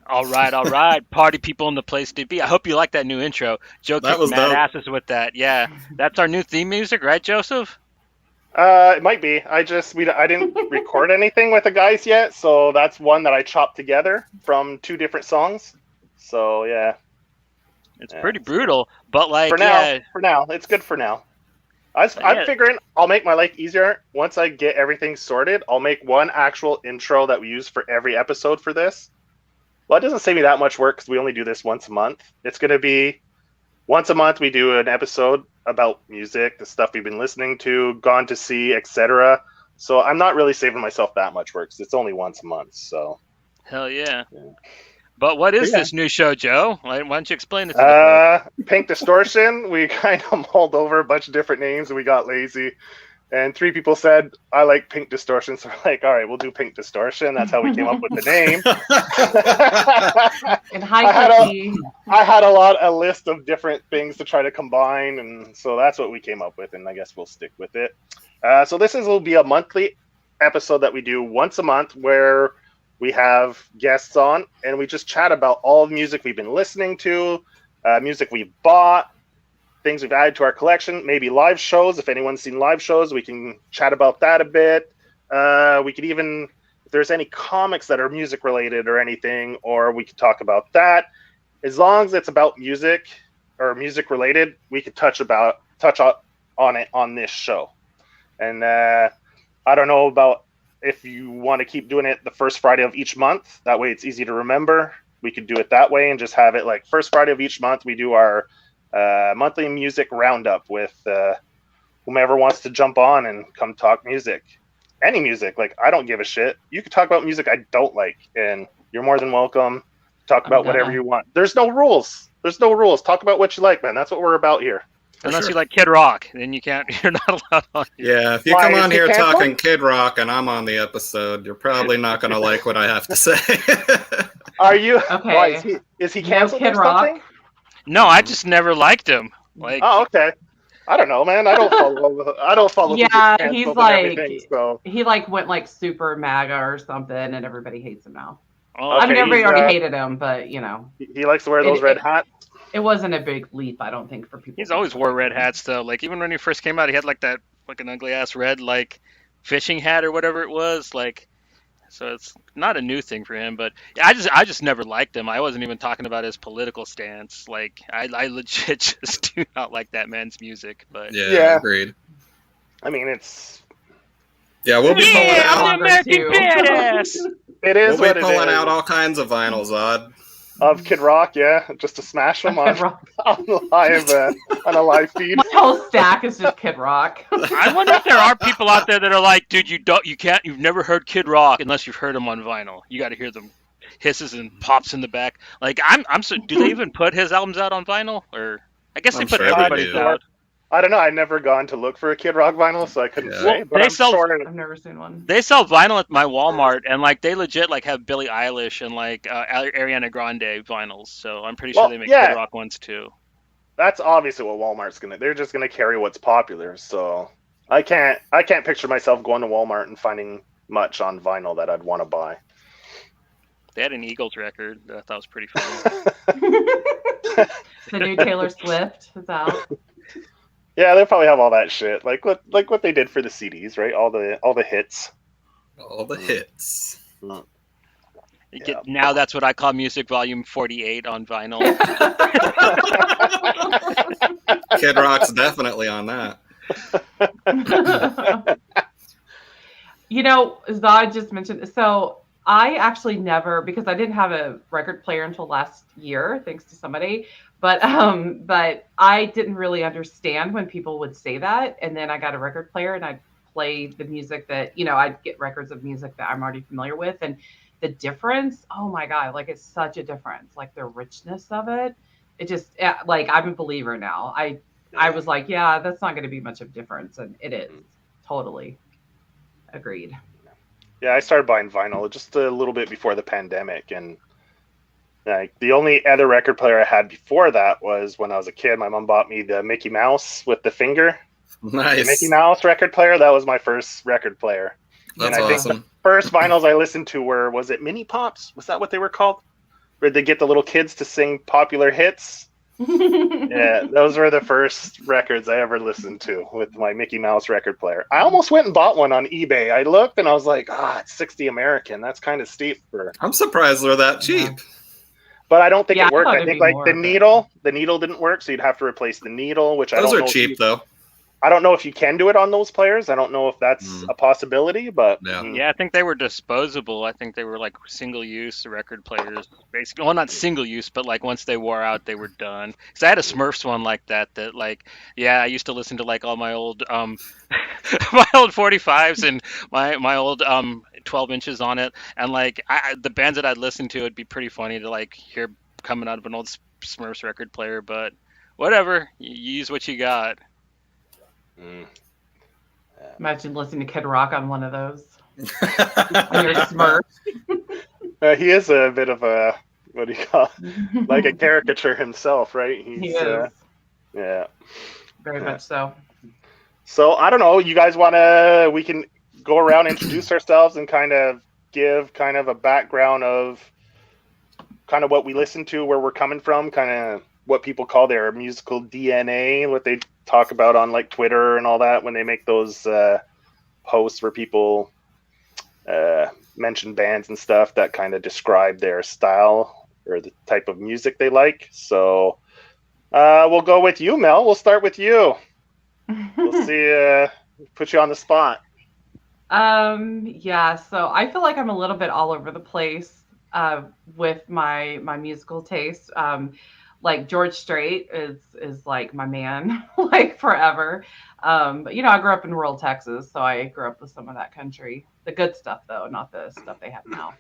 All right. Party people in the place to be. I hope you like that new intro. Joe That kicked was mad dope. asses with that. Yeah, that's our new theme music, right, Joseph? It might be. I didn't record anything with the guys yet, so that's one that I chopped together from two different songs. So yeah, It's yeah. pretty brutal, but For like, now, yeah, it's good for now. I'm yeah. figuring I'll make my life easier once I get everything sorted. I'll make one actual intro that we use for every episode for this. Well, it doesn't save me that much work because we only do this once a month. It's going to be once a month we do an episode about music, the stuff we've been listening to, gone to see, etc. So I'm not really saving myself that much work because it's only once a month. So Hell yeah. yeah. But what is Yeah. this new show, Joe? Why don't you explain it to the folks? Pink Distortion. We kind of mulled over a bunch of different names and we got lazy. And 3 people said, I like Pink Distortion. So we're like, all right, we'll do Pink Distortion. That's how we came up with the name. And I had a list of different things to try to combine. And so that's what we came up with. And I guess we'll stick with it. So will be a monthly episode that we do once a month where we have guests on and we just chat about all the music we've been listening to, music we've bought, things we've added to our collection, maybe live shows. If anyone's seen live shows, we can chat about that a bit. We could even, if there's any comics that are music related or anything, or we could talk about that. As long as it's about music or music related, we could touch on it on this show. And I don't know about if you want to keep doing it the first Friday of each month. That way it's easy to remember. We could do it that way and just have it like first Friday of each month. We do our monthly music roundup with whomever wants to jump on and come talk music. Any music. Like, I don't give a shit. You can talk about music I don't like, and you're more than welcome to talk about whatever you want. There's no rules. Talk about what you like, man. That's what we're about here. Unless you like Kid Rock, then you're not allowed on here. Yeah, if you come on here talking Kid Rock and I'm on the episode, you're probably not going to like what I have to say. Are you? Okay. Why, is he canceled or something? No, I just never liked him. Like, oh, okay. I don't know, man. I don't follow. Yeah, he's like, so. he like went like super MAGA or something, and everybody hates him now. Oh, I mean, everybody already hated him, but you know, he likes to wear those red hats. It wasn't a big leap, I don't think, for people. He's always wore red hats though. Like even when he first came out, he had like that fucking ugly ass red like fishing hat or whatever it was. Like, so it's not a new thing for him. But I just never liked him. I wasn't even talking about his political stance. Like I legit just do not like that man's music. But yeah, agreed. I mean, it's. Yeah, we'll be pulling out. I'm the American badass. It is. We'll be pulling out all kinds of vinyls, Odd. Of Kid Rock, yeah, just to smash them on a live feed. My whole stack is just Kid Rock. I wonder if there are people out there that are like, dude, you've never heard Kid Rock unless you've heard him on vinyl. You got to hear them hisses and pops in the back. Like do they even put his albums out on vinyl? Or I guess they put everybody's out. I don't know. I've never gone to look for a Kid Rock vinyl, so I couldn't say. But I've never seen one. They sell vinyl at my Walmart, and like they legit like have Billie Eilish and like Ariana Grande vinyls. So I'm pretty sure they make Kid Rock ones too. That's obviously what Walmart's gonna. They're just gonna carry what's popular. So I can't picture myself going to Walmart and finding much on vinyl that I'd want to buy. They had an Eagles record that I thought was pretty funny. The new Taylor Swift is out. Yeah, they'll probably have all that shit, like what they did for the CDs, right? All the hits. All the hits. Now that's what I call Music Volume 48 on vinyl. Kid Rock's definitely on that. You know, Zod just mentioned. So I actually never, because I didn't have a record player until last year, thanks to somebody. But I didn't really understand when people would say that. And then I got a record player and I'd play the music that, I'd get records of music that I'm already familiar with. And the difference, oh my God, like it's such a difference. Like the richness of it. It just, like, I'm a believer now. I was like, yeah, that's not going to be much of a difference. And it is. Totally. Agreed. Yeah, I started buying vinyl just a little bit before the pandemic. And like the only other record player I had before that was when I was a kid. My mom bought me the Mickey Mouse with the finger. Nice. The Mickey Mouse record player. That was my first record player. That's and I awesome. think the first vinyls I listened to was it Mini Pops? Was that what they were called? where they get the little kids to sing popular hits. Yeah, those were the first records I ever listened to with my Mickey Mouse record player. I almost went and bought one on eBay. I looked and I was like, it's 60 American. That's kind of steep for. I'm surprised they're that cheap. Yeah. But I don't think it worked. I I think like the needle didn't work, so you'd have to replace the needle, which I don't know. Those are cheap though. I don't know if you can do it on those players. I don't know if that's a possibility, but yeah, I think they were disposable. I think they were like single-use record players, basically. Well, not single-use, but like once they wore out, they were done. Because I had a Smurfs one like that. That like, yeah, I used to listen to like all my old my old 45s and my old 12 inches on it, and like the bands that I'd listen to, it'd be pretty funny to like hear coming out of an old Smurfs record player. But whatever, you use what you got. Imagine listening to Kid Rock on one of those. On your Smurf. He is a bit of a, what do you call it? Like a caricature himself, right? He is. Yeah. Very much so. So, I don't know. You guys we can go around, introduce ourselves, and kind of give kind of a background of kind of what we listen to, where we're coming from, kind of what people call their musical DNA, what they talk about on like Twitter and all that when they make those posts where people mention bands and stuff that kind of describe their style or the type of music they like. So we'll go with you, Mel. We'll start with you. We'll see, put you on the spot. Yeah, so I feel like I'm a little bit all over the place with my musical taste. Like George Strait is like my man, like forever. But I grew up in rural Texas, so I grew up with some of that country. The good stuff though, not the stuff they have now.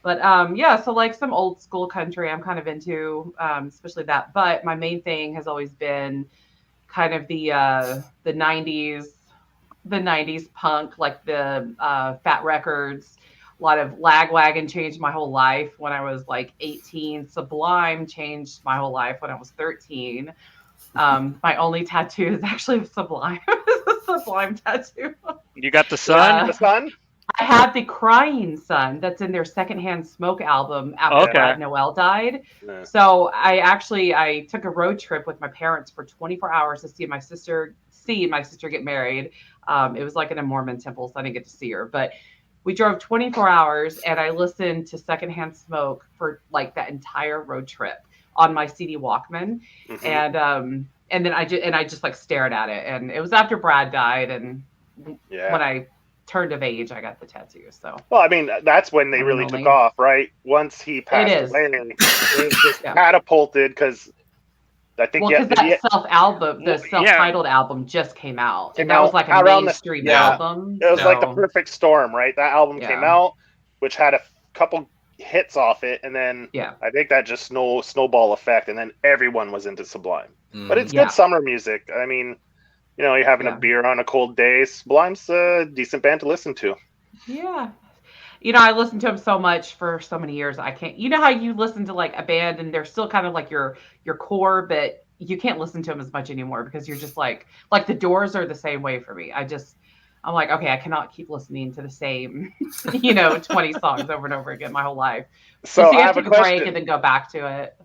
But yeah, so like some old school country I'm kind of into, especially that. But my main thing has always been kind of the 90s punk, like the Fat Records. A lot of Lagwagon changed my whole life when I was like 18. Sublime changed my whole life when I was 13. My only tattoo is actually Sublime. It's a Sublime tattoo. You got the sun? The sun? I have the Crying Sun that's in their Secondhand Smoke album after Brad Noel died. Yeah. So I took a road trip with my parents for 24 hours to see my sister get married. It was like in a Mormon temple, so I didn't get to see her. But we drove 24 hours and I listened to Secondhand Smoke for like that entire road trip on my CD Walkman. Mm-hmm. And then I just like stared at it. And it was after Brad died. And when I turned of age, I got the tattoo. So, well, I mean, that's when they really took off, right? Once he passed away, it was just catapulted because I think because that self-titled album just came out, and that was like a mainstream album. It was like the perfect storm, right? That album came out, which had a couple hits off it, and then I think that just snowball effect, and then everyone was into Sublime. But it's good summer music. I mean, you're having a beer on a cold day. Sublime's a decent band to listen to. Yeah. I listened to them so much for so many years. I can't. You know how you listen to like a band and they're still kind of like your core, but you can't listen to them as much anymore because you're just like the Doors are the same way for me. I'm like, okay, I cannot keep listening to the same, 20 songs over and over again my whole life. So you have to take a break and then go back to it.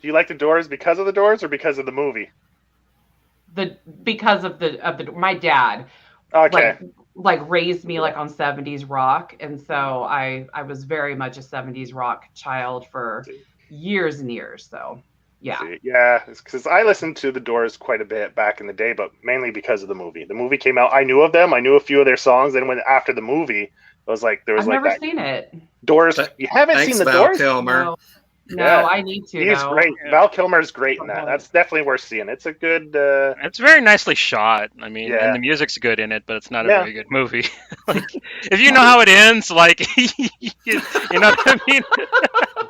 Do you like the Doors because of the Doors or because of the movie? Because of my dad. Okay. Like raised me like on 70s rock, and so I was very much a 70s rock child for years and years. So yeah, because I listened to the Doors quite a bit back in the day, but mainly because of the movie. The movie came out, I knew of them, I knew a few of their songs, and when after the movie, it was like I've never seen it. Doors, you haven't seen the Val Doors? Kilmer. No, I need to. He's great. Val Kilmer's great in that. That's definitely worth seeing. It's a good. It's very nicely shot. I mean, and the music's good in it, but it's not a very good movie. Like, if you know how it ends, like, you know what I mean?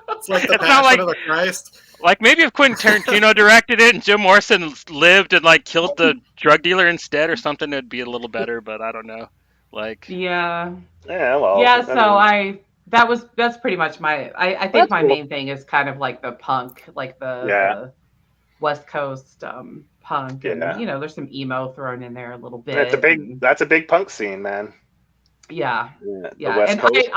It's like the Passion of the Christ. Like maybe if Quentin Tarantino directed it and Jim Morrison lived and like killed the drug dealer instead or something, it'd be a little better. But I don't know. Like. Yeah. So that's pretty much I think my main thing is kind of like the punk, like the West Coast punk, and there's some emo thrown in there a little bit. That's a big punk scene, man. Yeah. The West Coast.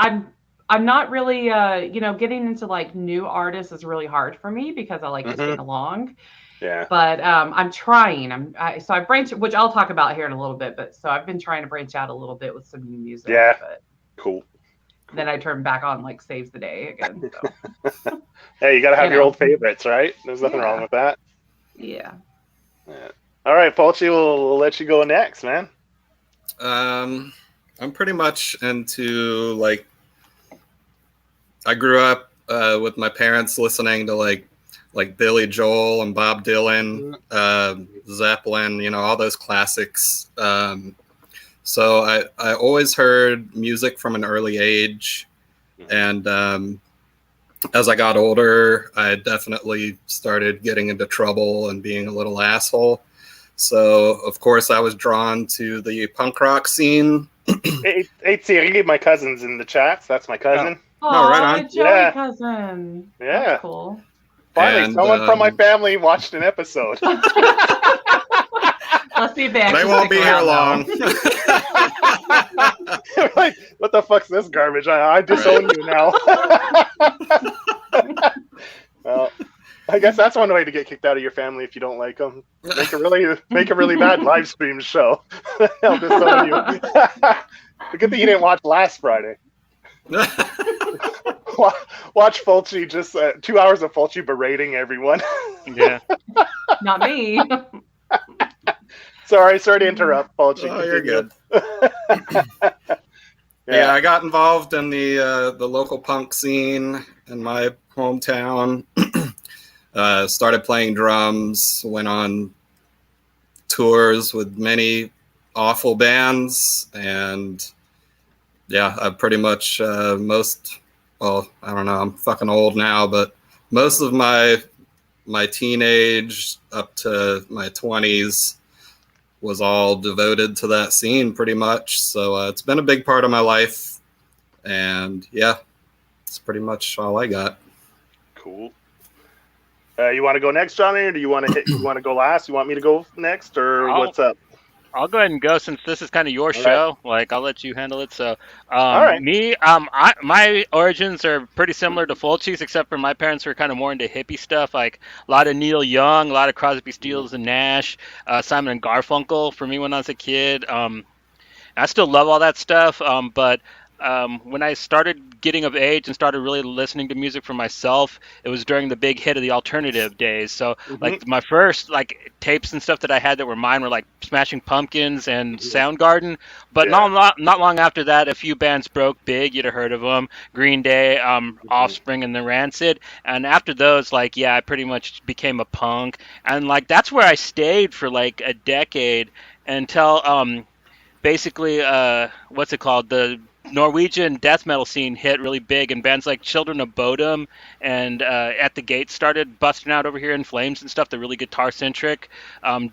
I'm not really, getting into like new artists is really hard for me because I like to sing along. Yeah. But I'm trying. So I branched, which I'll talk about here in a little bit. But so I've been trying to branch out a little bit with some new music. Yeah. But Cool. then I turn back on like Saves the Day again. So. Hey, you gotta have your old favorites, right? There's nothing wrong with that. Yeah. All right, Fulci, we'll let you go next, man. I'm pretty much into like. I grew up with my parents listening to like Billy Joel and Bob Dylan, Zeppelin, all those classics. So I always heard music from an early age, and as I got older, I definitely started getting into trouble and being a little asshole. So of course I was drawn to the punk rock scene. Hey Thierry, my cousin's in the chats. That's my cousin. Oh, right on. Joey cousin. Yeah. That's cool. Finally, someone from my family watched an episode. Let's see if they won't be here long. Like, what the fuck's this garbage? I disown you now. Well, I guess that's one way to get kicked out of your family if you don't like them. Make a really bad live stream show. They'll disown you. The good thing you didn't watch last Friday. Watch Fulci, just 2 hours of Fulci berating everyone. Yeah. Not me. Sorry to interrupt, Fulci. Oh, you're good. Yeah, I got involved in the local punk scene in my hometown. Started playing drums, went on tours with many awful bands, and yeah, I pretty much I don't know, I'm fucking old now, but most of my teenage up to my 20s was all devoted to that scene pretty much. So it's been a big part of my life, and yeah, it's pretty much all I got. Cool. You want to go next, Johnny, or do you want to go last? You want me to go next, or what's up? I'll go ahead and go since this is kind of your show. Right. Like, I'll let you handle it. So, All right. my origins are pretty similar to Fulci's, except for my parents were kind of more into hippie stuff, like a lot of Neil Young, a lot of Crosby, Stills and Nash, Simon and Garfunkel for me when I was a kid. I still love all that stuff, but when I started getting of age and started really listening to music for myself, it was during the big hit of the alternative days. So like my first like tapes and stuff that I had that were mine were like Smashing Pumpkins and Soundgarden. But not long after that, a few bands broke big. You'd have heard of them: Green Day, Offspring, and the Rancid. And after those, like I pretty much became a punk, and like that's where I stayed for like a decade until basically what's it called, the Norwegian death metal scene hit really big, and bands like Children of Bodom and At the Gates started busting out over here in Flames and stuff. The really guitar centric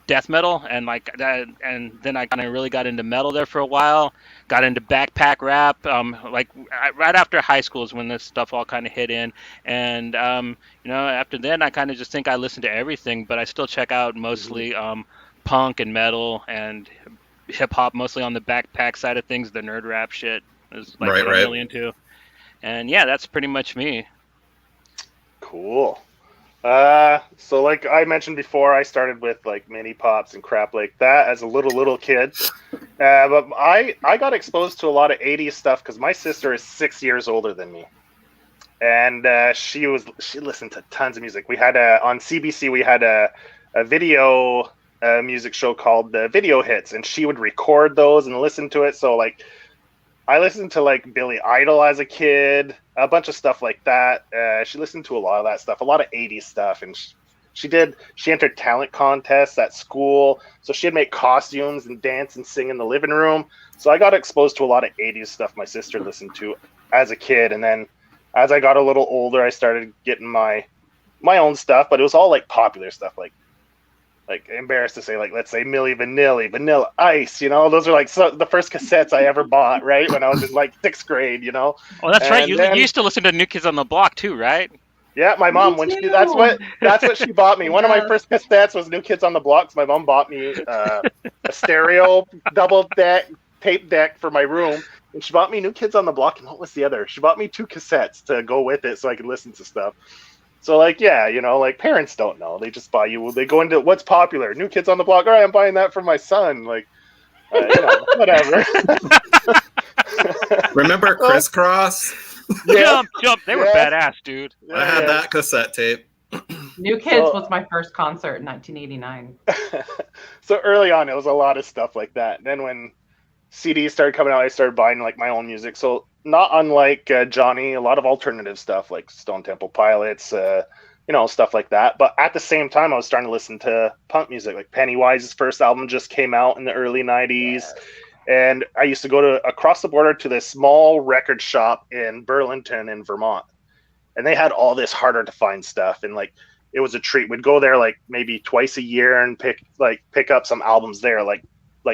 death metal, and like that, and then I kind of really got into metal there for a while. Got into backpack rap, right after high school is when this stuff all kind of hit in, and after then I kind of just think I listen to everything, but I still check out mostly punk and metal and hip hop, mostly on the backpack side of things. The nerd rap shit is like what I'm really into, and yeah, that's pretty much me. Cool. So like I mentioned before, I started with like mini pops and crap like that as a little kid, but I got exposed to a lot of 80s stuff because my sister is 6 years older than me, and she listened to tons of music. We had on CBC we had a video music show called the Video Hits, and she would record those and listen to it. So like I listened to like Billy Idol as a kid, a bunch of stuff like that. She listened to a lot of that stuff, a lot of 80s stuff, and she entered talent contests at school, so she'd make costumes and dance and sing in the living room. So I got exposed to a lot of 80s stuff my sister listened to as a kid, and then as I got a little older, I started getting my own stuff, but it was all like popular stuff, like embarrassed to say, like, let's say Milli Vanilli, Vanilla Ice, those are like the first cassettes I ever bought, right? When I was in like 6th grade, Oh, that's right. You used to listen to New Kids on the Block too, right? Yeah, my mom, that's what she bought me. One of my first cassettes was New Kids on the Block. So my mom bought me a stereo double deck tape deck for my room. And she bought me New Kids on the Block, and what was the other? She bought me 2 cassettes to go with it so I could listen to stuff. So, like, yeah, you know, like, parents don't know. They just buy you. They go into what's popular. New Kids on the Block. All right, I'm buying that for my son. Like, you know, whatever. Remember Crisscross? Yeah. Jump. They were Yeah. badass, dude. I had that cassette tape. New Kids So- was my first concert in 1989. So early on, it was a lot of stuff like that. Then when CDs started coming out, I started buying like my own music. So not unlike Johnny, a lot of alternative stuff like Stone Temple Pilots, you know, stuff like that. But at the same time, I was starting to listen to punk music. Like Pennywise's first album just came out in the early 90s. And I used to go to across the border to this small record shop in Burlington in Vermont. And they had all this harder to find stuff. And like, it was a treat. We'd go there like maybe twice a year and pick up some albums there, like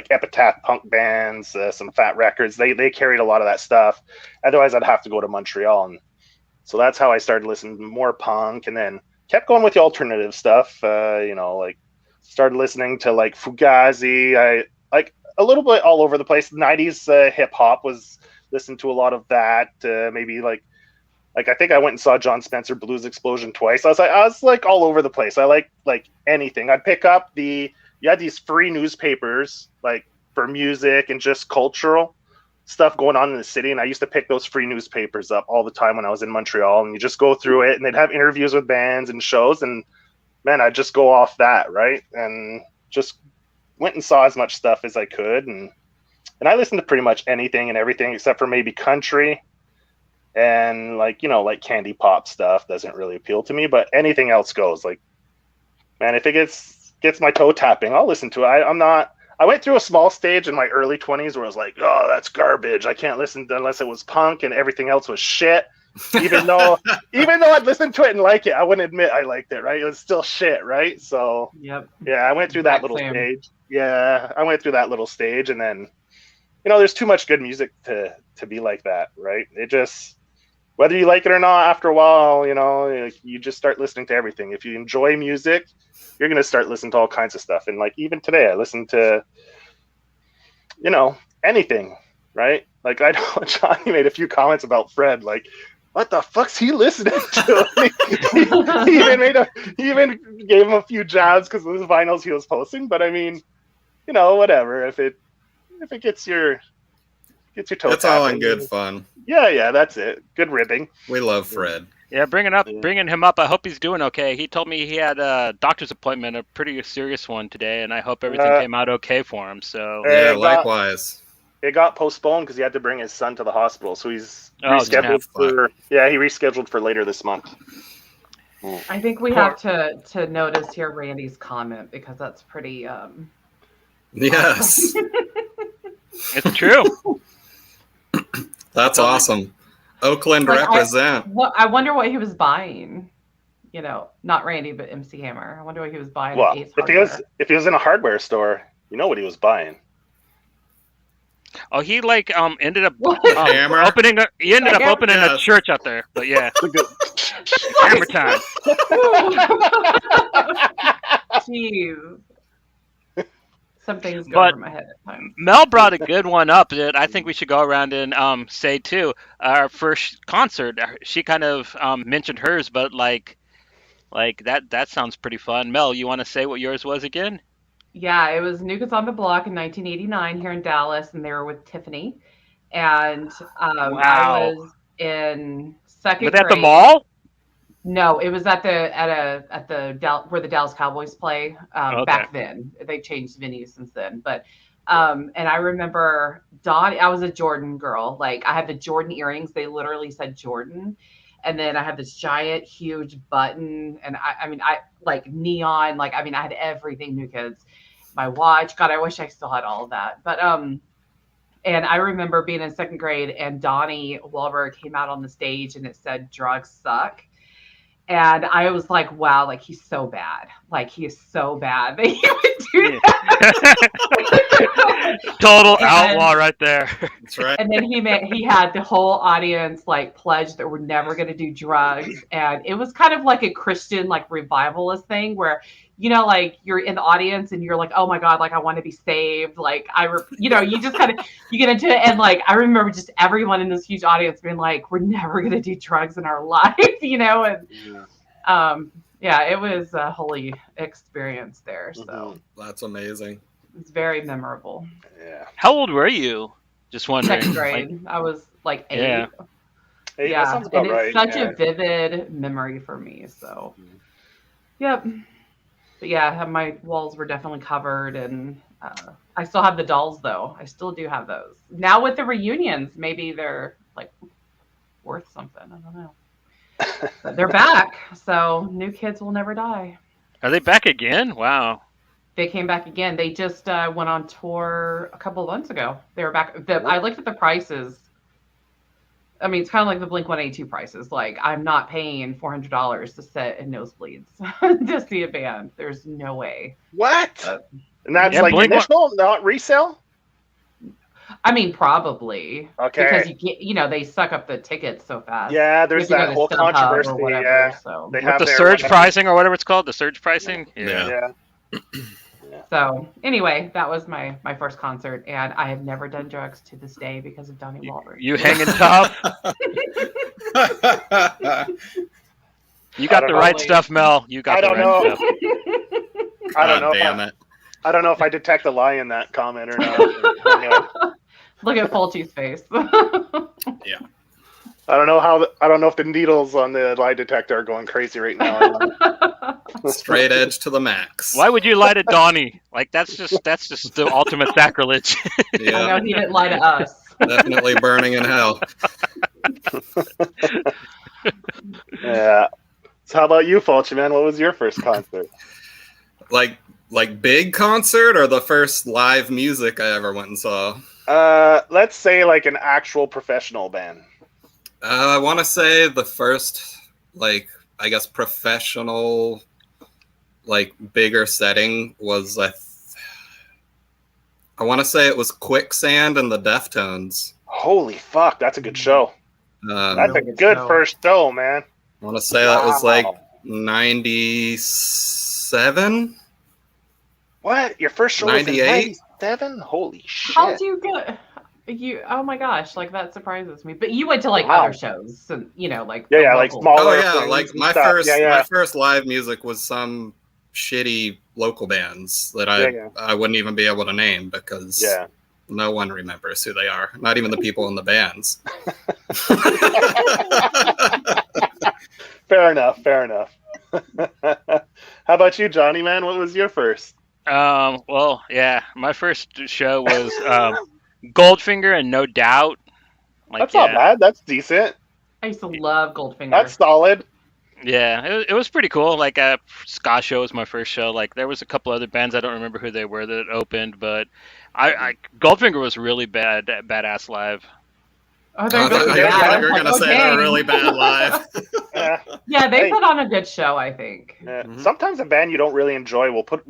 Epitaph punk bands, some Fat Records. They carried a lot of that stuff. Otherwise, I'd have to go to Montreal, and so that's how I started listening to more punk, and then kept going with the alternative stuff. You know, like started listening to like Fugazi. I like a little bit all over the place. 90s hip hop was listening to a lot of that. Maybe like I think I went and saw John Spencer Blues Explosion twice. I was like all over the place. I like anything. I'd pick up you had these free newspapers like for music and just cultural stuff going on in the city. And I used to pick those free newspapers up all the time when I was in Montreal, and you just go through it and they'd have interviews with bands and shows. And man, I'd just go off that. Right. And just went and saw as much stuff as I could. And I listened to pretty much anything and everything except for maybe country. And like, you know, like candy pop stuff doesn't really appeal to me, but anything else goes. Like, man, if it gets my toe tapping, I'll listen to it. I went through a small stage in my early 20s where I was like, oh, that's garbage. I can't listen to unless it was punk, and everything else was shit. Even though I'd listen to it and like it, I wouldn't admit I liked it, right? It was still shit, right? So Yep. yeah, I went through that little stage. Yeah, I went through that little stage, and then, you know, there's too much good music to be like that, right? It just, whether you like it or not, after a while, you know, you just start listening to everything. If you enjoy music, you're going to start listening to all kinds of stuff. And like, even today, I listen to, you know, anything, right? Like, I know Johnny made a few comments about Fred, like, what the fuck's he listening to? he even gave him a few jabs because of the vinyls he was posting. But I mean, you know, whatever. If it gets your toe That's all tapping, in good fun. Yeah, that's it. Good ribbing. We love Fred. Yeah, bringing him up. I hope he's doing okay. He told me he had a doctor's appointment, a pretty serious one today, and I hope everything came out okay for him. So Yeah, likewise. It got postponed because he had to bring his son to the hospital, so he's rescheduled he rescheduled for later this month. I think we have to notice here Randy's comment because that's pretty. Yes, it's true. That's awesome. Oakland represent. I wonder what he was buying. You know, not Randy, but MC Hammer. I wonder what he was buying. Well, at Ace if he was in a hardware store, you know what he was buying. Oh, he like ended up Hammer? opening. He ended up opening a Yes. church out there. But yeah, hammer time. Jeez. Something's going But over my head at times. Mel brought a good one up that I think we should go around and say too. Our first concert, she kind of mentioned hers, but like that sounds pretty fun. Mel, you want to say what yours was again? Yeah, it was New Kids on the Block in 1989 here in Dallas, and they were with Tiffany. And I was in second grade. At the mall? No, it was at the where the Dallas Cowboys play. Back then, they changed venues since then. But and I remember I was a Jordan girl. Like I had the Jordan earrings. They literally said Jordan. And then I had this giant, huge button, and I like neon. Like I had everything New Kids. My watch. God, I wish I still had all of that. But and I remember being in second grade, and Donnie Wahlberg came out on the stage, and it said "Drugs suck." And I was like, wow, like he's so bad. Like he is so bad. He would do Total And- outlaw right there. That's right. And then he had the whole audience like pledge that we're never going to do drugs, and it was kind of like a Christian like revivalist thing where like you're in the audience and you're like, oh my god, like I want to be saved, like you just kind of you get into it, and like I remember just everyone in this huge audience being like, we're never going to do drugs in our life, and yeah, it was a holy experience there, so That's amazing. it's very memorable. Yeah. How old were you? Just wondering. Second grade, I was like 8. Yeah. Hey, that Yeah, sounds about and right. it's such yeah. a vivid memory for me. So, yep. But yeah, my walls were definitely covered, and I still have the dolls though. I still do have those. Now with the reunions, maybe they're like worth something. I don't know. But they're back, so new kids will never die. Are they back again? Wow. They came back again. They just went on tour a couple of months ago. They were back. I looked at the prices. I mean, it's kind of like the Blink-182 prices. Like, I'm not paying $400 to sit in nosebleeds to see a band. There's no way. What? And that's Yeah, like Blink initial, not resale? I mean, probably. Okay. Because you get, they suck up the tickets so fast. Yeah, there's You have that to go whole to StubHub controversy. or whatever, Yeah. So. They With have the their surge whatever. pricing or whatever it's called, the surge pricing? Yeah. Yeah. So anyway, that was my first concert, and I have never done drugs to this day because of Donnie Wahlberg. You hanging tough? You got I the don't right know. stuff, Mel. You got I the don't right know. stuff. I don't know. Damn it. I don't know if I detect a lie in that comment or not. Anyway, Look at Fulci's face. I don't know if the needles on the lie detector are going crazy right now. Straight edge to the max. Why would you lie to Donnie? Like that's just the ultimate sacrilege. I Yeah, know he didn't lie to us. definitely burning in hell. Yeah. So how about you, Fulci, man? What was your first concert? Like big concert or the first live music I ever went and saw? Let's say like an actual professional band. I want to say the first, I guess, professional, bigger setting was, I want to say it was Quicksand and the Deftones. Holy fuck, that's a good show. That's a Really good good show. first show, man. I want to say that was Wow. 97? What? Your first show was in 98? 97? Holy shit. How'd you get you? Oh my gosh, like that surprises me. But you went to like Wow. other shows, and like Yeah, the yeah, like local- small- Oh, Smaller yeah, things and my stuff. first Yeah, yeah. my first live music was some shitty local bands that I wouldn't even be able to name because Yeah. no one remembers who they are, not even the people in the bands. Fair enough. How about you, Johnny, man? What was your first? Well, yeah, my first show was Goldfinger and No Doubt. That's not bad. That's decent. I used to love Goldfinger. That's solid. Yeah, it was pretty cool. Like ska show was my first show. Like there was a couple other bands I don't remember who they were that opened, but I Goldfinger was really badass live. Oh, I they're thought good. you Yeah, were going to say they were really bad live. Yeah. Yeah, they Hey. put on a good show, I think. Yeah. Mhm. Sometimes a band you don't really enjoy will put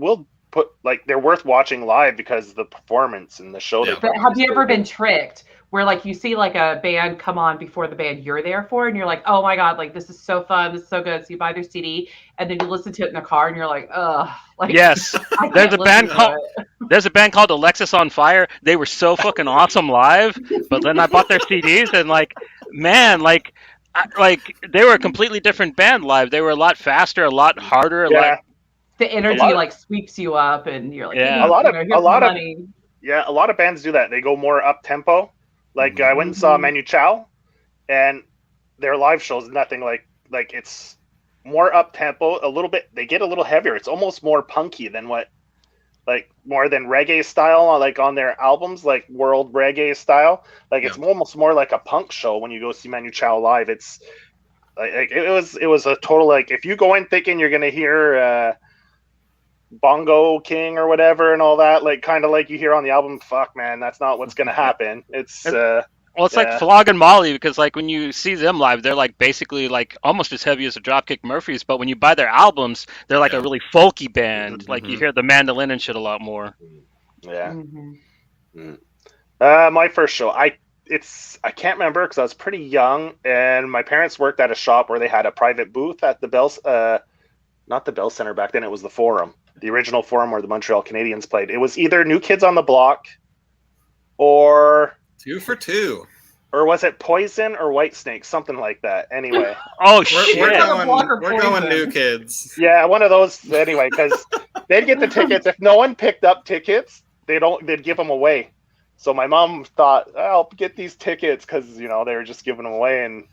like they're worth watching live because of the performance and the show. Yeah. they But put have on you is ever so been good. tricked where like you see like a band come on before the band you're there for, and you're like, oh my god, like this is so fun, this is so good. So you buy their CD, and then you listen to it in the car, and you're like, ugh. Like, Yes, I there's can't a band listen to called it. there's a band called Alexis on Fire. They were so fucking awesome live, but then I bought their CDs and man, they were a completely different band live. They were a lot faster, a lot harder. Yeah. The energy lot of- like sweeps you up, and you're like, Yeah. "Hey, A lot of- here's a lot my of- money." Yeah, a lot of bands do that. They go more up tempo. Like I went and saw Mhm. Manu Chao, and their live shows nothing like it's more up tempo, a little bit. They get a little heavier. It's almost more punky than more than reggae style, like on their albums, like world reggae style. Like it's almost more like a punk show when you go see Manu Chao live. It's like it was a total if you go in thinking you're gonna hear Bongo King or whatever and all that, kind of like you hear on the album, fuck man, that's not what's gonna happen. It's Well, it's like Yeah. Flog and Molly because like when you see them live, they're like basically like almost as heavy as the Dropkick Murphys. But when you buy their albums, they're like a Yeah. really folky band. Like you Mhm. hear the mandolin and shit a lot more. Yeah. Mhm. My first show, I can't remember because I was pretty young, and my parents worked at a shop where they had a private booth at the Bell, not the Bell Center back then. It was the Forum, the original Forum where the Montreal Canadiens played. It was either New Kids on the Block, or 2 for 2. was it Poison or Whitesnake, something like that. Anyway, Oh We're shit! we're going New Kids. yeah, one of those. Anyway, because they'd get the tickets. If no one picked up tickets, they'd give them away. So my mom thought, I'll get these tickets because they were just giving them away, and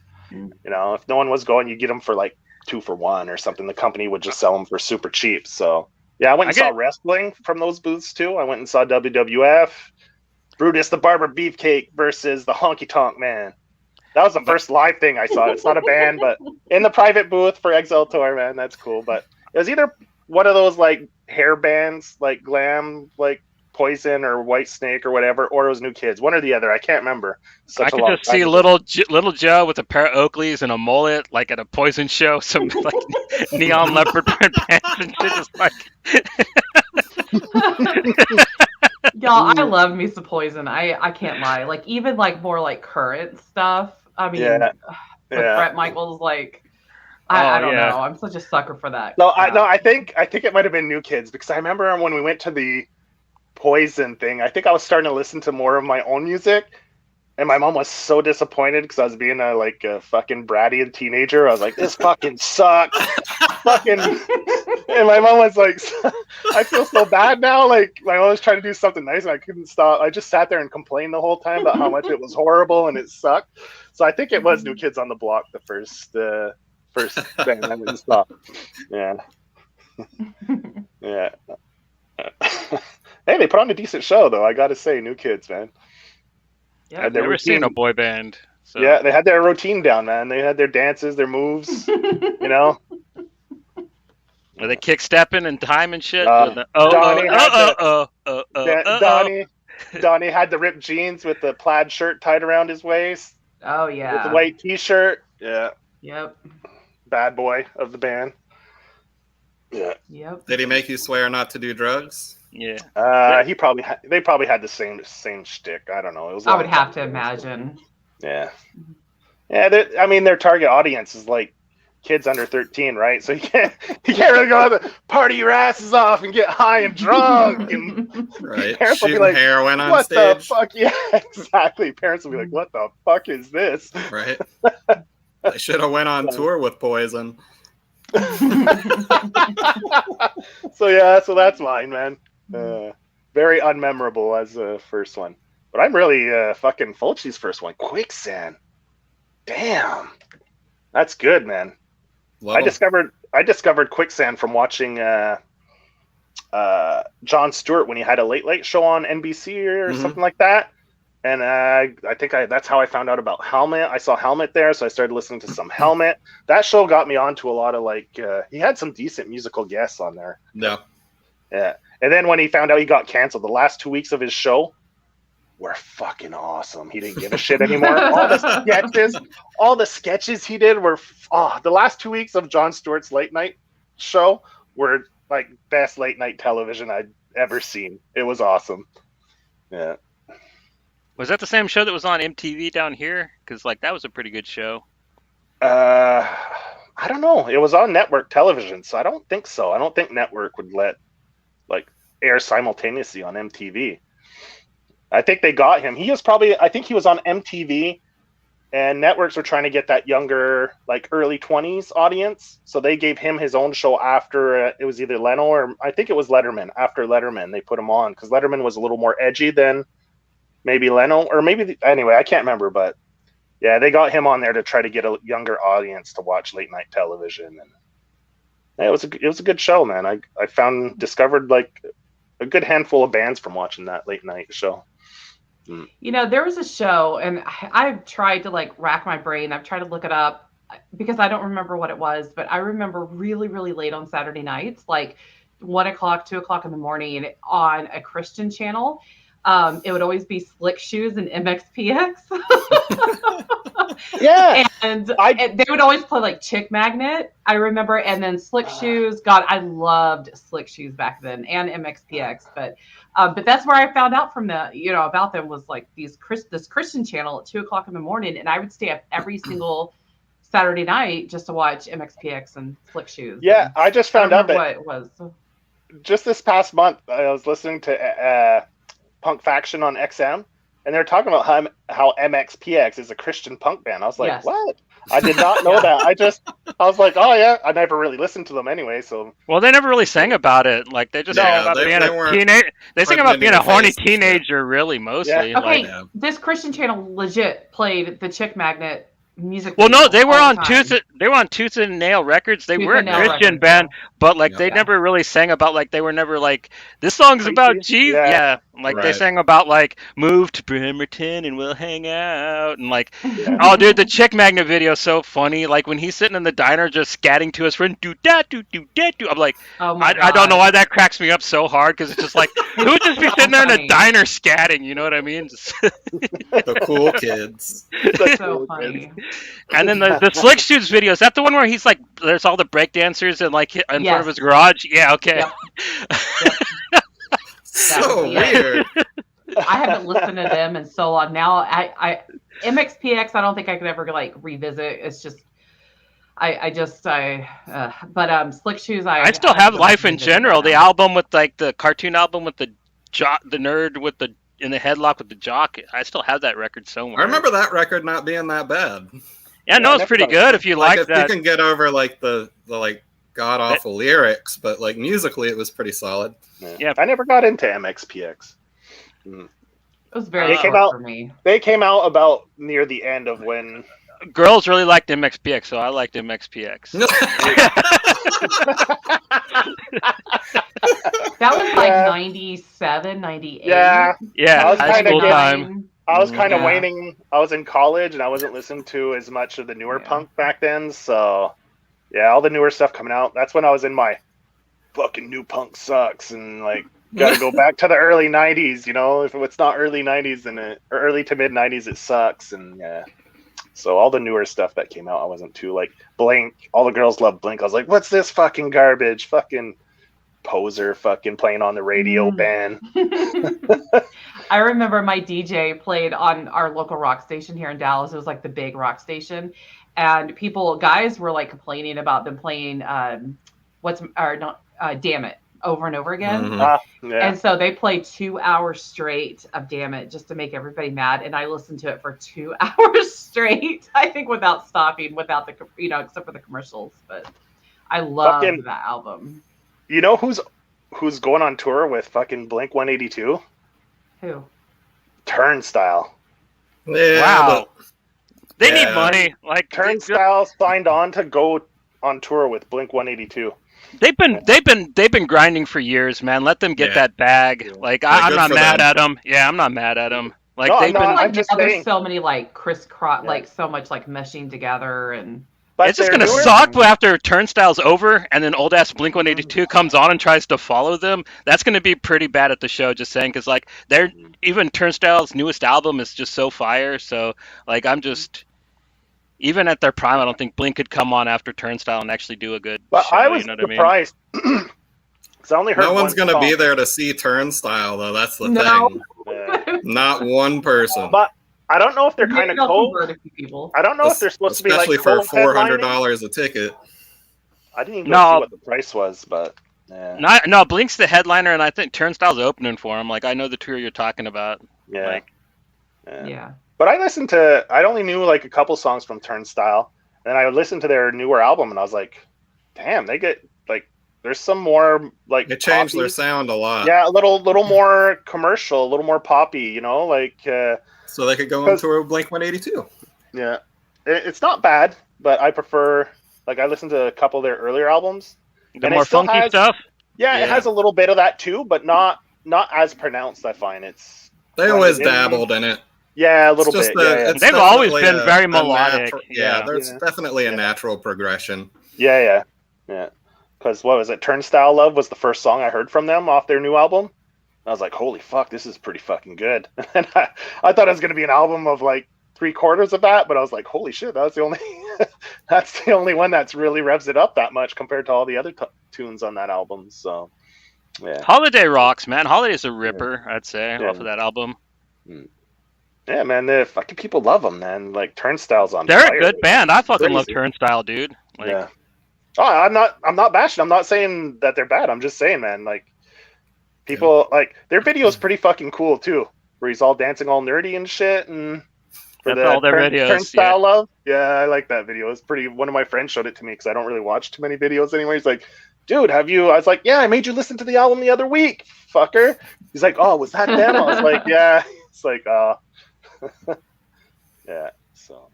if no one was going, you get them for like 2 for 1 or something. The company would just sell them for super cheap. So yeah, I went and saw wrestling from those booths too. I went and saw WWF, Brutus the Barber Beefcake versus the Honky Tonk Man. That was the first live thing I saw. It's not a band, but in the private booth for Exile Tour, man, that's cool. But it was either one of those like hair bands, like glam, like Poison or Whitesnake or whatever, or it was New Kids. One or the other. I can't remember. I could just see little Joe with a pair of Oakleys and a mullet, like at a Poison show, some like neon leopard print pants and shit, just like. Y'all, I love me some Poison. I can't lie. Like even like more like current stuff. I mean, with Bret Michaels, like I don't know. I'm such a sucker for that. No, I think it might have been New Kids because I remember when we went to the Poison thing, I think I was starting to listen to more of my own music, and my mom was so disappointed because I was being a fucking bratty teenager. I was like, this fucking sucks. Fucking. And my mom was like, I feel so bad now. Like my mom was trying to do something nice and I couldn't stop. I just sat there and complained the whole time about how much it was horrible and it sucked. So I think it was New Kids on the Block, the first band I went and saw. Yeah. Yeah. Hey, they put on a decent show though. I gotta say, New Kids, man. Yeah, I've never seen a boy band. So. Yeah, they had their routine down, man. They had their dances, their moves. Were they kick stepping and time and shit? Donnie had the ripped jeans with the plaid shirt tied around his waist. Oh yeah. With the white T-shirt. Yeah. Yep. Bad boy of the band. Yeah. Yep. Did he make you swear not to do drugs? Yeah. They probably had the same shtick. I don't know. It was. I would have to imagine. Yeah. Yeah. I mean, their target audience is like kids under 13, right? So you can't really go out and party your asses off and get high and drunk and right. Parents will be Shooting like, heroin on what stage. The fuck? Yeah, exactly. Parents will be like, what the fuck is this? Right. They should have went on tour with Poison. So that's mine, man. Very unmemorable as the first one. But I'm really fucking Fulci's first one. Quicksand. Damn. That's good, man. I discovered Quicksand from watching Jon Stewart when he had a late show on NBC or something like that. And I think that's how I found out about Helmet. I saw Helmet there, so I started listening to some Helmet. That show got me onto a lot of he had some decent musical guests on there. Yeah. Yeah. And then when he found out he got canceled, the last 2 weeks of his show were fucking awesome. He didn't give a shit anymore. All the sketches he did were the last 2 weeks of Jon Stewart's late night show were like best late night television I'd ever seen. It was awesome. Yeah. Was that the same show that was on MTV down here? Because that was a pretty good show. I don't know. It was on network television, so I don't think so. I don't think network would let air simultaneously on MTV. I think they got him. I think he was on MTV, and networks were trying to get that younger, early 20s audience. So they gave him his own show after it was either Leno or I think it was Letterman. After Letterman, they put him on because Letterman was a little more edgy than maybe Leno, or maybe anyway, I can't remember, but yeah, they got him on there to try to get a younger audience to watch late night television, and yeah, it was a good show, man. I discovered a good handful of bands from watching that late night show. There was a show, and I've tried to rack my brain. I've tried to look it up because I don't remember what it was, but I remember really, really late on Saturday nights, 1 o'clock, 2 o'clock in the morning on a Christian channel. it would always be Slick Shoes and MXPX. Yeah. And they would always play like Chick Magnet, I remember, and then Slick Shoes. God, I loved Slick Shoes back then, and MXPX. But that's where I found out from about them was like this Christian channel at 2:00 in the morning, and I would stay up every single Saturday night just to watch MXPX and Slick Shoes. Yeah, I just found out that what it was. Just this past month, I was listening to Punk Faction on XM, and they're talking about how MXPX is a Christian punk band. I was like, Yes. what? I did not know that. I was like, oh yeah, I never really listened to them anyway. So Well, they never really sang about it. Like they just sang about being a teenager. They sang about being a horny teenager, really, mostly. Yeah. Okay, Like, this Christian channel legit played the Chick Magnet music. well, no, video they were all on the time. They were on Tooth and Nail Records. They Tooth were a and Nail Christian Records, band, yeah. but like they Yeah. never really sang about like they were never like this song's about Preachy? Jesus. Yeah. Yeah, like they Right. sang about like move to Bremerton and we'll hang out and like Yeah. oh dude, the Chick Magnet video is so funny. Like when he's sitting in the diner just scatting to his friend do that do do that do. I'm like Oh my I don't know God. why that cracks me up so hard because it's just like who would just be sitting there in a funny. diner scatting? You know what I mean? Just- The cool kids. That's So cool, funny. And then the Slick Shoes video, is that the one where he's like, there's all the breakdancers and like in front of Yes. his garage? Yeah, okay. Yep. So Yeah. weird. I haven't listened to them in so long now. I MXPX, I don't think I could ever like revisit. It's just but Slick Shoes, I still have would Life in revisit General, the now. album with like the cartoon album with the nerd with the in the headlock with the jock. I still have that record somewhere. I remember that record not being that bad. Yeah, no, Yeah, it's pretty never- good if you like if that. you can get over like the like god awful lyrics, but like musically it was pretty solid. Yeah. I never got into MXPX. It was very They came short out- for me. They came out about near the end of when. Girls really liked MXPX, so I liked MXPX. That was like Yeah. 97, 98. Yeah, Yeah, I was high kinda school getting- time. I was kind of Yeah. waning. I was in college and I wasn't listening to as much of the newer Yeah. punk back then. So, yeah, all the newer stuff coming out. That's when I was in my fucking new punk sucks and like got to go back to the early '90s. You know, if it's not early '90s, then or early to mid '90s, it sucks. And yeah, so all the newer stuff that came out, I wasn't too like Blink. All the girls love Blink. I was like, what's this fucking garbage? Fucking poser, fucking playing on the radio band. I remember my DJ played on our local rock station here in Dallas. It was like the big rock station, and guys were like complaining about them playing Damn It over and over again. Mhm. Yeah. And so they played 2 hours straight of Damn It just to make everybody mad. And I listened to it for 2 hours straight, I think, without stopping, without the, except for the commercials. But I love Fucking- that album. You know who's going on tour with fucking Blink 182? Who? Turnstile. Yeah, Wow. They Yeah. need money. Like Turnstile signed on to go on tour with Blink 182. they've been grinding for years, man. Let them get Yeah. that bag. Yeah. Like Yeah, I'm good not for mad them. at them. Yeah, I'm not mad at them. Like No, they've no, been. I'm Like, just now there's saying. so many like crisscross, Yeah. like so much like meshing together, and But It's just they're gonna newer- suck after Turnstile's over, and then old ass Blink 182 comes on and tries to follow them. That's gonna be pretty bad at the show. Just saying, because like they're even Turnstile's newest album is just so fire. So like I'm just even at their prime, I don't think Blink could come on after Turnstile and actually do a good But show. I was You know what I mean? surprised. Because I only heard no one's one gonna be song. there to see Turnstile though. That's the No. thing. Yeah. Not one person. But I don't know if they're maybe kind of they'll cold. convert a few people. I don't know if they're supposed to be like Especially for co-headlining. $400 a ticket. I didn't even No. see what the price was, but yeah. No, Blink's the headliner, and I think Turnstile's opening for him. Like I know the tour you're talking about. Yeah. Like, Yeah. But I only knew like a couple songs from Turnstile. And I listened to their newer album and I was like, damn, they get like, there's some more like. It changed their poppy. sound a lot. Yeah, a little more commercial, a little more poppy, like. So they could go on 'Cause- tour with Blink 182. Yeah. It's not bad, but I prefer, like, I listened to a couple of their earlier albums. the And it more still funky has- stuff. Yeah, it Yeah. has a little bit of that too, but not as pronounced, I find. It's. They always Blended in. dabbled in it. Yeah, a little It's just bit. Yeah, it's They've always definitely been very a melodic, yeah, yeah. there's Yeah. definitely a Yeah. natural progression. yeah. Because what was it? Turnstile Love was the first song I heard from them off their new album. I was like, holy fuck, this is pretty fucking good. And I thought it was going to be an album of like 3/4 of that, but I was like, holy shit, that's the only that's the only one that's really revs it up that much compared to all the other tunes on that album. So yeah, Holiday rocks, man. Holiday's a ripper, I'd say, Yeah. off of that album. yeah, man. The fucking people love them, man. Like Turnstile's on They're fire. a good band. I fucking love Crazy. Turnstile, dude. Like, Yeah. Oh, I'm not bashing. I'm not saying that they're bad. I'm just saying, man, like people like their video's pretty fucking cool too, where he's all dancing all nerdy and shit, and for That's all their videos, Turnstile love. Yeah, I like that video. It's pretty. One of my friends showed it to me because I don't really watch too many videos anymore. He's like, dude, have you? I was like, yeah, I made you listen to the album the other week, fucker. He's like, oh, was that them? I was like, yeah. It's like, yeah. So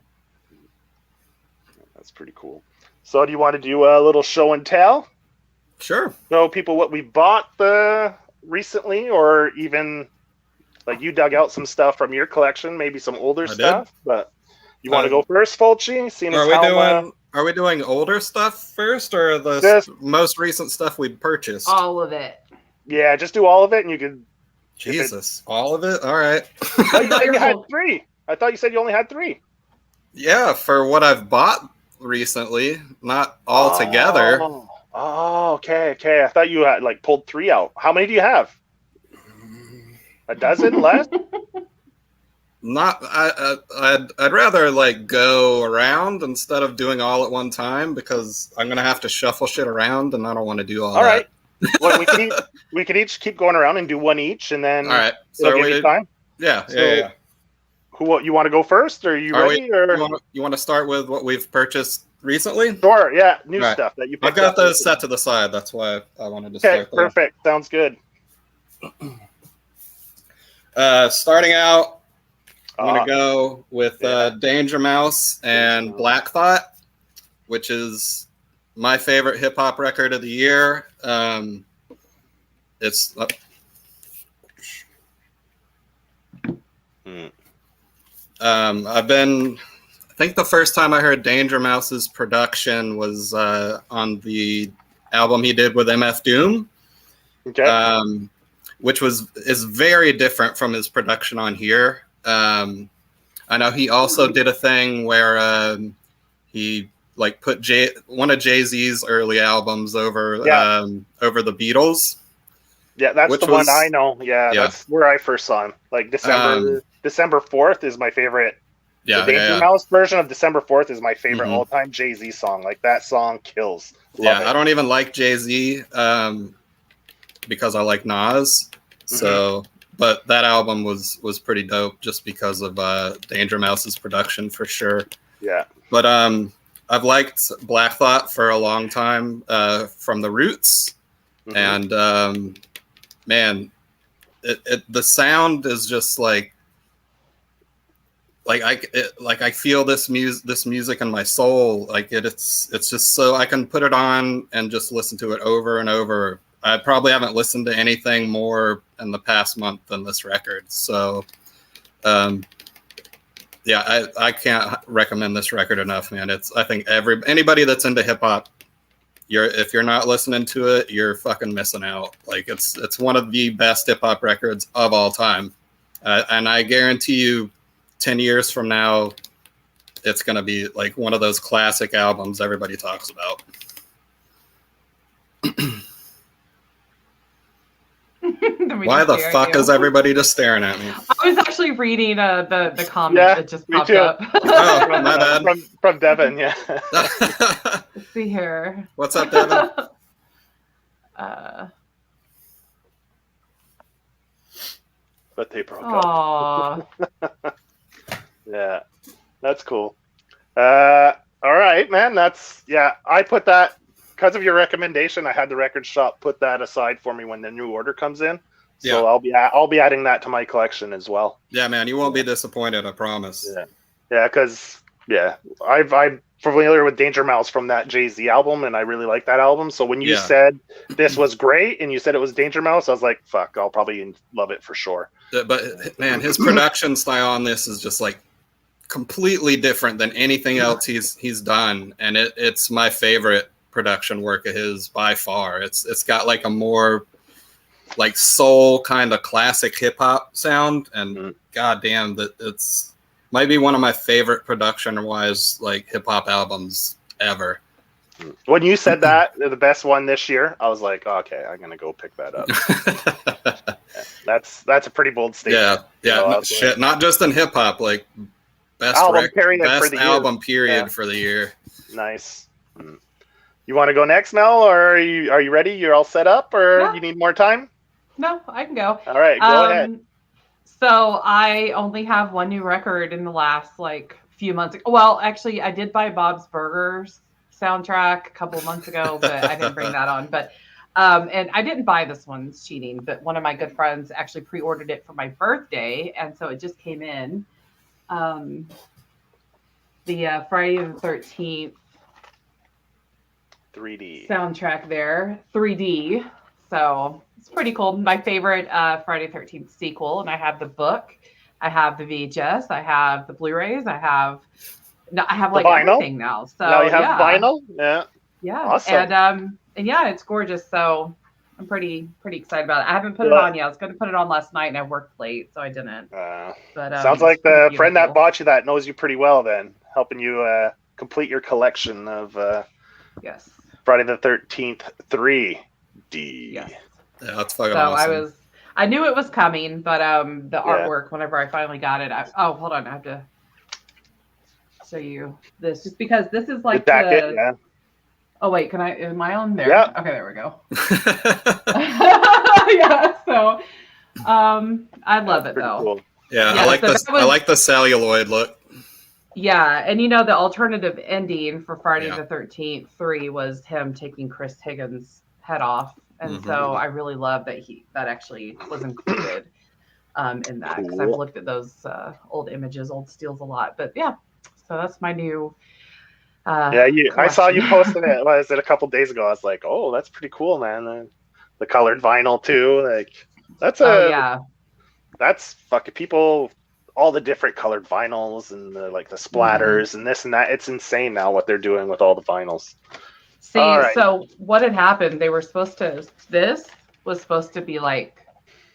that's pretty cool. So do you want to do a little show and tell? Sure. Show people what we bought recently, or even like you dug out some stuff from your collection, maybe some older stuff. But you want to go first, Fulci? Seeing as Are we doing older stuff first, or the Just- most recent stuff we purchased? All of it. yeah, just do all of it, and you could. Jesus, all of it. All right. Oh, you only had 3. I thought you said you only had 3. Yeah, for what I've bought recently, not all together. Oh, okay. I thought you had like pulled 3 out. How many do you have? A dozen less? Not. I'd rather like go around instead of doing all at one time, because I'm gonna have to shuffle shit around, and I don't want to do all All that. right. Well, we could each keep going around and do one each, and then All right. it'll So give you time. yeah. Who you want to go first? Or are you ready? You want to start with what we've purchased recently? Sure. Yeah, new Right. stuff that you. I've picked got up those recently. set to the side. That's why I wanted to Okay, start there. perfect. Sounds good. Starting out, I'm Uh, gonna go with Danger Mouse and Black Thought, which is my favorite hip hop record of the year. It's I think the first time I heard Danger Mouse's production was on the album he did with MF Doom. Okay. Which is very different from his production on here. I know he also did a thing where he like put one of Jay-Z's early albums over over the Beatles. Yeah, that's the one I know. Yeah, that's where I first saw him. Like December 4th is my favorite. Yeah, the Danger Mouse version of December 4th is my favorite all-time Jay-Z song. Like that song kills. Love it. I don't even like Jay-Z because I like Nas. So, but that album was pretty dope just because of Danger Mouse's production for sure. Yeah. But I've liked Black Thought for a long time from the Roots, and man, the sound is just like I feel this music in my soul. Like it's just so I can put it on and just listen to it over and over. I probably haven't listened to anything more in the past month than this record. So, I can't recommend this record enough, man. I think anybody that's into hip hop, if you're not listening to it, you're fucking missing out. Like it's one of the best hip hop records of all time, and I guarantee you, 10 years from now, it's gonna be like one of those classic albums everybody talks about. Why the fuck is everybody just staring at me? I was actually reading the comment that just popped up. Oh, my bad. From Devin, yeah. Let's see here. What's up, Devin? But they broke up. Aww. Yeah, that's cool. All right, man. I put that because of your recommendation. I had the record shop put that aside for me when the new order comes in. So I'll be adding that to my collection as well. Yeah, man, you won't be disappointed. I promise. Because I'm familiar with Danger Mouse from that Jay-Z album, and I really like that album. So when you said this was great, and you said it was Danger Mouse, I was like, "Fuck, I'll probably love it for sure." But man, his production style on this is just like completely different than anything else he's done, and it's my favorite production work of his by far. It's got like a more like soul kind of classic hip hop sound, and goddamn, that it's might be one of my favorite production wise like hip hop albums ever. When you said that they're the best one this year, I was like, okay, I'm gonna go pick that up. That's a pretty bold statement. Yeah. You know, Shit, not just in hip hop, like best album period best for the album year. period for the year. Nice. You want to go next, Mel, or are you ready? You're all set up, or you need more time? No, I can go. All right, go ahead. So I only have one new record in the last like few months. Well, actually, I did buy Bob's Burgers soundtrack a couple months ago, but I didn't bring that on. But and I didn't buy this one, it's cheating, but one of my good friends actually pre-ordered it for my birthday, and so it just came in. The Friday the 13th 3D soundtrack there, 3D. So it's pretty cool. My favorite Friday the 13th sequel, and I have the book, I have the VHS, I have the Blu-rays, I have like everything now. So now you have vinyl, yeah, awesome. And yeah, it's gorgeous. So I'm pretty excited about it. I haven't put it on yet. I was going to put it on last night, and I worked late, so I didn't. But sounds like the friend that bought you that knows you pretty well, then helping you complete your collection of yes, Friday the 13th 3D. Yes. Yeah, that's fucking awesome. I knew it was coming, but the artwork, whenever I finally got it, hold on, I have to show you this, just because this is like the jacket, Oh wait, am I on there? Yeah. Okay, there we go. Yeah, so I love it though. Cool. Yeah, I like the celluloid look. Yeah, and the alternative ending for Friday the 13th 3 was him taking Chris Higgins' head off, and so I really love that that actually was included in that, because I've looked at those old images, old steals a lot. But yeah, so that's my new. I saw you posted it. Was it a couple days ago? I was like, oh, that's pretty cool, man. The colored vinyl too, like that's that's fucking people. All the different colored vinyls and the splatters and this and that. It's insane now what they're doing with all the vinyls. See, so what had happened? This was supposed to be like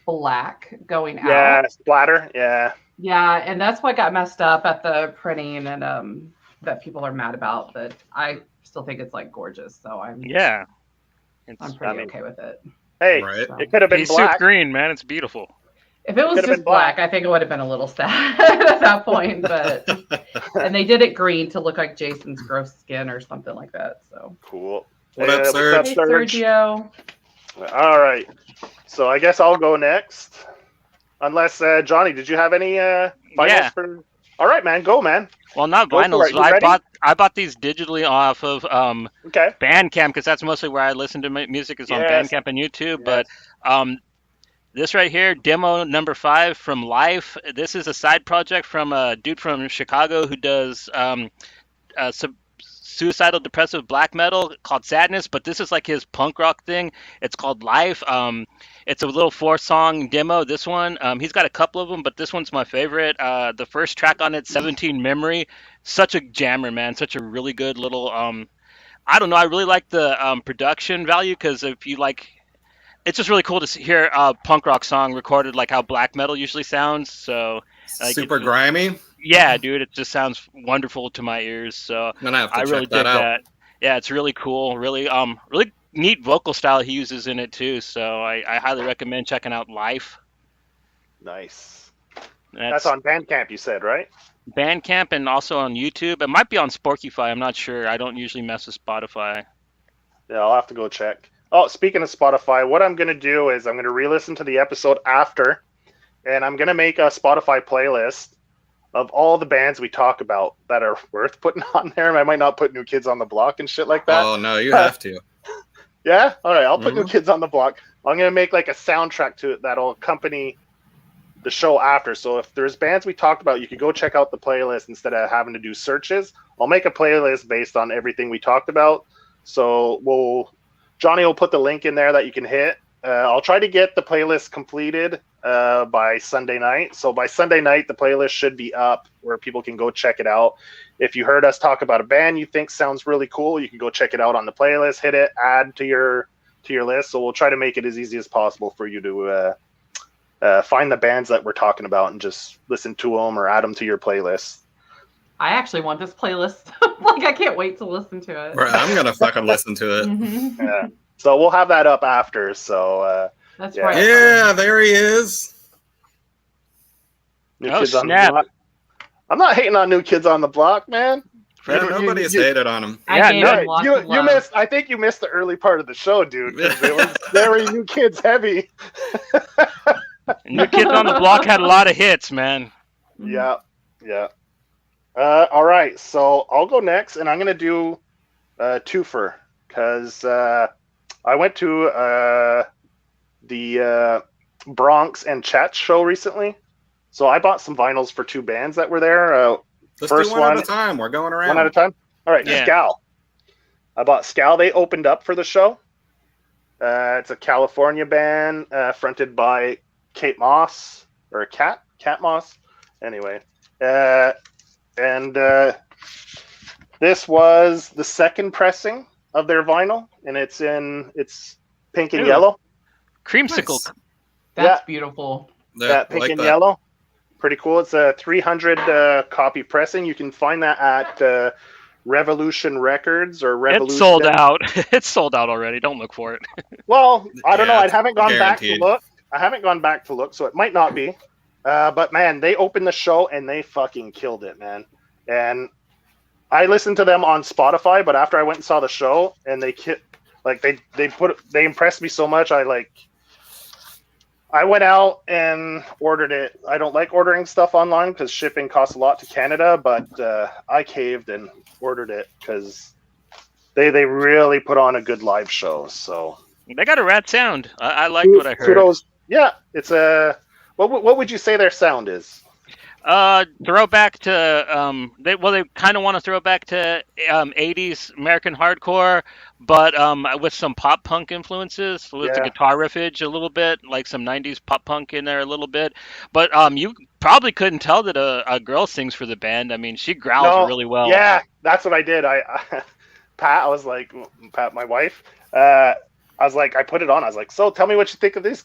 black going out. Yeah, splatter. Yeah. Yeah, and that's what got messed up at the printing, and that people are mad about. But I still think it's like gorgeous. So I'm pretty okay with it. Hey, it could have been black. Green, man, it's beautiful. If it was just black, I think it would have been a little sad at that point. But and they did it green to look like Jason's gross skin or something like that. So cool. What up, Serge? Hey, Sergio. All right. So I guess I'll go next. Unless Johnny, did you have any vinyls for? All right, man, go, man. Well, not vinyls. I bought these digitally off of Bandcamp, because that's mostly where I listen to music is on Bandcamp and YouTube. Yes. But this right here, demo number 5 from Life. This is a side project from a dude from Chicago who does suicidal depressive black metal called Sadness, but this is like his punk rock thing. It's called Life. It's a little 4-song demo, this one. He's got a couple of them, but this one's my favorite. The first track on it, 17 Memory, such a jammer, man. Such a really good little I don't know, I really like the production value, because if you like, it's just really cool to hear a punk rock song recorded like how black metal usually sounds. So super grimy. Yeah, dude, it just sounds wonderful to my ears. So I really dig that. Yeah, it's really cool. Really, really neat vocal style he uses in it too. So I highly recommend checking out Life. Nice. That's on Bandcamp, you said, right? Bandcamp, and also on YouTube. It might be on Sporkify. I'm not sure. I don't usually mess with Spotify. Yeah, I'll have to go check. Oh, speaking of Spotify, what I'm going to do is I'm going to re-listen to the episode after, and I'm going to make a Spotify playlist of all the bands we talk about that are worth putting on there. I might not put New Kids on the Block and shit like that. Oh, no, you have to. Yeah? All right, I'll put New Kids on the Block. I'm going to make like a soundtrack to it that'll accompany the show after. So if there's bands we talked about, you could go check out the playlist instead of having to do searches. I'll make a playlist based on everything we talked about. So Johnny will put the link in there that you can hit. I'll try to get the playlist completed by Sunday night. So by Sunday night, the playlist should be up where people can go check it out. If you heard us talk about a band you think sounds really cool, you can go check it out on the playlist, hit it, add to your to your list. So we'll try to make it as easy as possible for you to find the bands that we're talking about and just listen to them or add them to your playlist. I actually want this playlist. Like, I can't wait to listen to it. Right, I'm gonna fucking listen to it. Mhm. Yeah. So we'll have that up after. So That's Yeah. right. Yeah, there he is. New Oh, Kids on the snap. Block. I'm not hating on New Kids on the Block, man. Yeah, You- nobody's you- hated on him. I Yeah, gave no, him lots You of love. missed. I think you missed the early part of the show, dude. 'Cause it was very New Kids heavy. New Kids on the Block had a lot of hits, man. Yeah. All right, so I'll go next, and I'm gonna do twofer because I went to the Bronx and Chet show recently, so I bought some vinyls for two bands that were there. Let's First do one one- at a time. We're going around. One at a time. All right, Yeah. Scal. I bought Scal. They opened up for the show. It's a California band fronted by Kate Moss or Cat Moss. Anyway, and this was the second pressing of their vinyl, and it's pink and Ooh. yellow. Creamsicle. Nice. That's Yeah. beautiful. Yeah, I Pink like and that. yellow. Pretty cool. It's a 300 copy pressing. You can find that at Revolution Records or Revolution. It's sold out. It's sold out already. Don't look for it. Well, I don't know. Yeah, I it's haven't gone back to guaranteed. look. So it might not be. But man, they opened the show and they fucking killed it, man. And I listened to them on Spotify, but after I went and saw the show, and they impressed me so much. I went out and ordered it. I don't like ordering stuff online because shipping costs a lot to Canada, but I caved and ordered it because they really put on a good live show. So They got a rad sound. I liked what I heard. kudos. Yeah, it's a. What would you say their sound is? Throwback to they kind of want to throw back to 80s American hardcore, but with some pop punk influences, with the Yeah. guitar riffage a little bit, like some 90s pop punk in there a little bit. But you probably couldn't tell that a girl sings for the band. I mean, she growls really well. Yeah, that's what I did. Pat, I was like, Pat, my wife. I was like, I put it on. I was like, so tell me what you think of this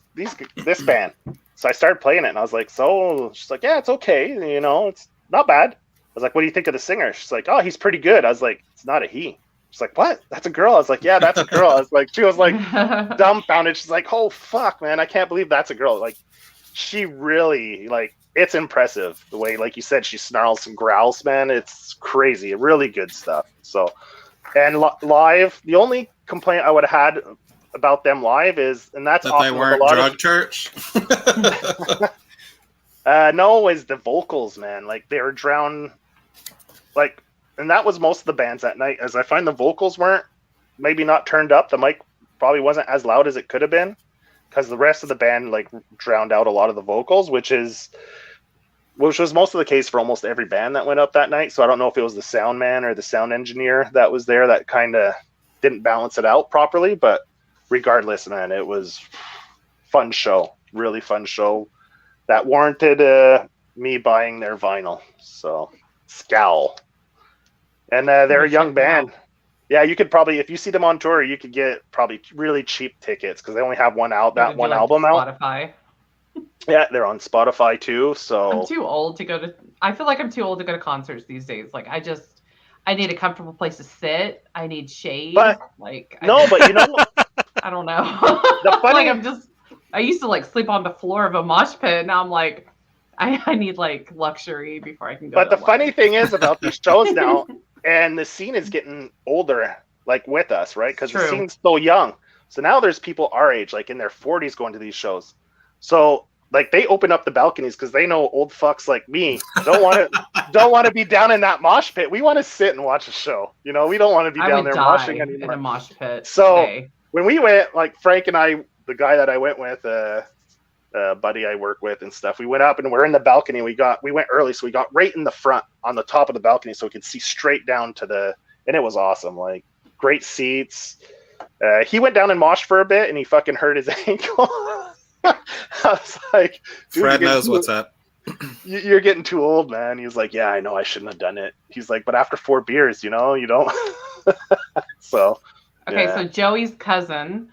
band. So I started playing it, and I was like, so she's like, yeah, it's okay. You know, it's not bad. I was like, what do you think of the singer? She's like, oh, he's pretty good. I was like, it's not a he. She's like, what? That's a girl. I was like, yeah, that's a girl. I was like, she was like dumbfounded. She's like, oh fuck, man, I can't believe that's a girl. Like, she really it's impressive the way, like you said, she snarls and growls, man. It's crazy. Really good stuff. So, and live, the only complaint I would have had about them live is, and that's That often they with weren't a lot drug of, church. no, is the vocals, man. Like, they were drowned, like, and that was most of the bands that night, as I find the vocals weren't maybe not turned up. The mic probably wasn't as loud as it could have been, because the rest of the band like drowned out a lot of the vocals, which was most of the case for almost every band that went up that night. So I don't know if it was the sound man or the sound engineer that was there that kind of didn't balance it out properly, but regardless, man, it was fun show, really fun show that warranted me buying their vinyl. So Scowl, and they're a young band. Yeah, you could probably, if you see them on tour, you could get probably really cheap tickets because they only have one album out. Spotify. Yeah, they're on Spotify too. So I'm too old to go to. I feel like I'm too old to go to concerts these days. Like, I need a comfortable place to sit. I need shade. But- like, but you know, I don't know. The funny- like, I used to like sleep on the floor of a mosh pit. Now I'm like, I need like luxury before I can go. but to the one. funny thing is about these shows now, and the scene is getting older, like with us, right? Because the True. scene's so young. So now there's people our age, like in their 40s, going to these shows. So like they open up the balconies because they know old fucks like me don't want to be down in that mosh pit. We want to sit and watch a show. You know, we don't want to be I down would there die moshing in a anymore. mosh pit. So- today. When we went, like Frank and I, the guy that I went with, buddy I work with and stuff, we went up and we're in the balcony. We went early, so we got right in the front on the top of the balcony, so we could see straight down to and it was awesome. Like, great seats. He went down and moshed for a bit, and he fucking hurt his ankle. I was like, dude, Fred knows what's up. you're getting too old, man. He was like, yeah, I know, I shouldn't have done it. He's like, but after 4 beers, you know, you don't. So. Okay, Yeah. so Joey's cousin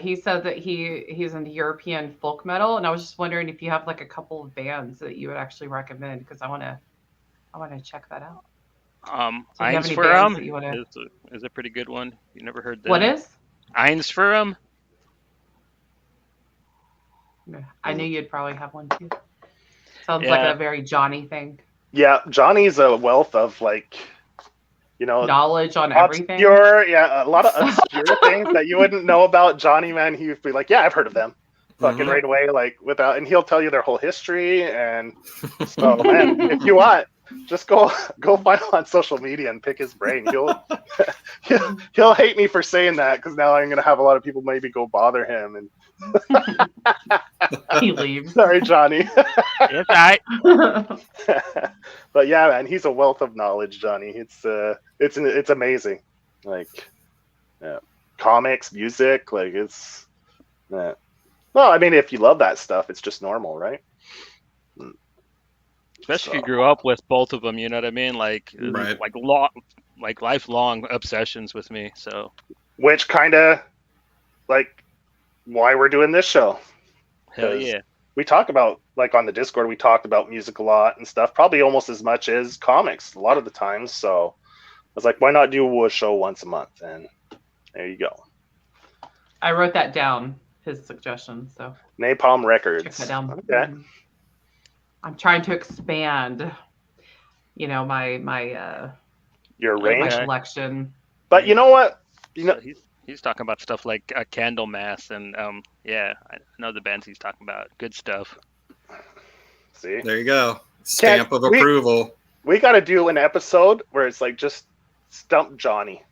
He said that he's into European folk metal, and I was just wondering if you have like a couple of bands that you would actually recommend because I wanna check that out. So if you have any bands that Einsforum you wanna, is a pretty good one. You never heard what them? is? Einsforum? I knew you'd probably have one too. Sounds like Yeah. a very Johnny thing. Yeah, Johnny's a wealth of like, Knowledge on everything. obscure, a lot of obscure things that you wouldn't know about Johnny, man. He'd be like, yeah, I've heard of them. Fucking right away, like without, and he'll tell you their whole history. And so, man, if you want, just go find him on social media and pick his brain. He'll hate me for saying that because now I'm gonna have a lot of people maybe go bother him. And He leaves. sorry, Johnny. Yes, I. But yeah, man, he's a wealth of knowledge, Johnny. It's amazing. Like, comics, music, like it's. Well, I mean, if you love that stuff, it's just normal, right? Especially if you grew up with both of them, you know what I mean? Like, Right. like lifelong obsessions with me. So Which kind of like why we're doing this show. hell yeah. We talk about, like on the Discord, we talked about music a lot and stuff, probably almost as much as comics a lot of the times. So I was like, why not do a show once a month? And there you go. I wrote that down, his suggestion. So Napalm Records. check that down. Okay. I'm trying to expand, my Your my range. collection. But you know what? So he's talking about stuff like Candlemass and yeah, I know the bands he's talking about. Good stuff. See? There you go. Stamp of we- approval. We got to do an episode where it's like just stump Johnny.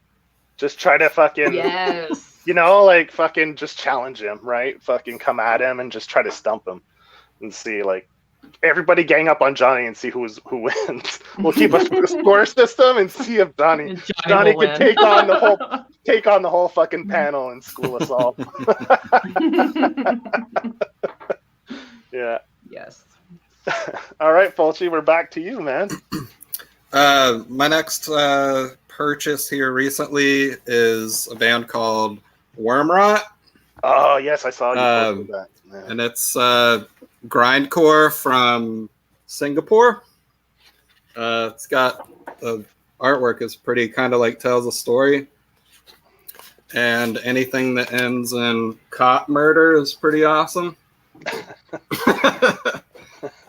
Just try to fucking, Yes. like fucking just challenge him, right? Fucking come at him and just try to stump him and see, like, everybody gang up on Johnny and see who wins. We'll keep a score system and see if Johnny Johnny can take on the whole fucking panel and school us all. Yeah. Yes. All right, Fulci, we're back to you, man. My next purchase here recently is a band called Wormrot, Oh yes, I saw you posted that. Yeah. and it's grindcore from Singapore. It's got the artwork is pretty kind of like tells a story, and anything that ends in cop murder is pretty awesome.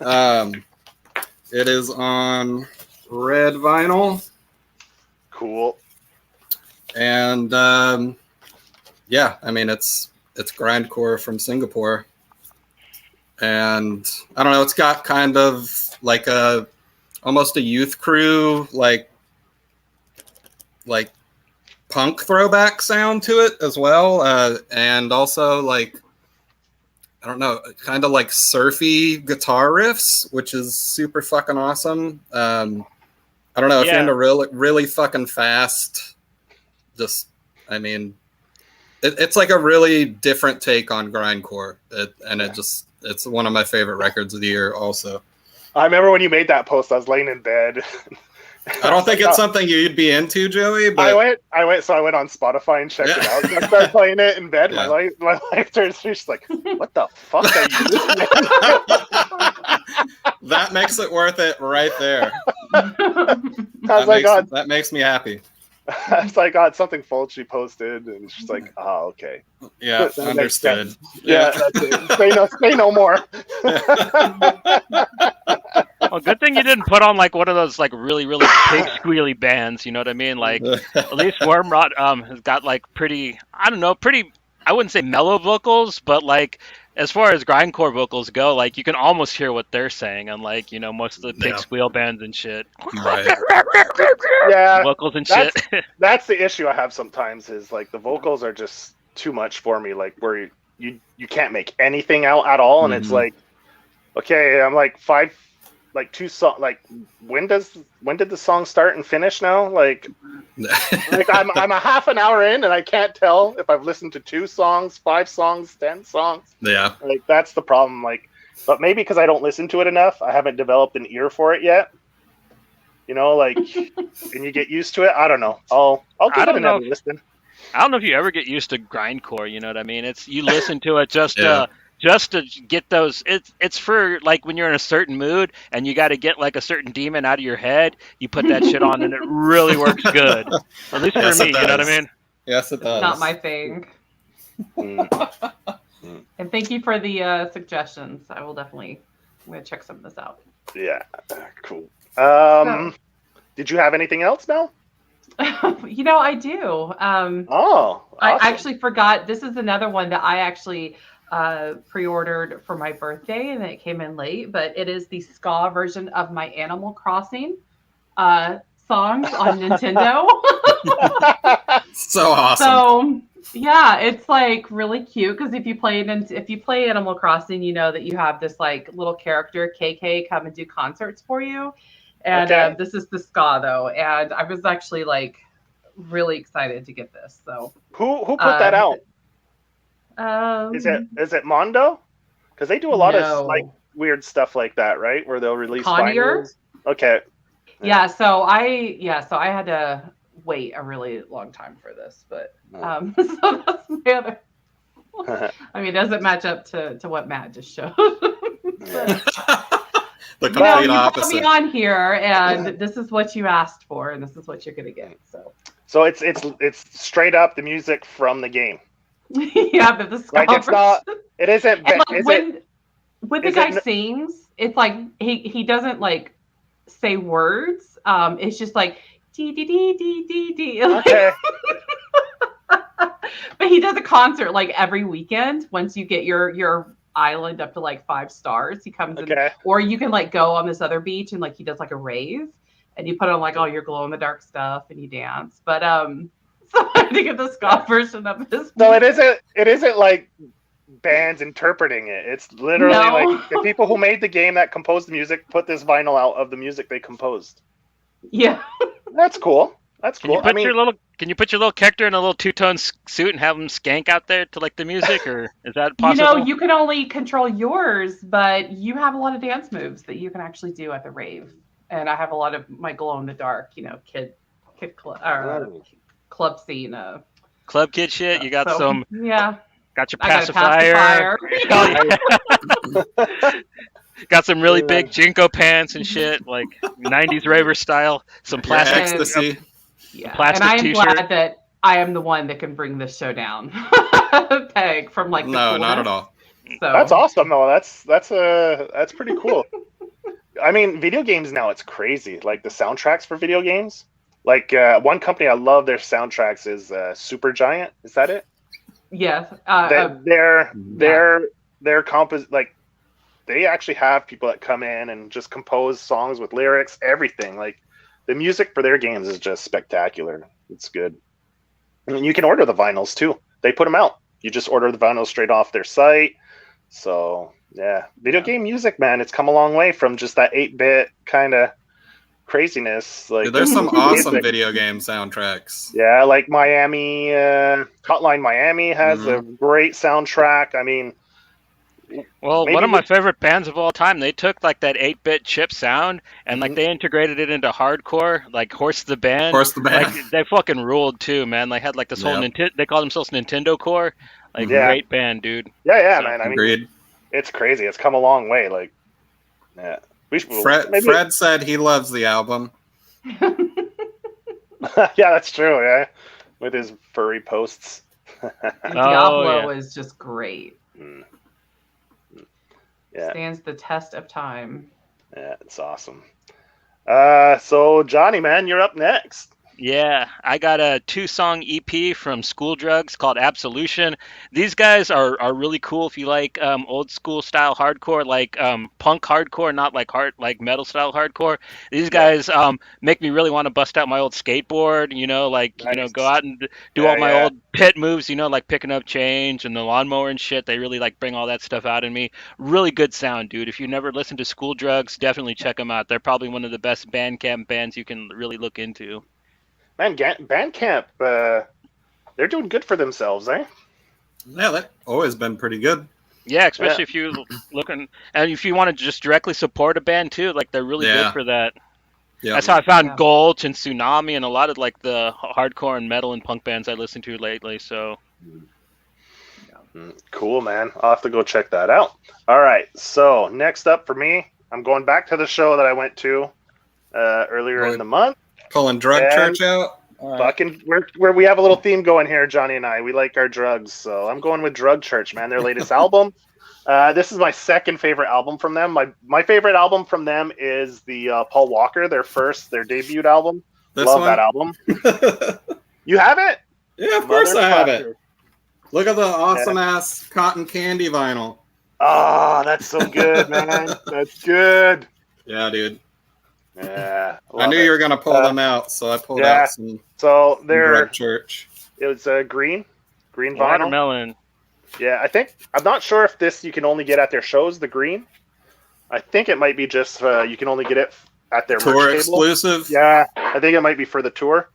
It is on red vinyl, Cool. and yeah, I mean it's grindcore from Singapore, and I don't know, it's got kind of like almost a youth crew like punk throwback sound to it as well, and also like I don't know, kind of like surfy guitar riffs, which is super fucking awesome. I don't know if you're into really fucking fast. Just, I mean, it's like a really different take on grindcore, it's one of my favorite records of the year. Also, I remember when you made that post. I was laying in bed. I don't think it's something you'd be into, Joey. But I went on Spotify and checked it out. I started playing it in bed. Yeah. My wife turns to me, she's like, "What the fuck are you listening?" that makes it worth it right there. That makes me happy. I was like, God, something Fulci posted, and she's like, "Oh, okay, Yeah, That makes understood. sense. Yeah, that's it. Say no more." Well, good thing you didn't put on like one of those like really big squealy bands. You know what I mean? Like at least Wormrot has got like pretty I wouldn't say mellow vocals, but like as far as grindcore vocals go, like you can almost hear what they're saying, unlike most of the big squeal bands and shit. Right. Yeah, vocals and shit. that's the issue I have sometimes. Is like the vocals are just too much for me. Like where you can't make anything out at all, and it's like, okay, I'm like two songs. Like when did the song start and finish now? Like I'm a half an hour in and I can't tell if I've listened to 2 songs, 5 songs, 10 songs. Yeah. Like that's the problem. Like, but maybe because I don't listen to it enough, I haven't developed an ear for it yet. Like, and you get used to it. I don't know. I'll give it another listen. I don't know if you ever get used to grindcore. You know what I mean? It's you listen to it Yeah. just to get those. It's for like when you're in a certain mood and you got to get like a certain demon out of your head. You put that shit on and it really works good. At least for Yes, it me. You know what I does. mean? Yes, it does. Not my thing. Mm. And thank you for the suggestions. I'm gonna check some of this out. Yeah, cool. So, Did you have anything else, Mel? I do. Oh, I awesome. actually forgot. This is another one that I actually pre-ordered for my birthday, and it came in late. But it is the ska version of my Animal Crossing songs on Nintendo. So awesome. So yeah, it's like really cute because if you play Animal Crossing, you know that you have this like little character KK come and do concerts for you. And Okay. this is the ska though, and I was actually like really excited to get this. So Who put that out? Is um, it Mondo? Because they do a lot of no. like weird stuff like that, right? Where they'll release Connier? vinyls. Okay. Yeah, so I had to wait a really long time for this, but so that's my other. I mean, it doesn't match up to what Matt just showed. Yeah. The You complete put me opposite. on here, and this is what you asked for, and this is what you're gonna get. So So it's straight up the music from the game. yeah, but the ska Like it's not. version- It isn't. And like Is when the is guy it- sings, it's like he doesn't like say words. It's just like dee dee dee dee dee dee. Okay. But he does a concert like every weekend. Once you get your island up to like 5 stars, he comes in, Okay. or you can like go on this other beach and like he does like a rave, and you put on like all your glow in the dark stuff and you dance. But so I had to get the ska version of this. So it isn't like bands interpreting it. It's literally No. like the people who made the game that composed the music put this vinyl out of the music they composed. Yeah. That's cool. That's Can you cool. put I mean, your little character in a little two-tone suit and have him skank out there to like the music, or is that You possible? know, you can only control yours, but you have a lot of dance moves that you can actually do at the rave. And I have a lot of my glow in the dark, kid club scene. Club kid shit. You got So, yeah, got your I got a pacifier. pacifier. Got some really big Jinko pants and shit, like 90s raver style. Some Your plastic. ecstasy. Yeah, Plastic and I am t-shirt. glad that I am the one that can bring this show down. Peg from like the No, not at coolness. all. So that's awesome though. That's pretty cool. I mean, video games now it's crazy. Like the soundtracks for video games. Like one company I love their soundtracks is Supergiant. Is that it? Yes, Their like they actually have people that come in and just compose songs with lyrics, everything. Like the music for their games is just spectacular. It's good. And you can order the vinyls too. They put them out. You just order the vinyls straight off their site. So yeah, video game music, man, it's come a long way from just that 8-bit kind of craziness. Like Dude, there's some awesome music. video game soundtracks. Yeah, like Miami, Hotline Miami has a great soundtrack. I mean, Well, maybe one of my favorite bands of all time, they took like that 8-bit chip sound and like they integrated it into hardcore, like Horse the Band. Horse the Band. Like they fucking ruled too, man. They had like this whole they call themselves Nintendo Core. Like great band, dude. yeah, So, man. I mean, Agreed. it's crazy. It's come a long way. Like, yeah, Fred said he loves the album. yeah, that's true. Yeah, with his furry posts. and Diablo yeah. is just great. Yeah, Stands the test of time. yeah, it's awesome. So Johnny, man, you're up next. Yeah, I got a 2-song EP from School Drugs called Absolution. These guys are really cool if you like old school style hardcore, like punk hardcore, not like metal style hardcore. These guys make me really want to bust out my old skateboard, go out and do all my old pit moves, like picking up change and the lawnmower and shit. They really like bring all that stuff out in me. Really good sound, dude. If you never listened to School Drugs, definitely check them out. They're probably one of the best Bandcamp bands you can really look into. Man, Bandcamp, they're doing good for themselves, eh? Yeah, that's always been pretty good. Yeah, especially if you looking and if you want to just directly support a band too, like they're really good for that. Yeah. That's how I found Yeah. Gulch and Tsunami and a lot of like the hardcore and metal and punk bands I listened to lately. So Cool, man. I'll have to go check that out. All right. So next up for me, I'm going back to the show that I went to earlier in the month. Pulling Drug And Church out. All right. Fucking, where we have a little theme going here, Johnny and I. We like our drugs, so I'm going with Drug Church, man. Their latest album. This is my second favorite album from them. My favorite album from them is the Paul Walker, their debut album. This Love one? that album. You have it? Yeah, of course I have it. Look at the awesome ass cotton candy vinyl. Oh, that's so good, man. That's good. Yeah, dude. Yeah, I knew you were gonna pull them out, so I pulled out some. So they're Drug Church. It was green vinyl. watermelon. Yeah, I'm not sure if this you can only get at their shows. The green. I think it might be just you can only get it at their tour merch table. exclusive. Yeah, I think it might be for the tour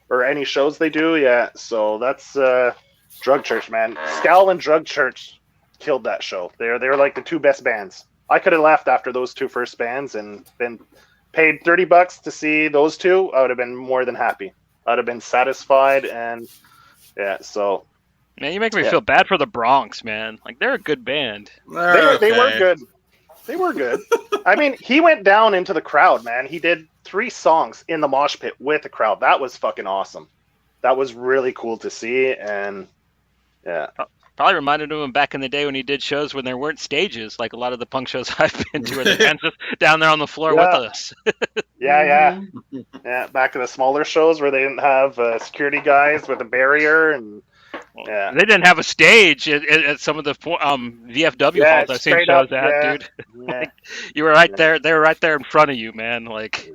or any shows they do. Yeah, so that's Drug Church, man. Scowl and Drug Church killed that show. They're like the two best bands. I could have left after those two first bands and been paid $30 to see those two. I would have been more than happy. I'd have been satisfied, and yeah. So Man, you make me feel bad for the Bronx, man. Like they're a good band. they were good. They were good. I mean, he went down into the crowd, man. He did 3 songs in the mosh pit with the crowd. That was fucking awesome. That was really cool to see, and yeah. Probably reminded him of back in the day when he did shows when there weren't stages, like a lot of the punk shows I've been to, where the band's just down there on the floor with us. Yeah. Back in the smaller shows where they didn't have security guys with a barrier, and they didn't have a stage at some of the VFW halls I've seen shows at, dude. Like, you were right there. They were right there in front of you, man. Like,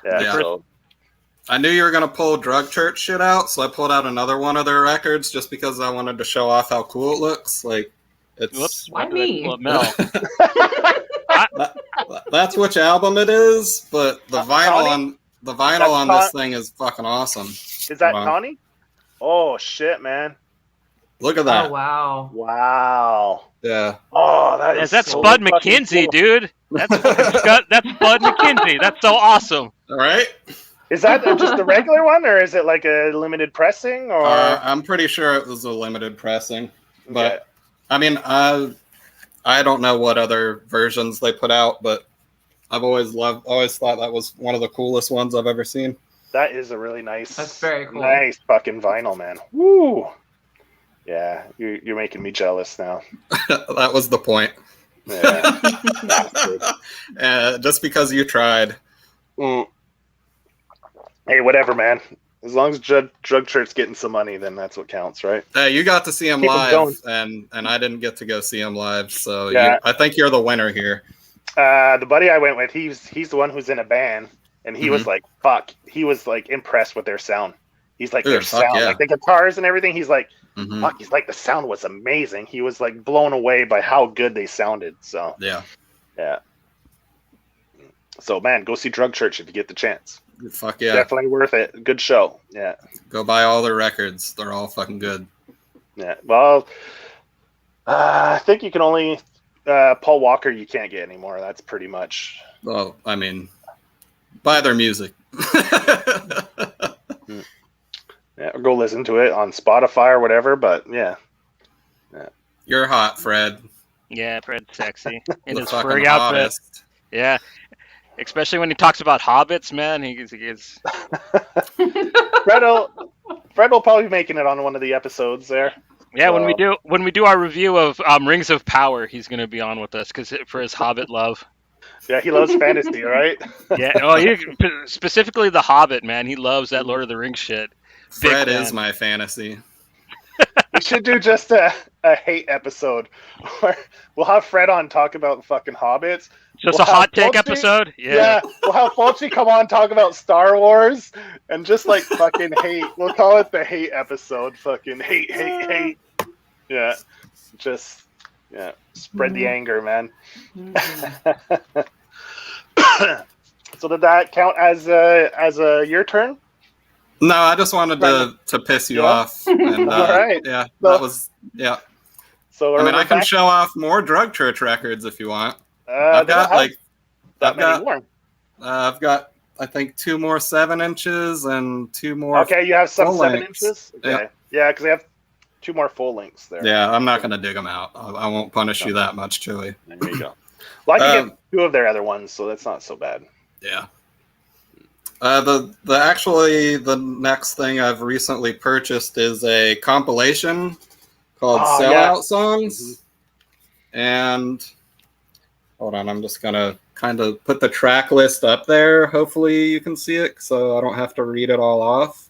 so. I knew you were gonna pull Drug Church shit out, so I pulled out another one of their records just because I wanted to show off how cool it looks. Like, it's whoops, Why me? That's which album it is, but the vinyl on this thing is fucking awesome. Is that Connie? Oh shit, man! Look at that! Oh wow! Wow! Yeah. Oh, that's Spud McKenzie, cool. Dude. That's Spud McKenzie. That's so awesome. All right. Is that just the regular one, or is it like a limited pressing? Or I'm pretty sure it was a limited pressing, but I mean, I don't know what other versions they put out, but I've always thought that was one of the coolest ones I've ever seen. That is a really nice. That's very cool. Nice fucking vinyl, man. Woo! Yeah, you're making me jealous now. That was the point. Yeah. Just because you tried. Hey, whatever, man. As long as Drug Church's getting some money, then that's what counts, right? You got to see him Keep live, and I didn't get to go see him live, so Yeah. I think you're the winner here. The buddy I went with, he's the one who's in a band, and he was like, fuck. He was like impressed with their sound. He's like, their sound, like the guitars and everything. He's like, fuck. He's like, the sound was amazing. He was like blown away by how good they sounded. So yeah. So man, go see Drug Church if you get the chance. Fuck yeah. Definitely worth it. Good show. Yeah. Go buy all their records. They're all fucking good. Yeah. Well, I think you can only Paul Walker you can't get anymore. That's pretty much. Well, I mean, buy their music. Yeah, or go listen to it on Spotify or whatever, but yeah. You're hot, Fred. Yeah, Fred's sexy. In The his fucking furry outfit. hottest. Yeah. Especially when he talks about hobbits, man. He gets... Fred will probably be making it on one of the episodes there. Yeah, when we do our review of Rings of Power, he's going to be on with us for his Hobbit love. Yeah, he loves fantasy, right? Yeah, specifically the Hobbit, man. He loves that Lord of the Rings shit. Fred is my fantasy. We should do just a hate episode where we'll have Fred on talk about fucking hobbits. Just a hot take episode? Yeah, we'll have Fulci come on talk about Star Wars and just like fucking hate. We'll call it the hate episode. Fucking hate. Yeah, just spread the anger, man. So did that count as a your turn? No, I just wanted to piss you off. And, all right. Yeah, that was So I mean, I can show off more Drug Church records if you want. I've got I've got, I think, 2 more 7-inches and 2 more. Okay, you have some full 7 lengths. inches. Okay, yeah, because they have 2 more full lengths there. Yeah, I'm not gonna dig them out. I won't punish you that much, Chewy. There you go. Well, I can get 2 of their other ones, so that's not so bad. Yeah. The next thing I've recently purchased is a compilation called Sellout Songs. And hold on, I'm just gonna kind of put the track list up there. Hopefully you can see it, so I don't have to read it all off.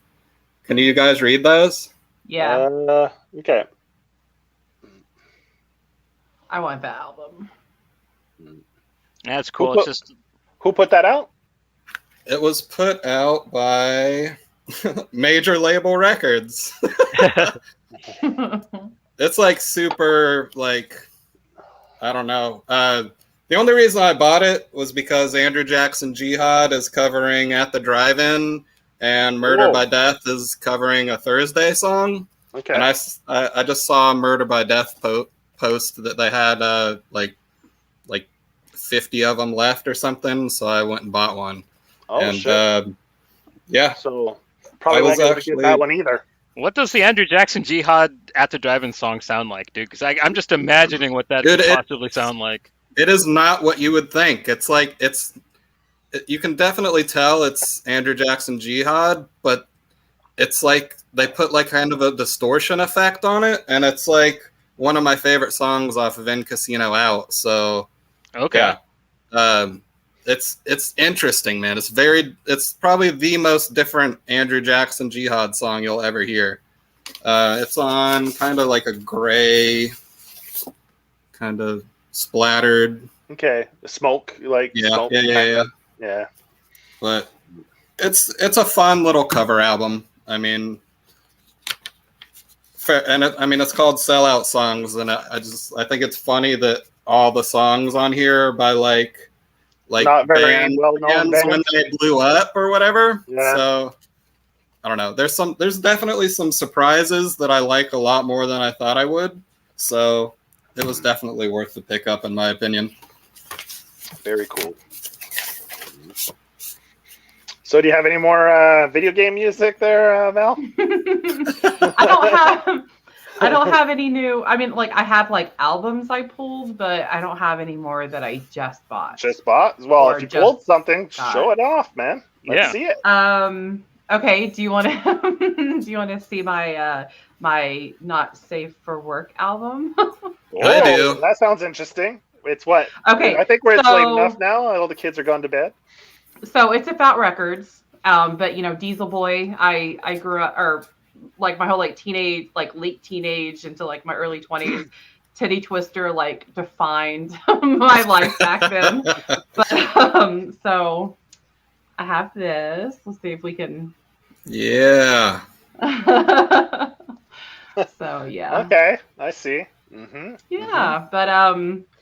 Can you guys read those? Yeah. Okay. I want the album. That's cool. Who put that out? It was put out by Major Label Records. It's like super, like, I don't know. The only reason I bought it was because Andrew Jackson Jihad is covering At the Drive-In, and Murder by Death is covering a Thursday song. Okay. And I just saw a Murder by Death post that they had like 50 of them left or something, so I went and bought one. Oh, and shit. Yeah. So probably not going to get that one either. What does the Andrew Jackson Jihad At the Drive-In song sound like, dude? Because I'm just imagining what that could possibly sound like. It is not what you would think. It's like you can definitely tell it's Andrew Jackson Jihad, but it's like they put like kind of a distortion effect on it, and it's like one of my favorite songs off of In Casino Out. So okay, yeah. It's interesting, man. It's probably the most different Andrew Jackson Jihad song you'll ever hear. It's on kind of like a gray, kind of splattered. Okay, smoke, like yeah, smoke. Yeah. But it's a fun little cover album. I mean, it's called Sellout Songs, and I think it's funny that all the songs on here are by like not very well-known bands when they blew up or whatever. Yeah. So I don't know. There's definitely some surprises that I like a lot more than I thought I would. So it was definitely worth the pickup, in my opinion. Very cool. So do you have any more video game music there, Val? I don't have any new. I mean, like I have like albums I pulled, but I don't have any more that I just bought. Just bought? Well, if you pulled something, show it off, man. Let's see it. Okay. Do you want to see my my Not Safe for Work album? I do. That sounds interesting. It's what? Okay. I think we're late enough now. All the kids are gone to bed. So it's about records. But Diesel Boy, I grew up, or like my whole like teenage, like late teenage into like my early 20s. Titty Twister like defined my life back then. But so I have this. Let's see if we can. Yeah. So yeah. Okay, I see. Mm-hmm. Yeah, but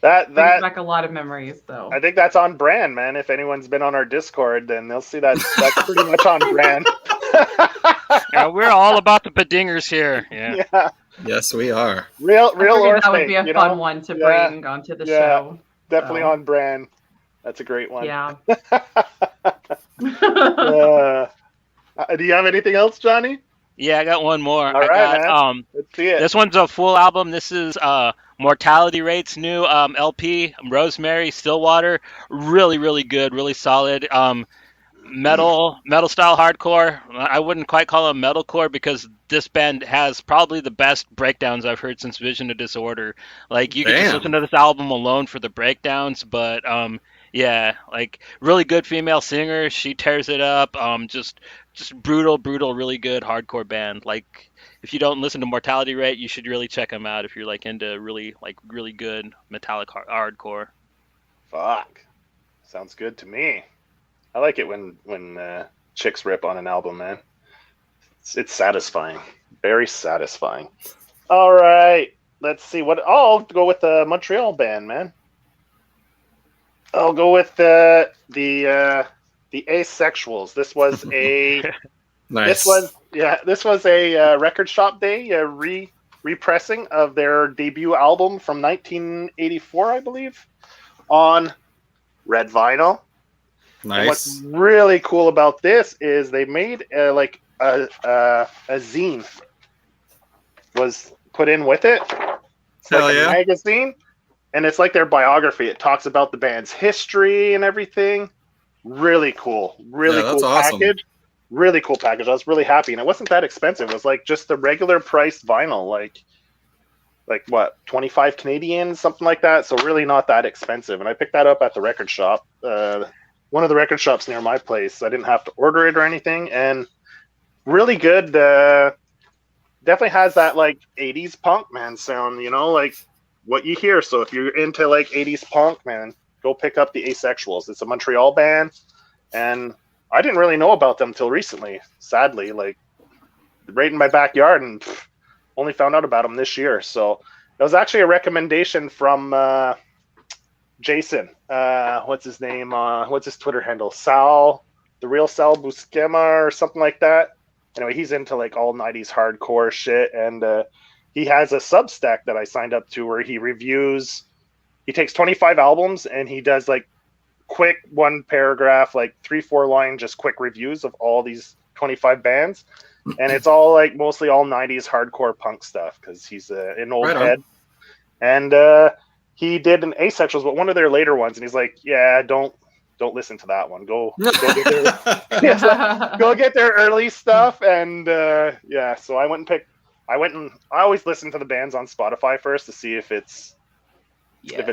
that brings back a lot of memories. So I think that's on brand, man. If anyone's been on our Discord, then they'll see that's pretty much on brand. Yeah, we're all about the bedingers here. Yeah. Yes, we are. Real or that would fake, be a fun one to bring onto the show. Definitely on brand. That's a great one. Yeah. Do you have anything else, Johnny? Yeah, I got one more. All right, man. Let's see it. This one's a full album. This is Mortality Rate's new LP, Rosemary, Stillwater. Really, really good, really solid. Metal style hardcore. I wouldn't quite call it metalcore because this band has probably the best breakdowns I've heard since Vision of Disorder. Like you can just listen to this album alone for the breakdowns, but yeah, like really good female singer. She tears it up. Just brutal, really good hardcore band. Like if you don't listen to Mortality Rate, you should really check them out if you're like into really good metallic hardcore. Fuck, sounds good to me. I like it when chicks rip on an album, man. It's satisfying, very satisfying. All right, let's see what. I'll go with the Montreal band, man. I'll go with the Asexuals. This was a nice. This was a Record Shop Day repressing of their debut album from 1984, I believe, on red vinyl. And what's Nice. really cool about this is they made like a zine was put in with it. It's Hell like a yeah. magazine, and it's like their biography. It talks about the band's history and everything. Really cool. Really Yeah, that's cool awesome. package. Really cool package. I was really happy, and it wasn't that expensive. It was like just the regular price vinyl, like what, 25 Canadian, something like that. So really not that expensive. And I picked that up at the record shop, one of the record shops near my place. I didn't have to order it or anything, and really good. Definitely has that like 80s punk, man, sound, like what you hear. So if you're into like 80s punk, man, go pick up the Asexuals. It's a Montreal band, and I didn't really know about them till recently, sadly, like right in my backyard, and only found out about them this year. So it was actually a recommendation from Jason. What's his name? What's his Twitter handle? Sal, the real Sal Buscema or something like that. Anyway, he's into like all 90s hardcore shit, and he has a Substack that I signed up to where he reviews. He takes 25 albums and he does like quick one paragraph, like 3-4 line, just quick reviews of all these 25 bands. And it's all like mostly all 90s hardcore punk stuff because he's an old head. And he did an Asexuals, but one of their later ones, and he's like, "Yeah, don't listen to that one. Go get their early stuff." And yeah, so I went and I always listen to the bands on Spotify first to see if it's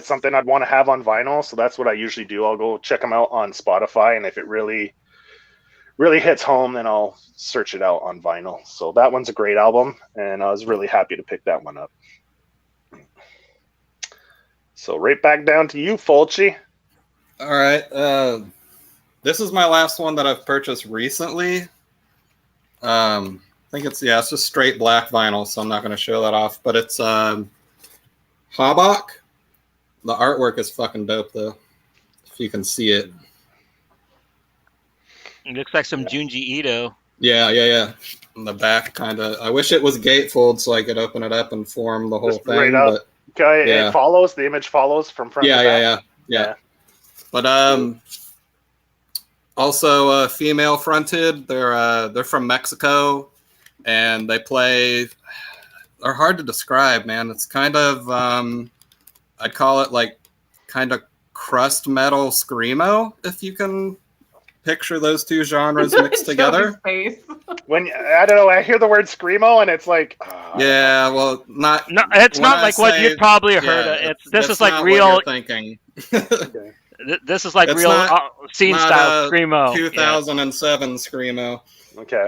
something I'd want to have on vinyl. So that's what I usually do. I'll go check them out on Spotify, and if it really hits home, then I'll search it out on vinyl. So that one's a great album, and I was really happy to pick that one up. So right back down to you, Fulci. All right. This is my last one that I've purchased recently. I think it's just straight black vinyl, so I'm not going to show that off. But it's Habak. The artwork is fucking dope, though, if you can see it. It looks like some Junji Ito. Yeah. In the back, kind of. I wish it was gatefold so I could open it up and form the whole Just thing. right up. But Okay, yeah. It follows. The image follows from front to back. Yeah. But also female fronted. They're from Mexico, and they play. They're hard to describe, man. It's kind of I'd call it like kind of crust metal screamo, if you can picture those two genres mixed together. When I don't know, I hear the word screamo and it's like, yeah, well, no, it's not like what you'd probably heard. This is like real. What you're thinking. Okay. This is like it's real scene style screamo. 2007 screamo. Okay.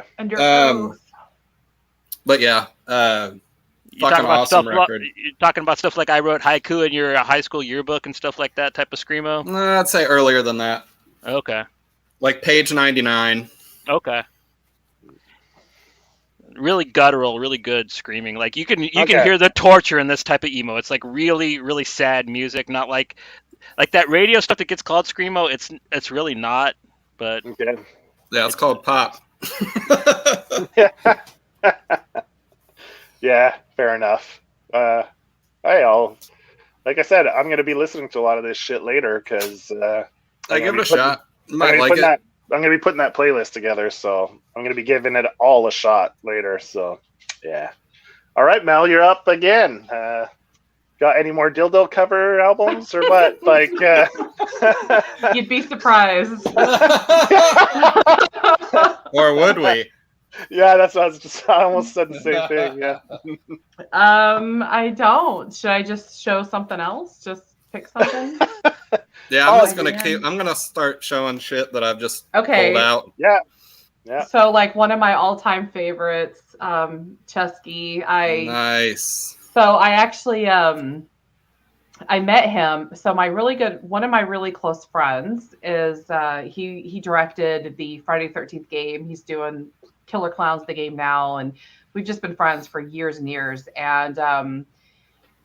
But yeah, You're fucking awesome record. You're talking about stuff like I wrote haiku in your high school yearbook and stuff like that type of screamo? I'd say earlier than that. Okay. Like page 99. Okay. Really guttural, really good screaming. Like you can hear the torture in this type of emo. It's like really, really sad music, not like that radio stuff that gets called screamo. It's really not, but okay. Yeah, it's called pop. Yeah, fair enough. Like I said, I'm going to be listening to a lot of this shit later because I give it a shot. I'm going to be putting that playlist together, so I'm going to be giving it all a shot later. So, yeah. All right, Mel, you're up again. Got any more dildo cover albums or what? Like, you'd be surprised. Or would we? Yeah, that's what I almost said the same thing. Yeah. I don't. Should I just show something else? Just pick something. Yeah, I'm gonna start showing shit that I've just pulled out. Yeah. So like one of my all-time favorites, Chesky. Nice. So I actually I met him. So one of my really close friends is he directed the Friday the 13th game. He's doing Killer Clowns the game now, and we've just been friends for years and years. And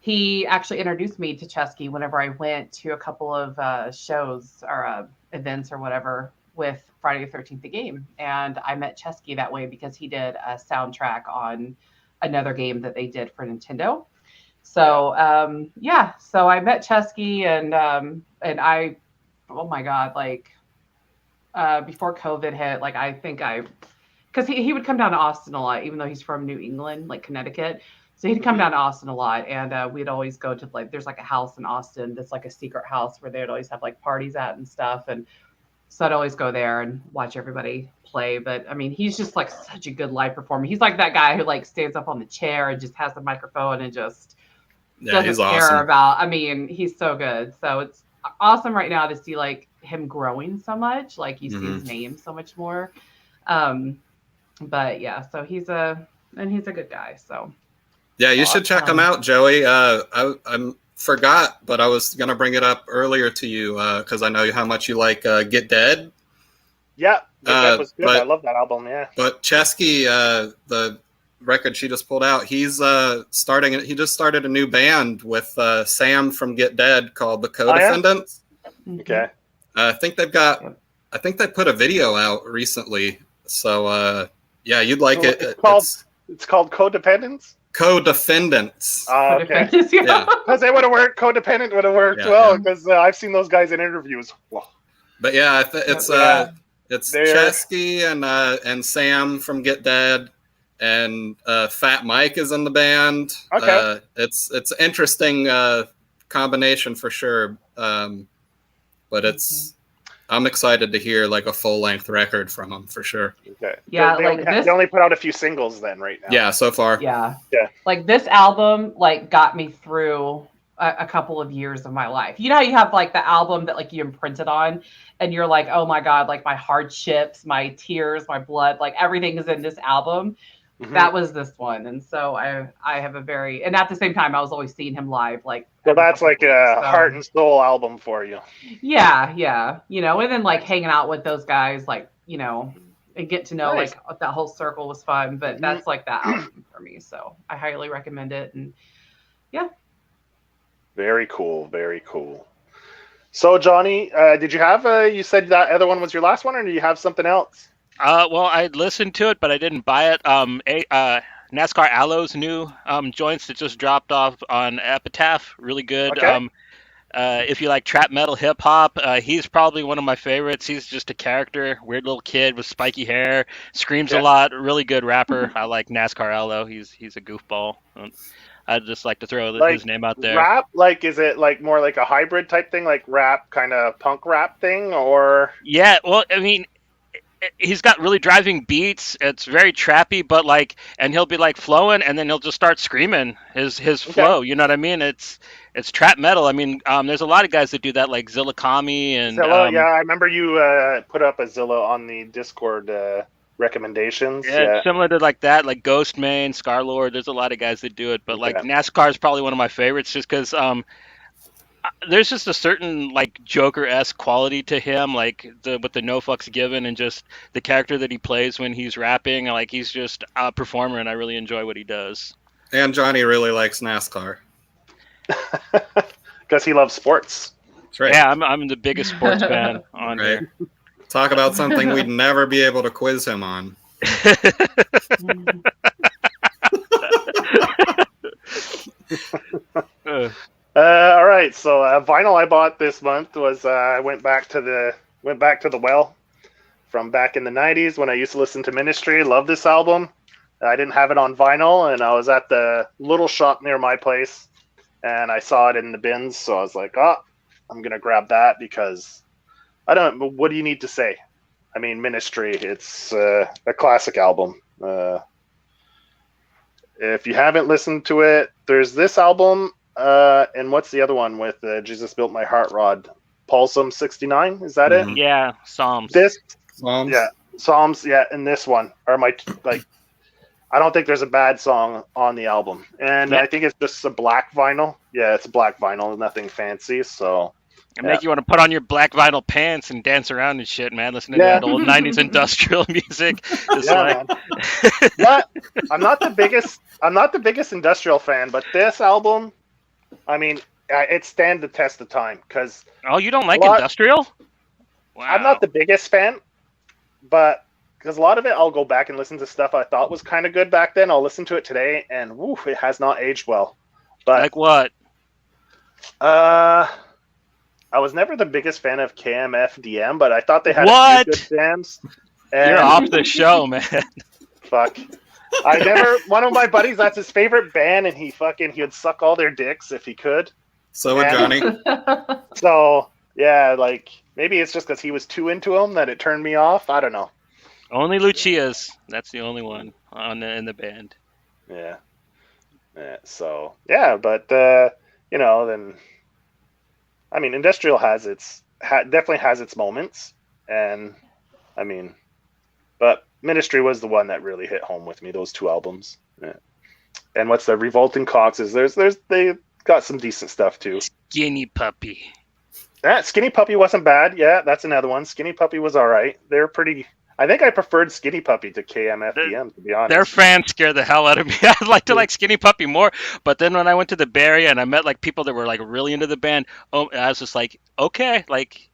he actually introduced me to Chesky whenever I went to a couple of shows or events or whatever with Friday the 13th the game. And I met Chesky that way because he did a soundtrack on another game that they did for Nintendo. So so I met Chesky and I, oh my God, like before COVID hit, like I think because he would come down to Austin a lot, even though he's from New England, like Connecticut. So he'd come down to Austin a lot, and we'd always go to like there's like a house in Austin that's like a secret house where they'd always have like parties at and stuff, and so I'd always go there and watch everybody play. But I mean, he's just like such a good live performer. He's like that guy who like stands up on the chair and just has the microphone and just doesn't he's care awesome. about. I mean, he's so good. So it's awesome right now to see like him growing so much. Like you see his name so much more. But yeah, so he's a good guy. So yeah, you should check him out, Joey. I forgot, but I was gonna bring it up earlier to you because I know how much you like Get Dead. Yeah, that was good. I love that album. Yeah, but Chesky, the record she just pulled out, he's starting. He just started a new band with Sam from Get Dead called the Co-Defendants. Oh, yeah? Okay. I think they put a video out recently. So yeah, you'd like it. It's called Codependence. Co-Defendants. Okay. Yeah. Because they would have worked. Codependent would have worked well. Because I've seen those guys in interviews. Whoa. But yeah, it's Chesky and Sam from Get Dead, and Fat Mike is in the band. Okay. It's an interesting combination for sure. But I'm excited to hear like a full length record from them for sure. Okay. Yeah, they only put out a few singles then right now. Yeah, so far. Yeah. Like this album like got me through a couple of years of my life. You know how you have like the album that like you imprinted on and you're like, oh my God, like my hardships, my tears, my blood, like everything is in this album. That was this one. And so I have and at the same time I was always seeing him live. Like, so that's like a heart and soul album for you. Yeah. You know, and then like hanging out with those guys, like, you know, and get to know like that whole circle was fun, but that's like that album for me. So I highly recommend it. And yeah. Very cool. Very cool. So Johnny, did you have you said that other one was your last one, or do you have something else? Well, I listened to it, but I didn't buy it. NASCAR Aloe's new joints that just dropped off on Epitaph, really good. Okay. If you like trap metal hip hop, he's probably one of my favorites. He's just a character, weird little kid with spiky hair, screams a lot, really good rapper. I like NASCAR Aloe. He's a goofball. I'd just like to throw his name out there. Rap, like, is it like more like a hybrid type thing, like rap, kind of punk rap thing, or? Yeah, well, I mean, he's got really driving beats. It's very trappy, but like, and he'll be like flowing, and then he'll just start screaming his flow. You know what I mean? It's trap metal. I mean, there's a lot of guys that do that, like Zilla Kami and Zilla. Yeah, I remember you put up a Zilla on the Discord recommendations. Yeah, similar to like that, like Ghostman, Scarlord. There's a lot of guys that do it, but like NASCAR is probably one of my favorites, just because there's just a certain like Joker-esque quality to him, like with the no fucks given and just the character that he plays when he's rapping. Like he's just a performer, and I really enjoy what he does. And Johnny really likes NASCAR because he loves sports. That's right. Yeah, I'm the biggest sports fan on here. Talk about something we'd never be able to quiz him on. All right, so vinyl I bought this month was I went back to the well from back in the 90s when I used to listen to Ministry. Love this album. I didn't have it on vinyl, and I was at the little shop near my place, and I saw it in the bins, so I was like, I'm gonna grab that because what do you need to say? I mean, Ministry, it's a classic album. If you haven't listened to it, there's this album, and what's the other one with Jesus Built My Heart Rod? Psalm 69, is that it? Yeah, Psalms. Psalms. Yeah, Psalms, yeah, and this one are my, like, I don't think there's a bad song on the album. And I think it's just a black vinyl. Yeah, it's a black vinyl, nothing fancy, so... It make you want to put on your black vinyl pants and dance around and shit, man. Listening to that old '90s industrial music. Man. But I'm not the biggest industrial fan, but this album, I mean, it stand the test of time because. Oh, you don't like industrial? Wow. I'm not the biggest fan, but because a lot of it, I'll go back and listen to stuff I thought was kind of good back then. I'll listen to it today, and it has not aged well. But like what? I was never the biggest fan of KMFDM, but I thought they had a What? few good jams. You're And off the show, man. fuck. I never. One of my buddies, that's his favorite band, and he would suck all their dicks if he could. So would And- Johnny. So yeah, like maybe it's just because he was too into him that it turned me off. I don't know. Only Lucia's. That's the only one in the band. Yeah. So yeah, but then I mean, industrial has definitely has its moments, and I mean, but Ministry was the one that really hit home with me. Those two albums. Yeah. And what's the Revolting Coxes? They got some decent stuff too. Skinny Puppy. Skinny Puppy wasn't bad. Yeah, that's another one. Skinny Puppy was all right. They're pretty. I think I preferred Skinny Puppy to KMFDM, to be honest. Their fans scare the hell out of me. I'd like to like Skinny Puppy more, but then when I went to the Bay Area and I met like people that were like really into the band, I was just like, okay, like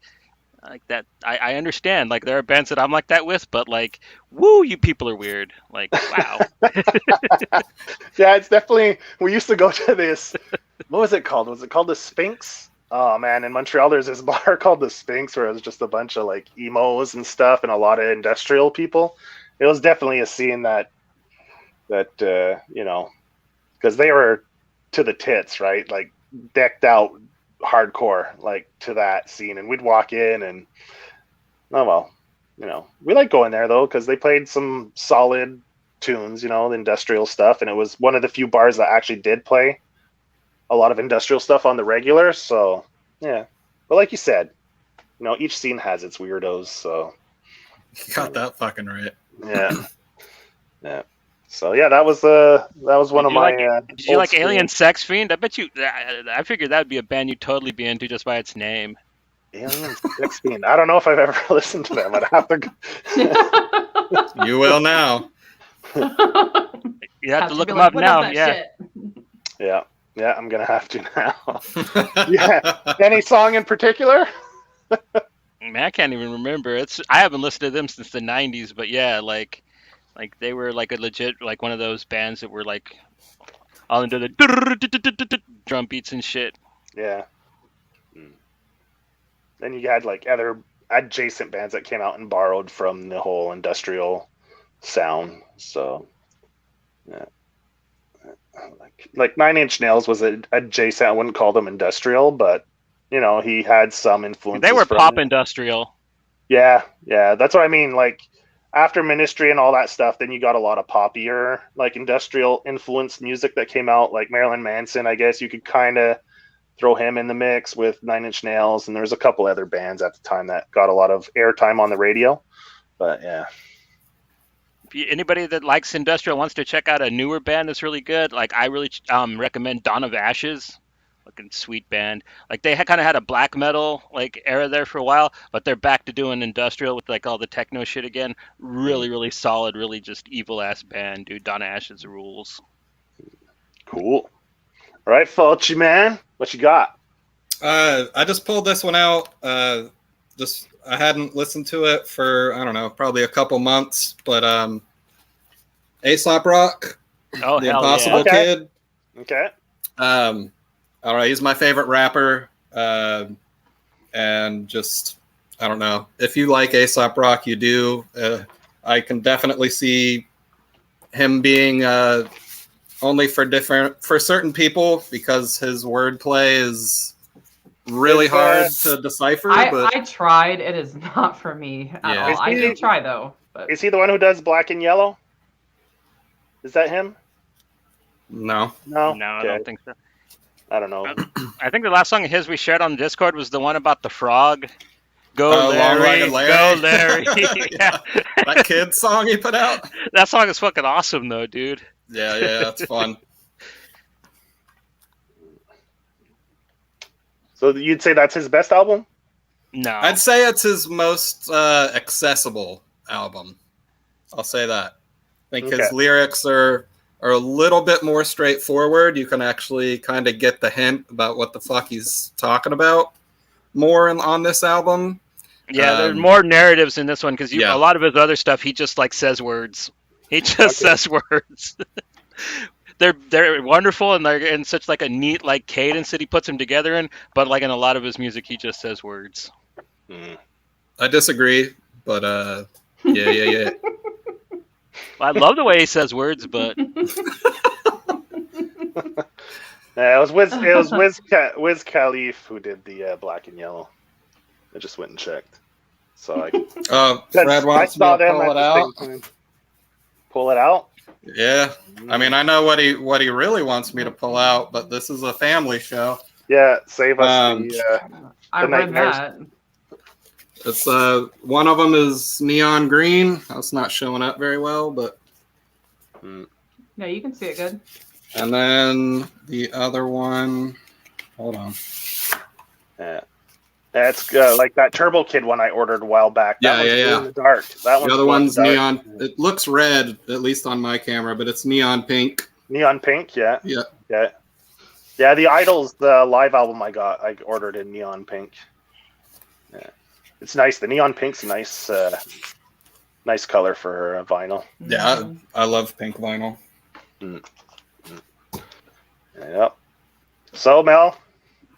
that. I understand. Like there are bands that I'm like that with, but like, woo, you people are weird. Like, wow. Yeah, it's definitely. We used to go to this. What was it called? Was it called the Sphinx? Oh man, in Montreal there's this bar called the Sphinx where it was just a bunch of like emos and stuff and a lot of industrial people. It was definitely a scene that because they were to the tits, right? Like decked out hardcore, like to that scene. And we'd walk in and we like going there though because they played some solid tunes, the industrial stuff, and it was one of the few bars that actually did play a lot of industrial stuff on the regular. So yeah, but like you said, each scene has its weirdos. So You got that fucking right. yeah. So yeah, that was one of my. Did you like Alien Sex Fiend? I bet you. I figured that would be a band you'd totally be into just by its name. Alien Sex Fiend. I don't know if I've ever listened to them. I'd have to. You will now. You have to look them up now. Yeah. Yeah, I'm gonna have to now. Yeah. Any song in particular? Man, I can't even remember. I haven't listened to them since the '90s, but yeah, like they were like a legit like one of those bands that were like all into the drum beats and shit. Yeah. Then you had like other adjacent bands that came out and borrowed from the whole industrial sound. So yeah. Like 9 Inch Nails was adjacent. I wouldn't call them industrial, but he had some influence. They were pop industrial. Yeah, that's what I mean. Like after Ministry and all that stuff, then you got a lot of poppier, like industrial influenced music that came out, like Marilyn Manson. I guess you could kind of throw him in the mix with 9 Inch Nails, and there's a couple other bands at the time that got a lot of airtime on the radio. But yeah. Anybody that likes industrial wants to check out a newer band that's really good, like I really recommend Dawn of Ashes. Looking sweet band. Like they kind of had a black metal like era there for a while, but they're back to doing industrial with like all the techno shit again. Really, really solid, really just evil ass band, dude. Dawn of Ashes rules. Cool. All right, Fulci, man, what you got? I just pulled this one out. I hadn't listened to it for, I don't know, probably a couple months, but Aesop Rock, Oh, The hell Impossible yeah. Okay. Kid. Okay. All right, he's my favorite rapper, and just, I don't know. If you like Aesop Rock, you do. I can definitely see him being only for certain people because his wordplay is really hard to decipher. But I tried. It is not for me at Yeah. all. I did try though. But Is he the one who does Black and Yellow? Is that him? no. No. No, I Okay. don't think so. I don't know. I think the last song of his we shared on Discord was the one about the frog. Go Larry, Long-Legged Larry. go Larry. Yeah. That kid song he put out. That song is fucking awesome though, dude. Yeah, that's fun. So you'd say that's his best album? No. I'd say it's his most accessible album. I'll say that. I think his Okay. lyrics are a little bit more straightforward. You can actually kind of get the hint about what the fuck he's talking about more on this album. Yeah, there's more narratives in this one because Yeah. a lot of his other stuff, he just like says words. He just says words. they're wonderful, and they're in such like a neat like cadence that he puts them together in. But like in a lot of his music, he just says words. I disagree, but yeah. I love the way he says words, but Yeah, it was Wiz Khalif who did the Black and Yellow. I just went and checked. So Fred wants me to pull it out. Pull it out? Yeah. I mean, I know what he really wants me to pull out, but this is a family show. Yeah, save us I the read nightmares. that. It's one of them is neon green. That's not showing up very well, but No, you can see it good. and then the other one. Hold on. Yeah. That's like that Turbo Kid one I ordered a while back. That one's blue in the dark. That The other one's neon. It looks red, at least on my camera, but it's neon pink. Neon pink, yeah. Yeah. Yeah, the Idols, the live album I ordered in neon pink. Yeah. It's nice. The neon pink's a nice color for vinyl. Yeah, I love pink vinyl. Yep. So Mel,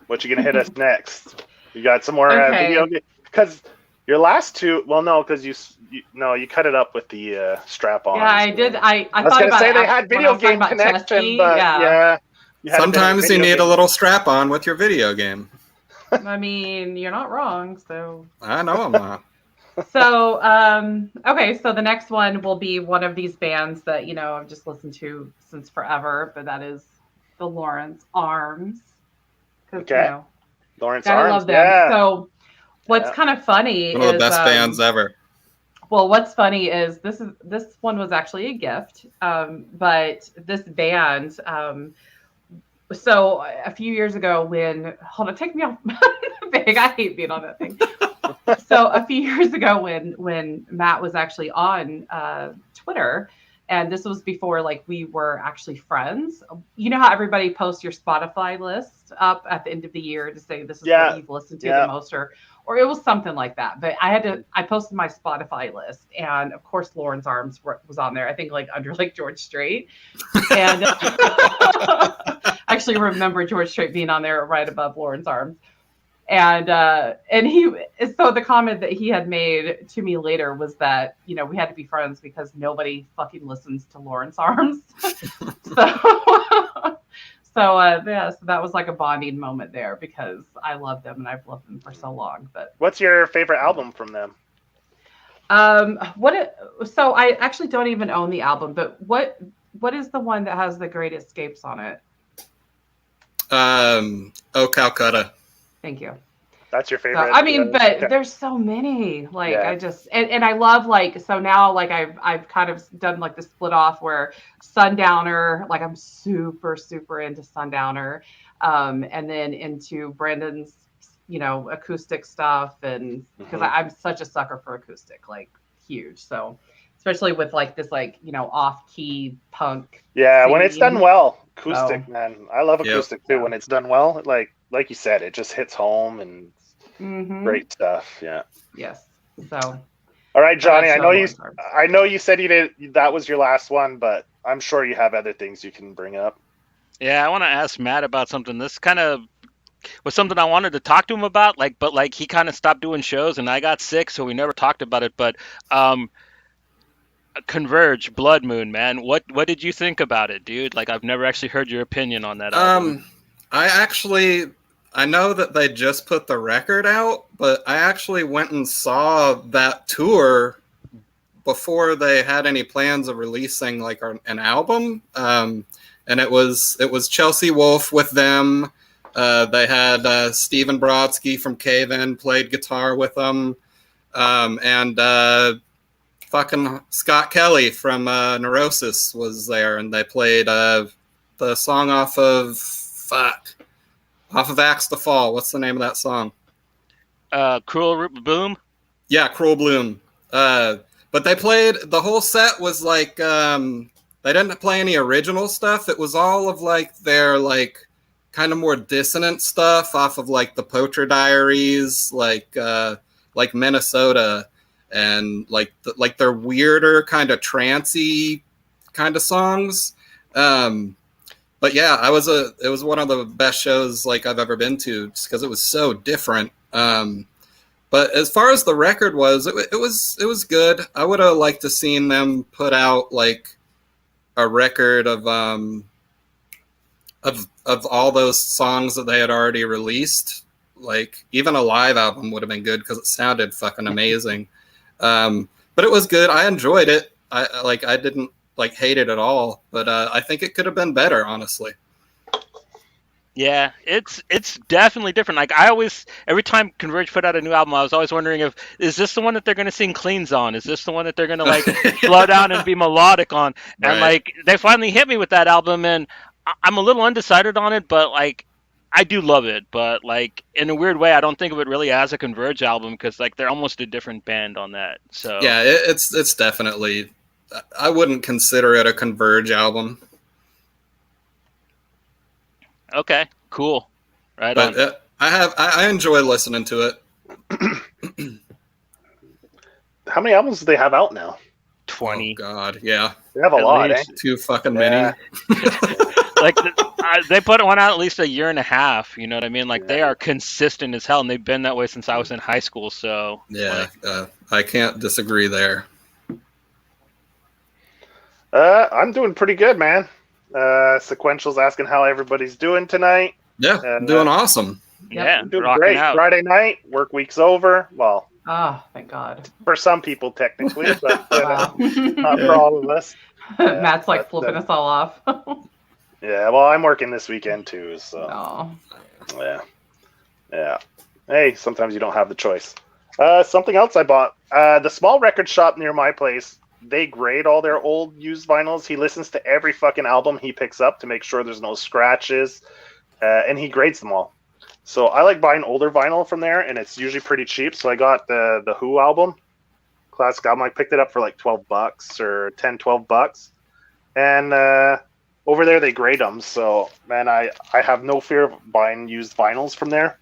what you gonna hit us next? You got some more video game? Because your last two, well, no, because you cut it up with the strap on. Yeah, I did. I was thought gonna about say it they had video game connection, but yeah. Sometimes you need a little strap on with your video game. I mean, you're not wrong. So I know I'm not. So okay, so the next one will be one of these bands that I've just listened to since forever, but that is the Lawrence Arms. Okay. Lawrence Gotta Arms, love them. yeah. So what's kind of funny One of the best bands ever. Well, what's funny is this one was actually a gift, but this band. So a few years ago, hold on, take me off big. I hate being on that thing. So a few years ago, when Matt was actually on Twitter. And this was before we were actually friends. You know how everybody posts your Spotify list up at the end of the year to say this is what you've listened to the most, or it was something like that. But I posted my Spotify list, and of course Lawrence Arms was on there. I think under George Strait, and I actually remember George Strait being on there right above Lawrence Arms. And so the comment that he had made to me later was that we had to be friends because nobody fucking listens to Lawrence Arms. so that was like a bonding moment there because I love them and I've loved them for so long. But what's your favorite album from them? So I actually don't even own the album, but what is the one that has the Great Escapes on it? Oh Calcutta. Thank you. That's your favorite. So, but there's so many. I just and I love so now I've kind of done the split off where Sundowner, I'm super into Sundowner, and then into Brandon's acoustic stuff, and because I'm such a sucker for acoustic, huge. So especially with this off key punk. Yeah, when it's done well, acoustic, man. I love acoustic too. When it's done well, like you said, it just hits home and great stuff. Yeah. Yes. So. All right, Johnny. I know you said that was your last one, but I'm sure you have other things you can bring up. Yeah, I want to ask Matt about something. This kind of was something I wanted to talk to him about, but he kind of stopped doing shows, and I got sick, so we never talked about it. But Converge, Blood Moon, man. What did you think about it, dude? I've never actually heard your opinion on that album. I know that they just put the record out, but I actually went and saw that tour before they had any plans of releasing an album. And it was Chelsea Wolfe with them. They had Stephen Brodsky from Cave In played guitar with them. And fucking Scott Kelly from Neurosis was there, and they played the song off of Axe to Fall. What's the name of that song? Cruel Bloom? Yeah, Cruel Bloom. But they played, the whole set was they didn't play any original stuff. It was all of their kind of more dissonant stuff off of the Poacher Diaries, like Minnesota, and their weirder kind of trancey kind of songs. but yeah, it was one of the best shows like I've ever been to, just because it was so different. But as far as the record was, it was good. I would have liked to seen them put out like a record of all those songs that they had already released. Like even a live album would have been good because it sounded fucking amazing. But it was good. I enjoyed it. I didn't like hate it at all. But I think it could have been better, honestly. Yeah, it's definitely different. Like I always, every time Converge put out a new album, I was always wondering is this the one that they're gonna sing cleans on? Is this the one that they're gonna like slow down and be melodic on? And like they finally hit me with that album, and I'm a little undecided on it, but like I do love it. But like in a weird way, I don't think of it really as a Converge album because like they're almost a different band on that. So yeah, it's definitely. I wouldn't consider it a Converge album. Okay, cool. Right but on. I enjoy listening to it. How many albums do they have out now? 20. Oh God, yeah. They have a At lot, least. eh? Too fucking Yeah. many. Like they put one out at least a year and a half. You know what I mean? Like they are consistent as hell, and they've been that way since I was in high school. So Yeah, I can't disagree there. I'm doing pretty good, man. Sequential's asking how everybody's doing tonight. Yeah, And, doing awesome. yeah, I'm doing rocking great. out. Friday night, work week's over. Well, Oh, thank God. for some people technically, but Wow. not for all of us. Matt's like but, flipping us all off. Yeah, well, I'm working this weekend too, so Oh. yeah. Hey, sometimes you don't have the choice. Something else I bought. The small record shop near my place, they grade all their old used vinyls. He listens to every fucking album he picks up to make sure there's no scratches, and he grades them all. So I like buying older vinyl from there, and it's usually pretty cheap. So I got the Who album, classic album. I picked it up for like $12 or $10-12, and over there they grade them. So man, I have no fear of buying used vinyls from there,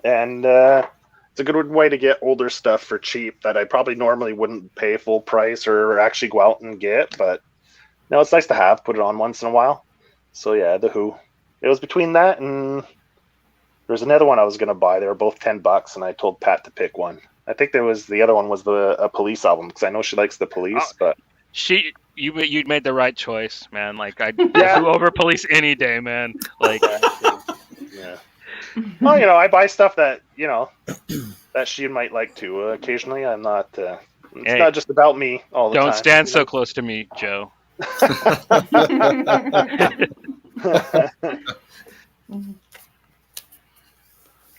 and it's a good way to get older stuff for cheap that I probably normally wouldn't pay full price or actually go out and get. But no, it's nice to have, put it on once in a while. So yeah, the Who. It was between that and there's another one I was going to buy. They were both $10, and I told Pat to pick one. I think the other one was a Police album because I know she likes the Police. But You made the right choice, man. Like I'd Yeah. go over Police any day, man. Like yeah. Well, I buy stuff that that she might like too. Occasionally, I'm not. It's Hey, not just about me all the time. don't stand so close to me, Joe.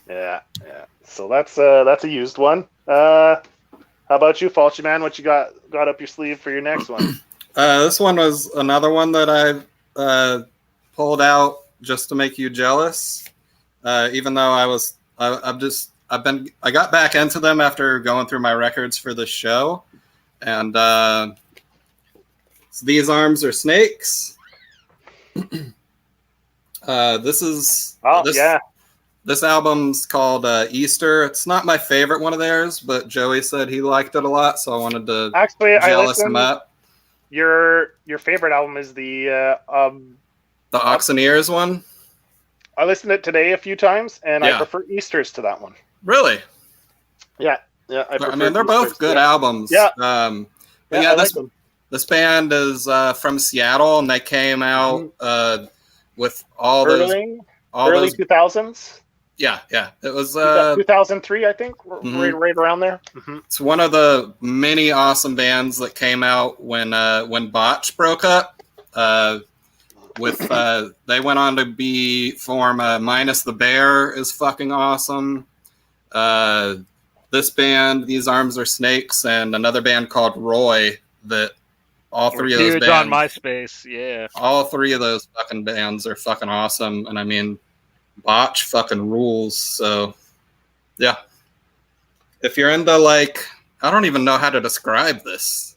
Yeah. So that's a used one. How about you, Falchi Man? What you got up your sleeve for your next one? This one was another one that I pulled out just to make you jealous. Even though I got back into them after going through my records for the show, and so These Arms Are Snakes. This album's called Easter. It's not my favorite one of theirs, but Joey said he liked it a lot, so I wanted to jealous him up. Your favorite album is the Auctioneers one. I listened to it today a few times, and I Yeah. prefer Easters to that one. Really? Yeah. I mean, they're both good albums. Yeah. But I like them. this band is from Seattle, and they came out with all early those 2000s. Yeah. It was 2003, I think, right around there. Mm-hmm. It's one of the many awesome bands that came out when Botch broke up. They went on to form Minus the Bear is fucking awesome. This band, These Arms Are Snakes, and another band called Roy. That all three of those huge bands on MySpace. Yeah. All three of those fucking bands are fucking awesome, and I mean, Botch fucking rules. So, yeah. If you're into I don't even know how to describe this.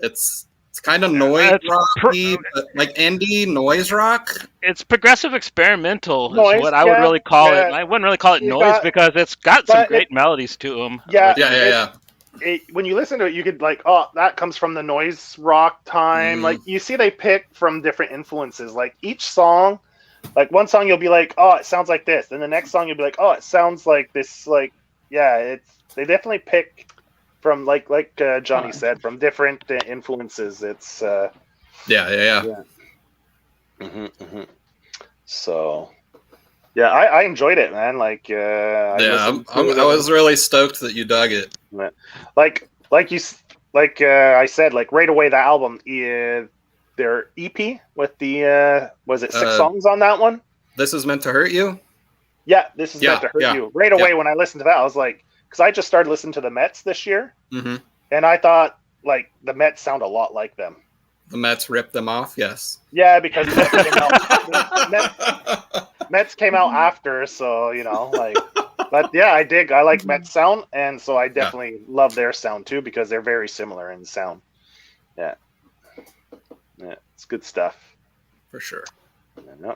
It's kind of noise rocky, but like indie noise rock. It's progressive experimental Noise, is what I would really call it. yeah. And I wouldn't really call it noise because it's got some great melodies to them. Yeah. Yeah. when you listen to it, you could like, oh, that comes from the noise rock time. Mm. Like you see, they pick from different influences. Like each song, like one song you'll be like, oh, it sounds like this. Then the next song you'll be like, oh, it sounds like this. Like, yeah, they definitely pick from like Johnny said, from different influences. It's yeah. So. Yeah, I enjoyed it, man. Like, I was really stoked that you dug it. Like I said, like right away, the album, their EP with the was it 6 songs on that one? This Is Meant to Hurt You. Yeah, This Is Meant to Hurt You. Right away, when I listened to that, I was like, because I just started listening to the Mets this year, and I thought like the Mets sound a lot like them. The Mets ripped them off. Yes. Yeah, because Mets came out after, so like. But yeah, I like Mets sound, and so I definitely love their sound too because they're very similar in sound. Yeah, it's good stuff for sure. Yeah.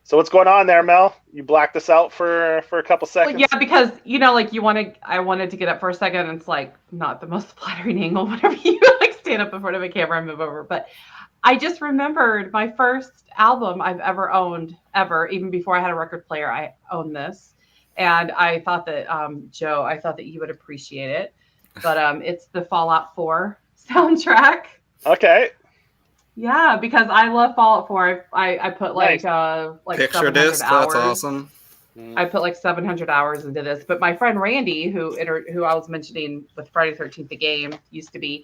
So what's going on there, Mel? You blacked us out for a couple seconds. Well, yeah, because like I wanted to get up for a second, and it's like not the most flattering angle whenever you like stand up in front of a camera and move over, but. I just remembered my first album I've ever owned, even before I had a record player. I owned this, and I thought that Joe, I thought that you would appreciate it. But it's the Fallout 4 soundtrack. Okay. Yeah, because I love Fallout 4. I put like picture disc. That's awesome. I put like 700 hours into this. But my friend Randy, who I was mentioning with Friday the 13th, the game used to be,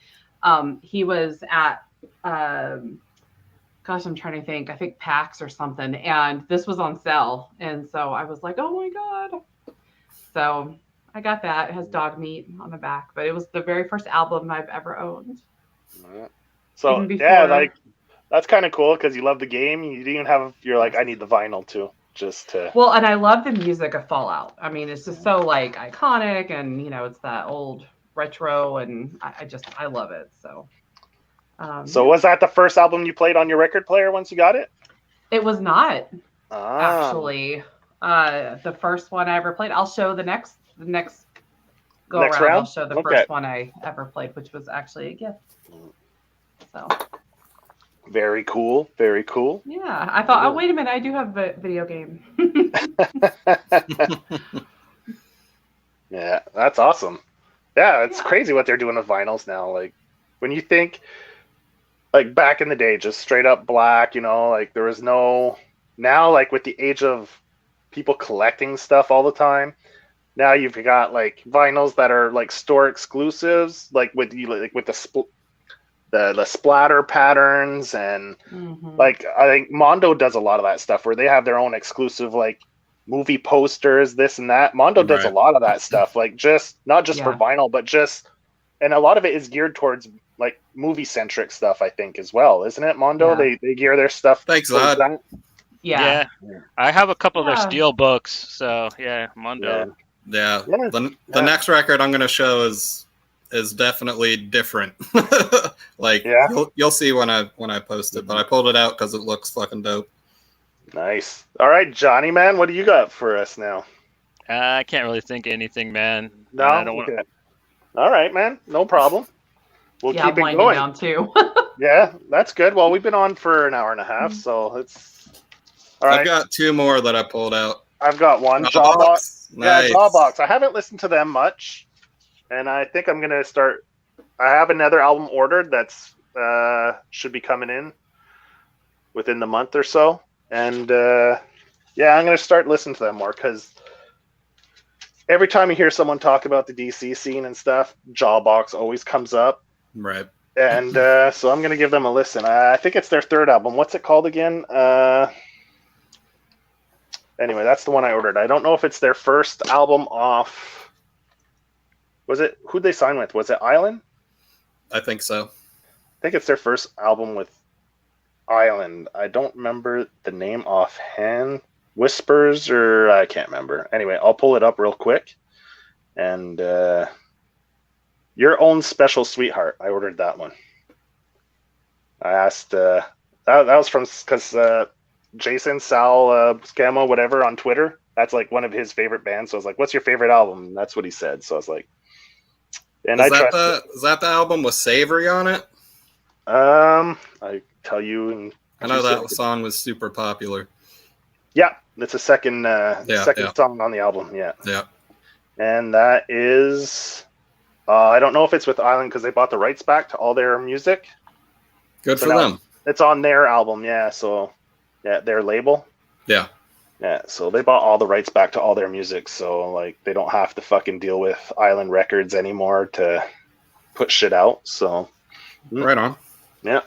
he was at. Gosh, I'm trying to think. I think PAX or something, and this was on sale, and so I was like, "Oh my god!" So I got that. It has dog meat on the back, but it was the very first album I've ever owned. So yeah, like that's kind of cool because you love the game. You didn't have. You're like, I need the vinyl too, just to. Well, and I love the music of Fallout. I mean, it's just so like iconic, and it's that old retro, and I love it. So. So was that the first album you played on your record player once you got it? It was not actually the first one I ever played. I'll show the next go around. Round? I'll show the first one I ever played, which was actually a gift. So very cool, very cool. Yeah, I thought, oh wait a minute, I do have a video game. Yeah, that's awesome. Yeah, it's crazy what they're doing with vinyls now. Like when you think. Like back in the day, just straight up black, like there was no, now like with the age of people collecting stuff all the time, now you've got like vinyls that are like store exclusives, like with the splatter patterns and like I think Mondo does a lot of that stuff where they have their own exclusive like movie posters, this and that. Mondo does a lot of that stuff, like just not just for vinyl, but just, and a lot of it is geared towards like movie centric stuff, I think, as well, isn't it? Mondo, they gear their stuff. Thanks, that. Yeah. I have a couple of their steel books, so yeah, Mondo. Yeah. The next record I'm going to show is definitely different. Like you'll see when I post it, but I pulled it out because it looks fucking dope. Nice. All right, Johnny, man, what do you got for us now? I can't really think of anything, man. No, I don't want. All right, man, no problem. We'll keep it going. Down too. Yeah, that's good. Well, we've been on for an hour and a half, so it's all right. I've got 2 more that I pulled out. I've got one. Jawbox. Nice. Yeah, Jawbox. I haven't listened to them much, and I think I'm gonna start. I have another album ordered that's should be coming in within the month or so, and I'm gonna start listening to them more because every time you hear someone talk about the DC scene and stuff, Jawbox always comes up. Right. And so I'm going to give them a listen. I think it's their 3rd album. What's it called again? Anyway, that's the one I ordered. I don't know if it's their first album off. Was it? Who'd they sign with? Was it Island? I think so. I think it's their first album with Island. I don't remember the name offhand. Whispers or I can't remember. Anyway, I'll pull it up real quick. And Your Own Special Sweetheart. I ordered that one. I asked, that was from, because Jason, Sal, Scammo, whatever on Twitter, that's like one of his favorite bands. So I was like, what's your favorite album? And that's what he said. So I was like, And Is I that trust is that the album with Savory on it? it. I tell you in I know 2 that seconds. song was super popular. Yeah, it's a second Yeah. song on the album. Yeah, Yeah. and that is I don't know if it's with Island because they bought the rights back to all their music. Good So for now them. it's on their album. Yeah, so yeah, their label. Yeah. Yeah, so they bought all the rights back to all their music, so like they don't have to fucking deal with Island Records anymore to put shit out. So Right on. yeah.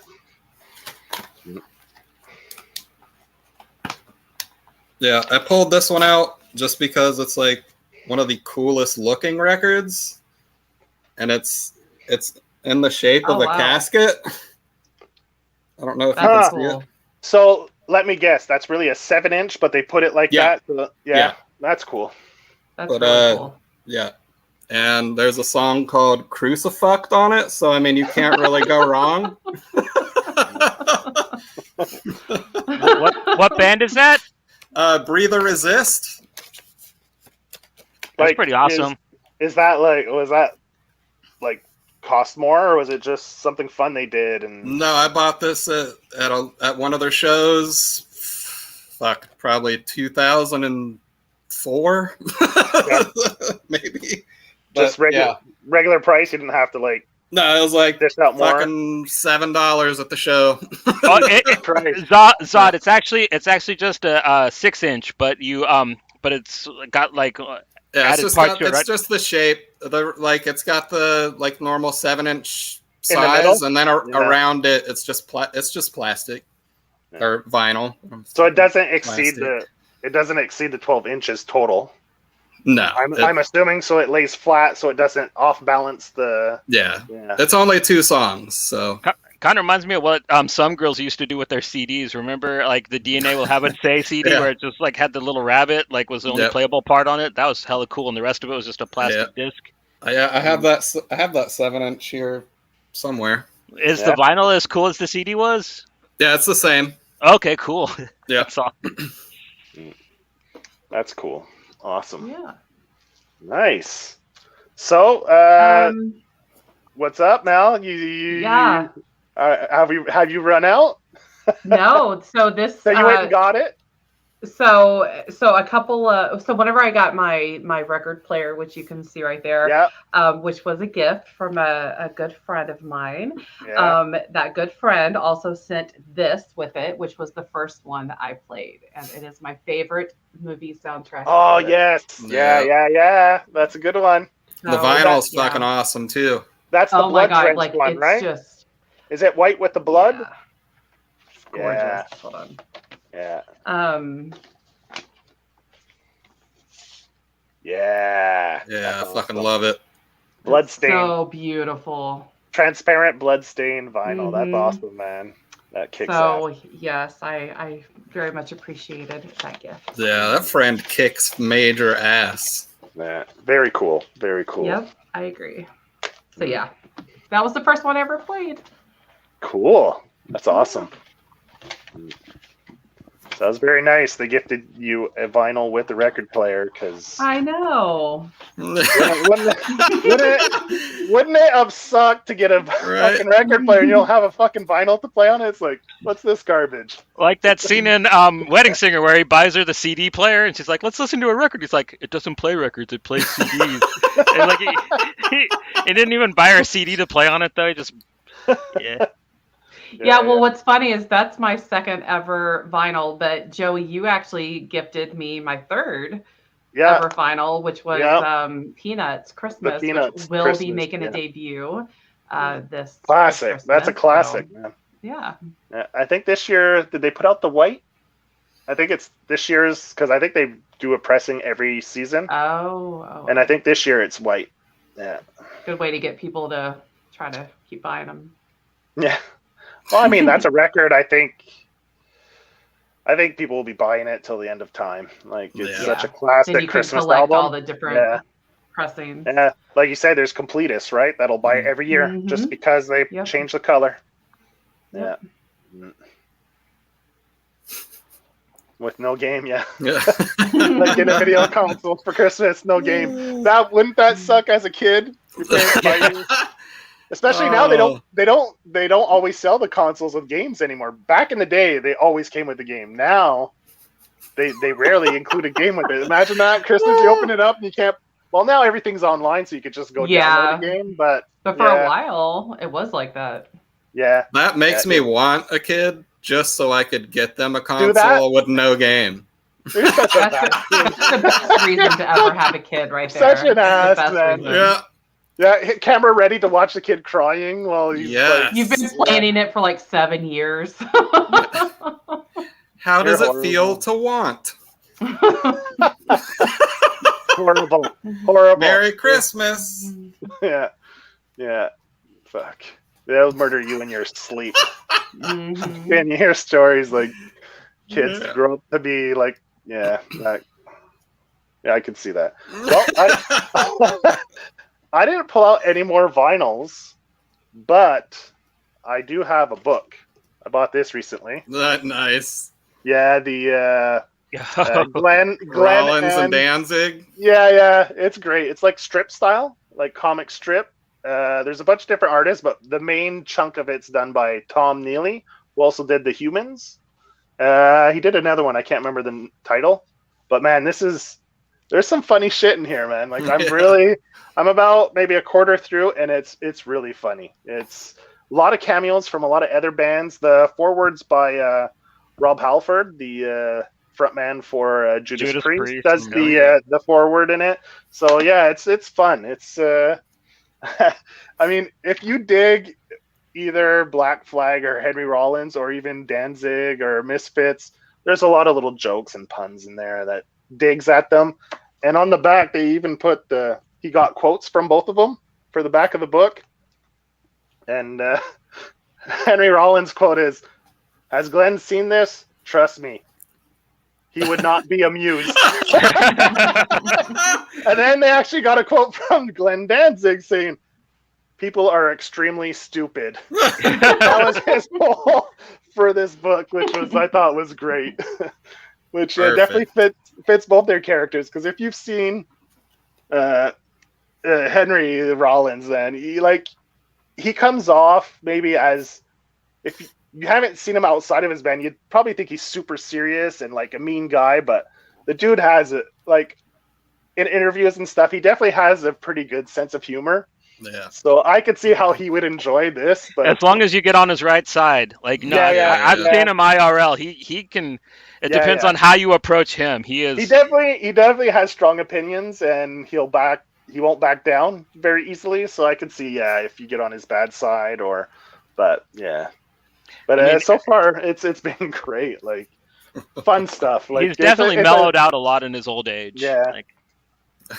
Yeah, I pulled this one out just because it's like one of the coolest looking records, and it's in the shape of Oh, a wow. casket. I don't know if you That's can see cool. it. So let me guess, that's really a 7-inch, but they put it like Yeah. that. So, Yeah. That's cool. That's But, really cool. Yeah. And there's a song called Crucifucked on it, so I mean you can't really go wrong. What band is that? Breathe or Resist. That's pretty awesome. Is that was that like cost more, or was it just something fun they did? And No, I bought this at one of their shows. Fuck, probably 2004, maybe. just regular price. You didn't have to like No, it was like dish out more. fucking $7 at the show. Zod, it's actually just a 6-inch, but it's got like Yeah, added parts to it, it's right? just the shape. It's got the like normal 7-inch In the size, middle? and then Yeah. around it, it's just plastic or vinyl. So it doesn't Plastic. exceed the 12 inches total. No, I'm assuming, so it lays flat, so it doesn't off balance the. yeah, Yeah. it's only 2 songs, so Kind of reminds me of what some girls used to do with their CDs. Remember, like the DNA will have it say CD, Yeah. where it just like had the little rabbit, like was the only Yep. playable part on it. That was hella cool, and the rest of it was just a plastic disc. I have that 7-inch here somewhere. Is Yeah. the vinyl as cool as the CD was? Yeah, it's the same. Okay, cool. Yeah. That's all. That's cool. Awesome. Yeah. Nice. So, what's up, Mel? You Yeah. have you run out? No. So this. So you went and got it? So a couple. So whenever I got my record player, which you can see right there, Yeah. which was a gift from a good friend of mine. Yeah. That good friend also sent this with it, which was the first one that I played, and it is my favorite movie soundtrack. Oh ever. yes. Yeah. That's a good one. So The vinyl's yeah. fucking awesome too. That's the Oh my blood god! drenched Like one, it's right? just Is it white with the blood? yeah. Gorgeous. Yeah. Hold on. Yeah. Yeah, That's I fucking awesome. love it. Bloodstain. So beautiful. Transparent bloodstain vinyl. That's Mhm. awesome, man. That kicks ass. So yes, I very much appreciated that gift. Yeah, that friend kicks major ass. Yeah. Very cool. Very cool. Yep, I agree. So yeah, that was the first one I ever played. Cool. That's awesome. So that was very nice. They gifted you a vinyl with a record player because I know. wouldn't it have sucked to get a fucking record player and you don't have a fucking vinyl to play on it? It's like, what's this garbage? Like that scene in Wedding Singer where he buys her the CD player, and she's like, "Let's listen to a record." He's like, "It doesn't play records; it plays CDs." And like he didn't even buy her a CD to play on it though. He just Yeah, well, what's funny is that's my second ever vinyl, but Joey, you actually gifted me my third ever vinyl, which was Peanuts Christmas, Peanuts which will Christmas, be making a debut this classic. Christmas, That's a classic, so, man. Yeah. I think this year, did they put out the white? I think it's this year's, because I think they do a pressing every season. Oh. And I think this year it's white. Yeah. Good way to get people to try to keep buying them. Yeah. Well, I mean, that's a record. I think people will be buying it till the end of time. Like, it's such a classic then you Christmas can collect album. all the different pressings. Yeah, like you say, there's completists, right? That'll buy it every year just because they change the color. Yep. Yeah. With no game, Yeah. like in a video console for Christmas, no game. Wouldn't that suck as a kid? Your parents buy you. Especially now, they don't always sell the consoles with games anymore. Back in the day, they always came with the game. Now, they rarely include a game with it. Imagine that, Christmas, you open it up and you can't. Well, now everything's online, so you could just go download a game. But for a while, it was like that. Yeah, that makes me want a kid just so I could get them a console with no game. That's the best reason to ever have a kid, right there. Such an ass, man. Yeah, camera ready to watch the kid crying while you've been planning it for like 7 years. How does it feel to want? Horrible. Merry Christmas. Yeah. Fuck. They'll murder you in your sleep. Mm-hmm. And you hear stories like kids grow up to be like, I can see that. Well, I didn't pull out any more vinyls, but I do have a book. I bought this recently. Nice. Yeah, the Glenn Rollins and Danzig. Yeah, it's great. It's like strip style, like comic strip. There's a bunch of different artists, but the main chunk of it's done by Tom Neely, who also did The Humans. He did another one. I can't remember the title, but man, there's some funny shit in here, man. Like I'm about maybe a quarter through, and it's really funny. It's a lot of cameos from a lot of other bands. The forewords by Rob Halford, the frontman for Judas Priest, does the foreword in it. So yeah, it's fun. It's I mean, if you dig either Black Flag or Henry Rollins or even Danzig or Misfits, there's a lot of little jokes and puns in there that digs at them. And on the back, they even put he got quotes from both of them for the back of the book. And Henry Rollins' quote is, "Has Glenn seen this? Trust me, he would not be amused." And then they actually got a quote from Glenn Danzig saying, "People are extremely stupid." That was his poll for this book, which I thought was great. Which definitely fits both their characters, because if you've seen Henry Rollins, then he comes off maybe as, if you haven't seen him outside of his band, you'd probably think he's super serious and like a mean guy, but the dude has in interviews and stuff, he definitely has a pretty good sense of humor. Yeah. So I could see how he would enjoy this, but as long as you get on his right side, I've seen him IRL. He can. It depends on how you approach him. He definitely has strong opinions, and he won't back down very easily. So I could see if you get on his bad side, but so far it's been great. Like fun stuff. Like he's definitely mellowed out a lot in his old age. Yeah.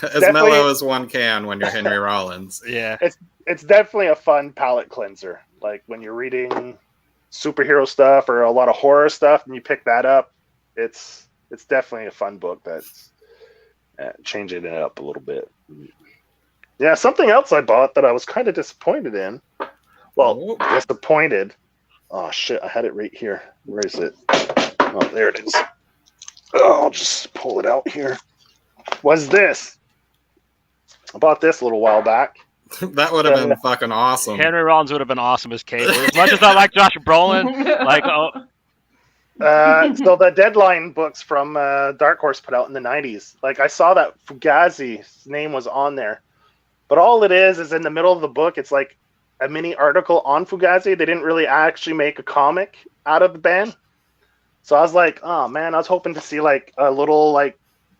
As mellow as one can when you're Henry Rollins. Yeah. It's definitely a fun palate cleanser. Like when you're reading superhero stuff or a lot of horror stuff and you pick that up, it's definitely a fun book that's changing it up a little bit. Yeah, something else I bought that I was kind of disappointed in. Well, disappointed. Oh shit, I had it right here. Where is it? Oh, there it is. Oh, I'll just pull it out here. Was this? I bought this a little while back. That would have been fucking awesome. Henry Rollins would have been awesome as Cable. As much as I like Josh Brolin, so the Deadline books from Dark Horse put out in the 90s. Like I saw that Fugazi's name was on there, but all it is in the middle of the book. It's like a mini article on Fugazi. They didn't really actually make a comic out of the band. So I was like, oh man, I was hoping to see like a little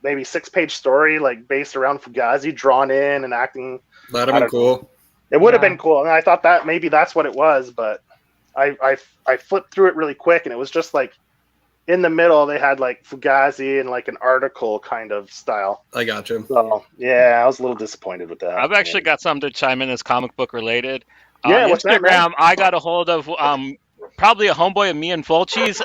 maybe 6-page story based around Fugazi, drawn in and acting. That'd have been cool. It would have been cool, and I thought that maybe that's what it was, but I flipped through it really quick, and it was just in the middle they had Fugazi and an article kind of style. I got you. So yeah, I was a little disappointed with that. I've actually got something to chime in that's comic book related. Yeah, on what's Instagram, that, I got a hold of probably a homeboy of me and Fulci's.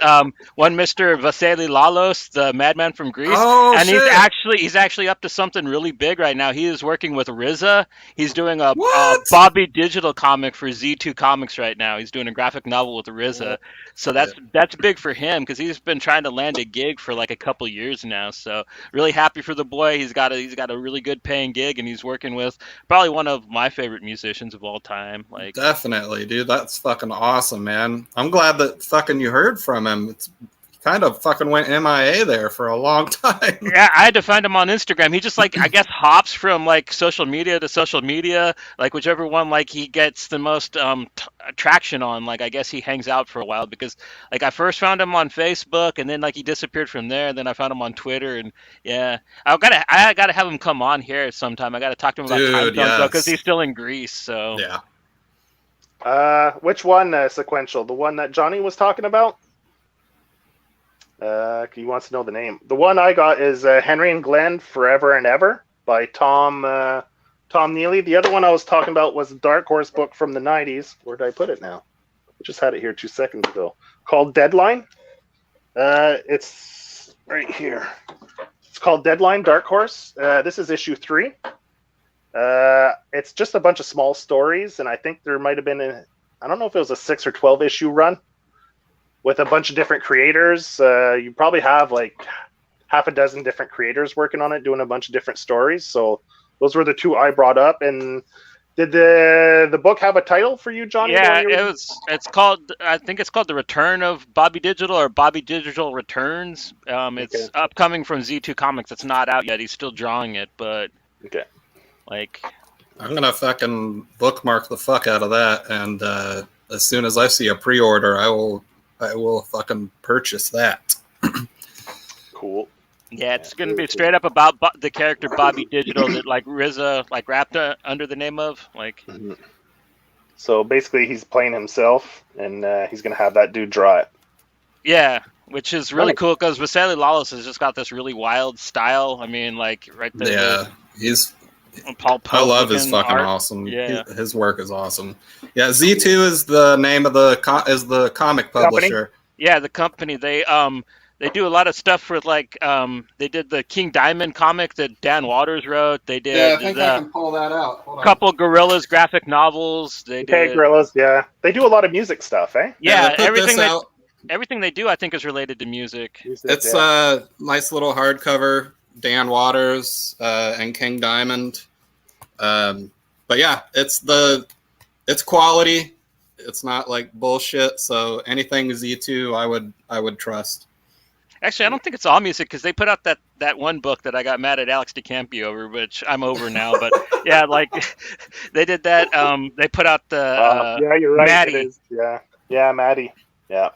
One Mr. Vasily Lalos, the madman from Greece, Oh and shit! he's actually up to something really big right now. He is working with RZA. He's doing a What? Bobby Digital comic for Z2 Comics right now. He's doing a graphic novel with RZA, so that's big for him because he's been trying to land a gig for like a couple years now. So really happy for the boy. He's got a really good paying gig, and he's working with probably one of my favorite musicians of all time. Like, Definitely, dude. That's fucking awesome, man. I'm glad that fucking you heard from him. It's kind of fucking went MIA there for a long time. yeah, I had to find him on Instagram. He just like I guess hops from like social media to social media, like whichever one like he gets the most traction on. Like I guess he hangs out for a while because like I first found him on Facebook and then like he disappeared from there. And then I found him on Twitter and yeah, I gotta have him come on here sometime. I gotta talk to him about time Dude, zones though because yes. he's still in Greece. So Yeah. Which one, sequential? The one that Johnny was talking about? He wants to know the name. The one I got is Henry and Glenn Forever and Ever by Tom Neely. The other one I was talking about was a Dark Horse book from the 90s. Where did I put it now? I just had it here 2 seconds ago. Called Deadline. It's right here. It's called Deadline, Dark Horse. This is issue 3. It's just a bunch of small stories, and I think there might have been I don't know if it was a 6 or 12 issue run with a bunch of different creators. You probably have like half a dozen different creators working on it, doing a bunch of different stories. So those were the 2 I brought up. And did the book have a title for you, Johnny? yeah, it's called I think it's called The Return of Bobby Digital or Bobby Digital Returns. It's upcoming from Z2 Comics. It's not out yet. He's still drawing it, but Okay. like I'm gonna fucking bookmark the fuck out of that, and as soon as I see a pre-order, I will fucking purchase that. Cool. yeah, it's gonna be straight up about the character Bobby Digital that like RZA like rapped under the name of like. Mhm. So basically, he's playing himself, and he's gonna have that dude draw it. Yeah, which is really Nice. cool because Vasily Lalos has just got this really wild style. I mean, like right there. Yeah, he's. Paul I love his looking fucking art. awesome. Yeah. His work is awesome. Yeah, Z2 is the name of the comic publisher. Yeah, the company they do a lot of stuff with like they did the King Diamond comic that Dan Waters wrote. They did Yeah, I think I can pull that out. Hold on. couple Gorillas graphic novels. They Okay, did Gorillas. Yeah, they do a lot of music stuff, eh? yeah, they put this out. everything they do I think is related to music. It's a nice little hardcover. Dan Waters and King Diamond. But yeah, it's quality. It's not like bullshit. So anything Z2, I would trust. Actually, I don't think it's all music because they put out that one book that I got mad at Alex DeCampi over, which I'm over now. But yeah, like they did that. They put out the yeah, you're right. Maddie. It is. Yeah, Maddie. Yeah,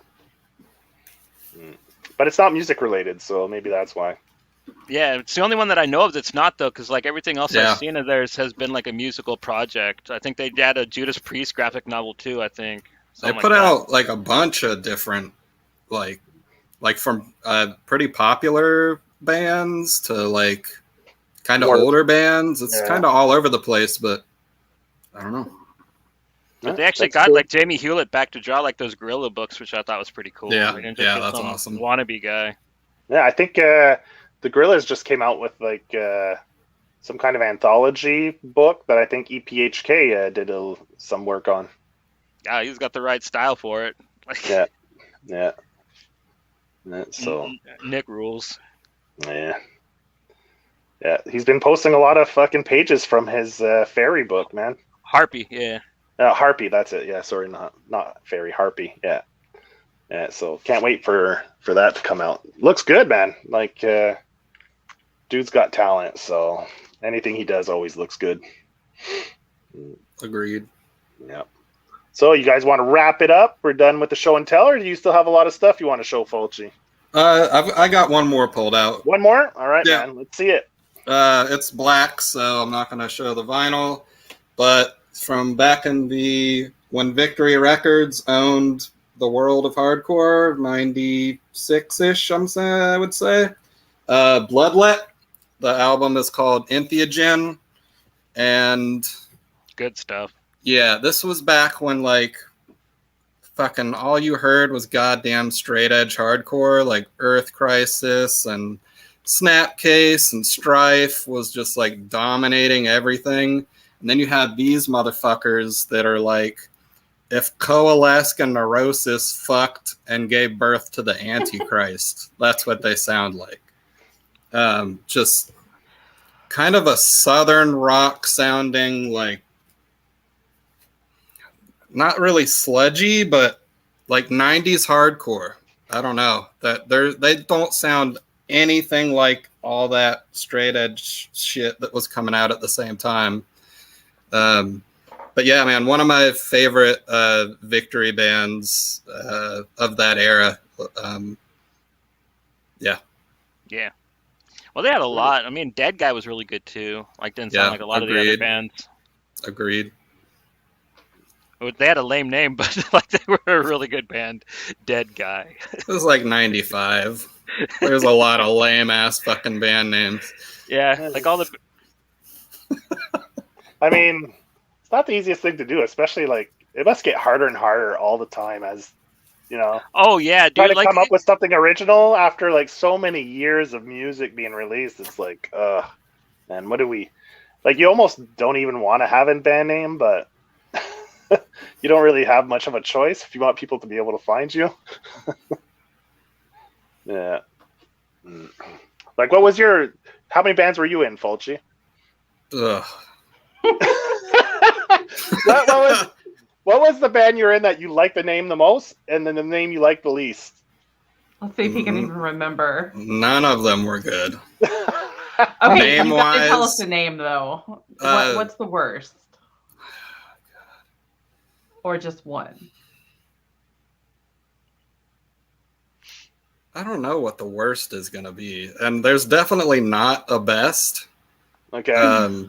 but it's not music related, so maybe that's why. Yeah, it's the only one that I know of that's not though, because like everything else Yeah. I've seen of theirs has been like a musical project. I think they had a Judas Priest graphic novel too. I think They Something put like that. out like a bunch of different, like from pretty popular bands to like kind of More- older bands. It's Yeah. kind of all over the place, but I don't know. But they actually That's got cool. like Jamie Hewlett back to draw like those Gorilla books, which I thought was pretty cool. Yeah, They didn't just yeah, get that's some awesome. wannabe guy. Yeah, I think the Gorillas just came out with like some kind of anthology book that I think EPHK did some work on. Yeah, he's got the right style for it. Like, Yeah. Yeah. So Nick rules. yeah, he's been posting a lot of fucking pages from his fairy book, man. Harpy, yeah. Harpy, that's it. Yeah, sorry, not fairy, Harpy. Yeah. Yeah, so can't wait for that to come out. Looks good, man. Like dude's got talent, so anything he does always looks good. Agreed. Yeah. So you guys want to wrap it up? We're done with the show and tell, or do you still have a lot of stuff you want to show, Fulci? I got one more pulled out. One more? All right, Yeah. man. Let's see it. It's black, so I'm not going to show the vinyl. But from back in when Victory Records owned the world of hardcore, 96-ish, I would say. Bloodlet. The album is called Entheogen. And Good stuff. yeah, this was back when like fucking all you heard was goddamn straight edge hardcore, like Earth Crisis and Snapcase and Strife was just like dominating everything. And then you have these motherfuckers that are like, if Coalesce and Neurosis fucked and gave birth to the Antichrist, that's what they sound like. Just kind of a southern rock sounding, like, not really sludgy, but like 90s hardcore. I don't know. They don't sound anything like all that straight edge shit that was coming out at the same time. But yeah, man, one of my favorite victory bands of that era. Yeah. Yeah. Well, they had a lot. I mean, Dead Guy was really good too. Like, didn't sound like a lot of the other bands. Agreed. They had a lame name, but like they were a really good band. Dead Guy. It was like 95. There's a lot of lame ass fucking band names. Yeah, like all the. I mean, it's not the easiest thing to do, especially like it must get harder and harder all the time as, you know. Oh yeah, dude. Trying to like, come up with something original after like so many years of music being released. It's like, man, what do we like? You almost don't even want to have a band name, but you don't really have much of a choice if you want people to be able to find you. Yeah. Like, what was your? How many bands were you in, Fulci? Ugh. What was the band you're in that you like the name the most, and then the name you like the least? Let's see if he can even remember. None of them were good. Okay, you gotta tell us the name though. What's the worst? Or just one? I don't know what the worst is going to be. And there's definitely not a best. Okay. I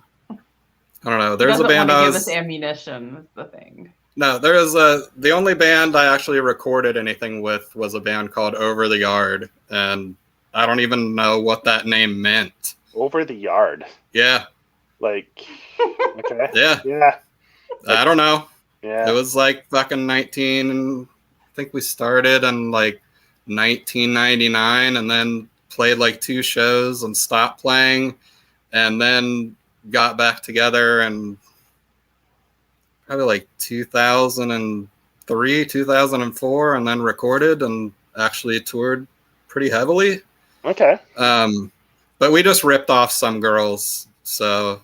don't know. There's a band give us ammunition is the thing. No, there is the only band I actually recorded anything with was a band called Over the Yard. And I don't even know what that name meant. Over the Yard? Yeah. Like, okay. Yeah. Yeah. I don't know. Yeah. It was like fucking 19, I think we started in like 1999 and then played like 2 shows and stopped playing and then got back together and probably like 2003, 2004 and then recorded and actually toured pretty heavily. Okay. But we just ripped off some girls. So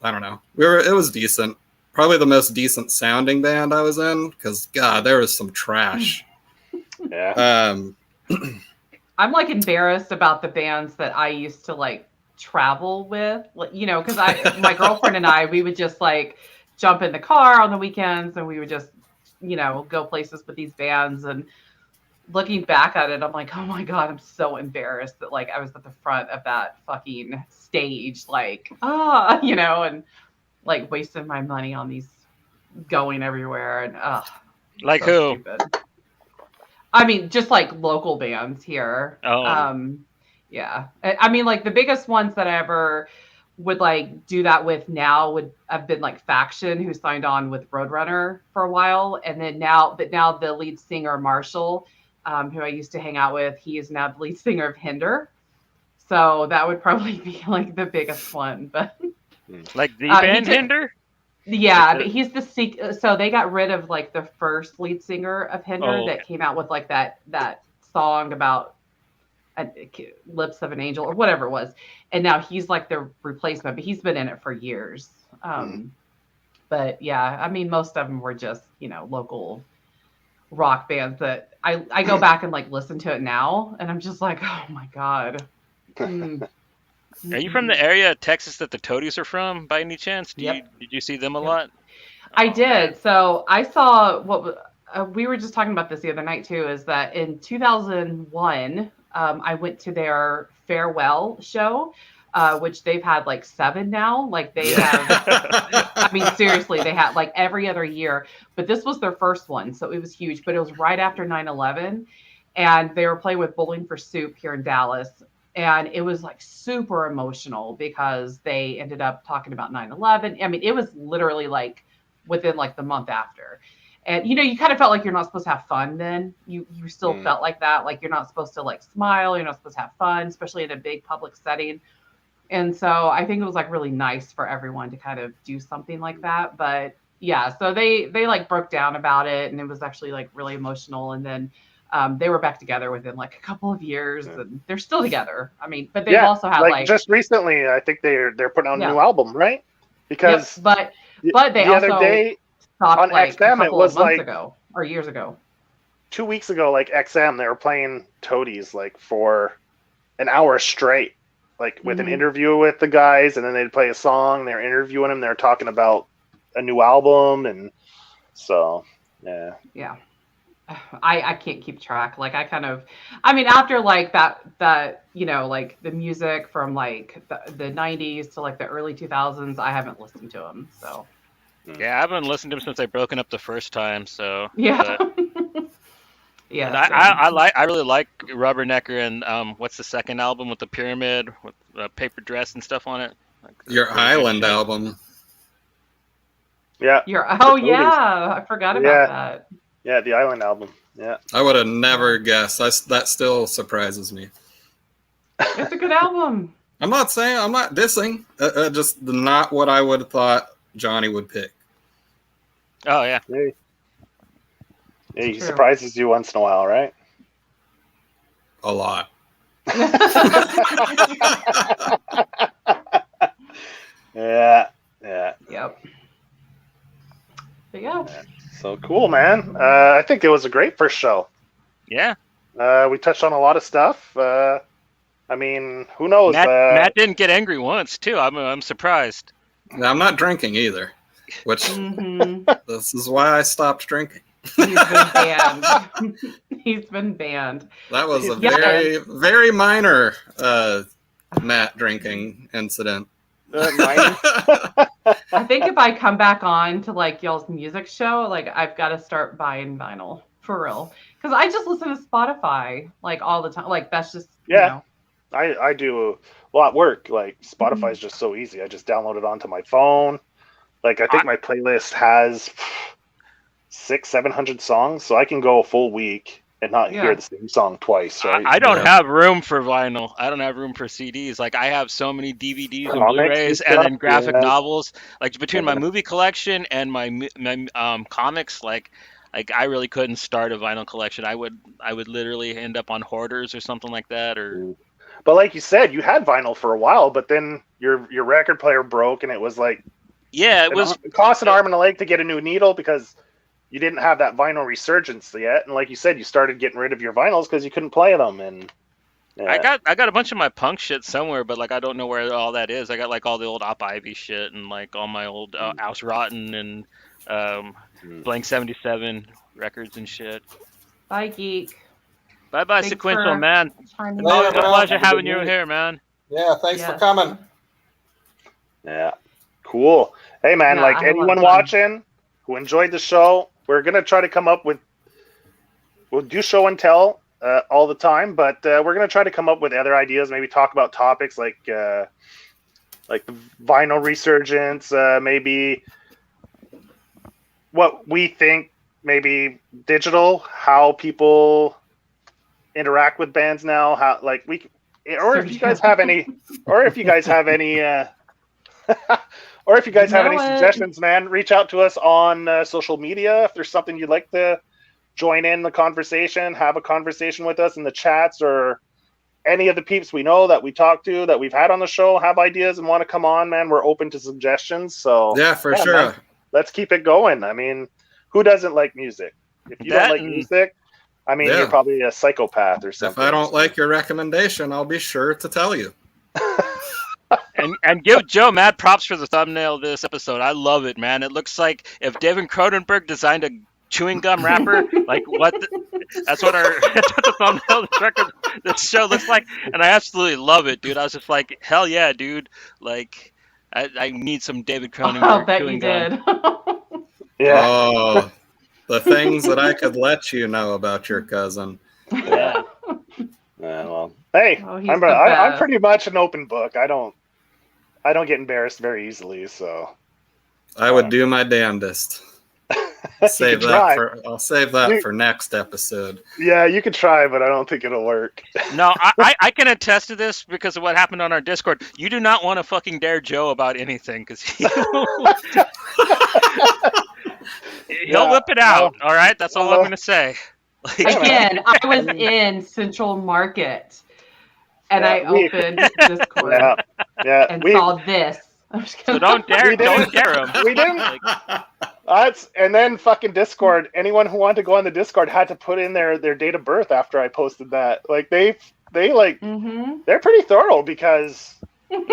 I don't know. It was decent. Probably the most decent sounding band I was in because God, there was some trash. Yeah. I'm like embarrassed about the bands that I used to like travel with, you know, because my girlfriend and I, we would just like jump in the car on the weekends and we would just, you know, go places with these bands. And looking back at it, I'm like, oh my God, I'm so embarrassed that like I was at the front of that fucking stage, like, you know, and like wasting my money on these going everywhere and like so who? Stupid. I mean, just like local bands here. Oh. Yeah. I mean, like the biggest ones that I ever would like do that with now would have been like Faction, who signed on with Roadrunner for a while, and then now the lead singer Marshall, who I used to hang out with, he is now the lead singer of Hinder. So that would probably be like the biggest one, but. Like the band Hinder? Yeah, but he's the so they got rid of like the first lead singer of Hinder that came out with like that song about Lips of an Angel or whatever it was, and now he's like the replacement, but he's been in it for years. But yeah, I mean most of them were just, you know, local rock bands that I go back and like listen to it now and I'm just like, oh my God. Are you from the area of Texas that the Toadies are from, by any chance? Did you see them a lot? I did. So I saw what we were just talking about this the other night too. Is that in 2001, I went to their farewell show, which they've had like 7 now. Like they have. I mean, seriously, they had like every other year, but this was their first one, so it was huge. But it was right after 9/11, and they were playing with Bowling for Soup here in Dallas. And it was like super emotional because they ended up talking about 9/11. I mean, it was literally like within like the month after. And you kind of felt like you're not supposed to have fun then. You still felt like that, like you're not supposed to like smile, you're not supposed to have fun, especially in a big public setting. And so I think it was like really nice for everyone to kind of do something like that. But yeah, so they like broke down about it, and it was actually like really emotional. And then they were back together within like a couple of years, and they're still together. I mean, but they've also had like just recently, I think they're putting out a new album, right? Because but they the also other day stopped on like XM, a couple it was of months like ago or years ago. 2 weeks ago, like XM, they were playing Toadies like for an hour straight, like with an interview with the guys, and then they'd play a song. They're interviewing them. They're talking about a new album, and so yeah. I can't keep track. Like I mean, after like that, like the music from like the 90s to like the early 2000s, I haven't listened to them. So yeah, I haven't listened to him since I broken up the first time. So yeah. Yeah, and I really like Rubbernecker and what's the second album with the pyramid with paper dress and stuff on it? Like, Your Island album. Yeah. I forgot about that. Yeah, the Island album. Yeah. I would have never guessed. That still surprises me. It's a good album. I'm not dissing. Just not what I would have thought Johnny would pick. Oh yeah. He surprises you once in a while, right? A lot. Yeah. Yep. But yeah. So cool, man. I think it was a great first show. Yeah. We touched on a lot of stuff. I mean, who knows? Matt didn't get angry once, too. I'm surprised. I'm not drinking either, which this is why I stopped drinking. He's been banned. He's been banned. That was a very, very minor Matt drinking incident. I think if I come back on to like y'all's music show, like I've got to start buying vinyl for real, because I just listen to Spotify like all the time. Like that's just I do at work. Like Spotify is just so easy. I just download it onto my phone. Like I think my playlist has 600-700 songs, so I can go a full week and not hear the same song twice, right? I don't have room for vinyl. I don't have room for CDs. Like I have so many DVDs and Blu-rays and then graphic novels. Like between my movie collection and my comics, like I really couldn't start a vinyl collection. I would literally end up on Hoarders or something like that. Or but like you said, you had vinyl for a while, but then your record player broke, and it was like it cost an arm and a leg to get a new needle because you didn't have that vinyl resurgence yet, and like you said, you started getting rid of your vinyls because you couldn't play them. And I got a bunch of my punk shit somewhere, but like I don't know where all that is. I got like all the old Op Ivy shit and like all my old House Rotten and Blank 77 records and shit. Bye, Geek. Bye, Sequential, man. Always a pleasure having you here, man. Yeah, thanks for coming. Yeah, cool. Hey, man, like anyone watching who enjoyed the show, we're going to try to come up with, we'll do show and tell all the time, but we're going to try to come up with other ideas, maybe talk about topics like the vinyl resurgence, maybe what we think, maybe digital, how people interact with bands now, how like we, or if you guys have any, or if you guys have any, or if you guys have any suggestions, man, reach out to us on social media. If there's something you'd like to join in the conversation, have a conversation with us in the chats, or any of the peeps we know that we talk to, that we've had on the show, have ideas and want to come on, man, we're open to suggestions. So yeah, for sure. Man, let's keep it going. I mean, who doesn't like music? If you don't like music, I mean, you're probably a psychopath or something. If I don't like your recommendation, I'll be sure to tell you. And give Joe mad props for the thumbnail of this episode. I love it, man. It looks like if David Cronenberg designed a chewing gum wrapper, like that's what the thumbnail of this record, this show looks like. And I absolutely love it, dude. I was just like, hell yeah, dude. Like, I need some David Cronenberg I'll bet chewing you gum. did. Yeah. Oh, the things that I could let you know about your cousin. Yeah. Well, hey, I'm pretty much an open book. I don't get embarrassed very easily, so I would do my damnedest. Save that for. I'll save that for next episode. Yeah, you could try, but I don't think it'll work. No, I can attest to this because of what happened on our Discord. You do not want to fucking dare Joe about anything because he'll whip it out. All right, that's all I'm gonna say. Like, Again, I was in Central Market, and I opened Discord and saw this. So don't dare him. We didn't. And then fucking Discord. Anyone who wanted to go on the Discord had to put in their date of birth after I posted that. Like they like they're pretty thorough because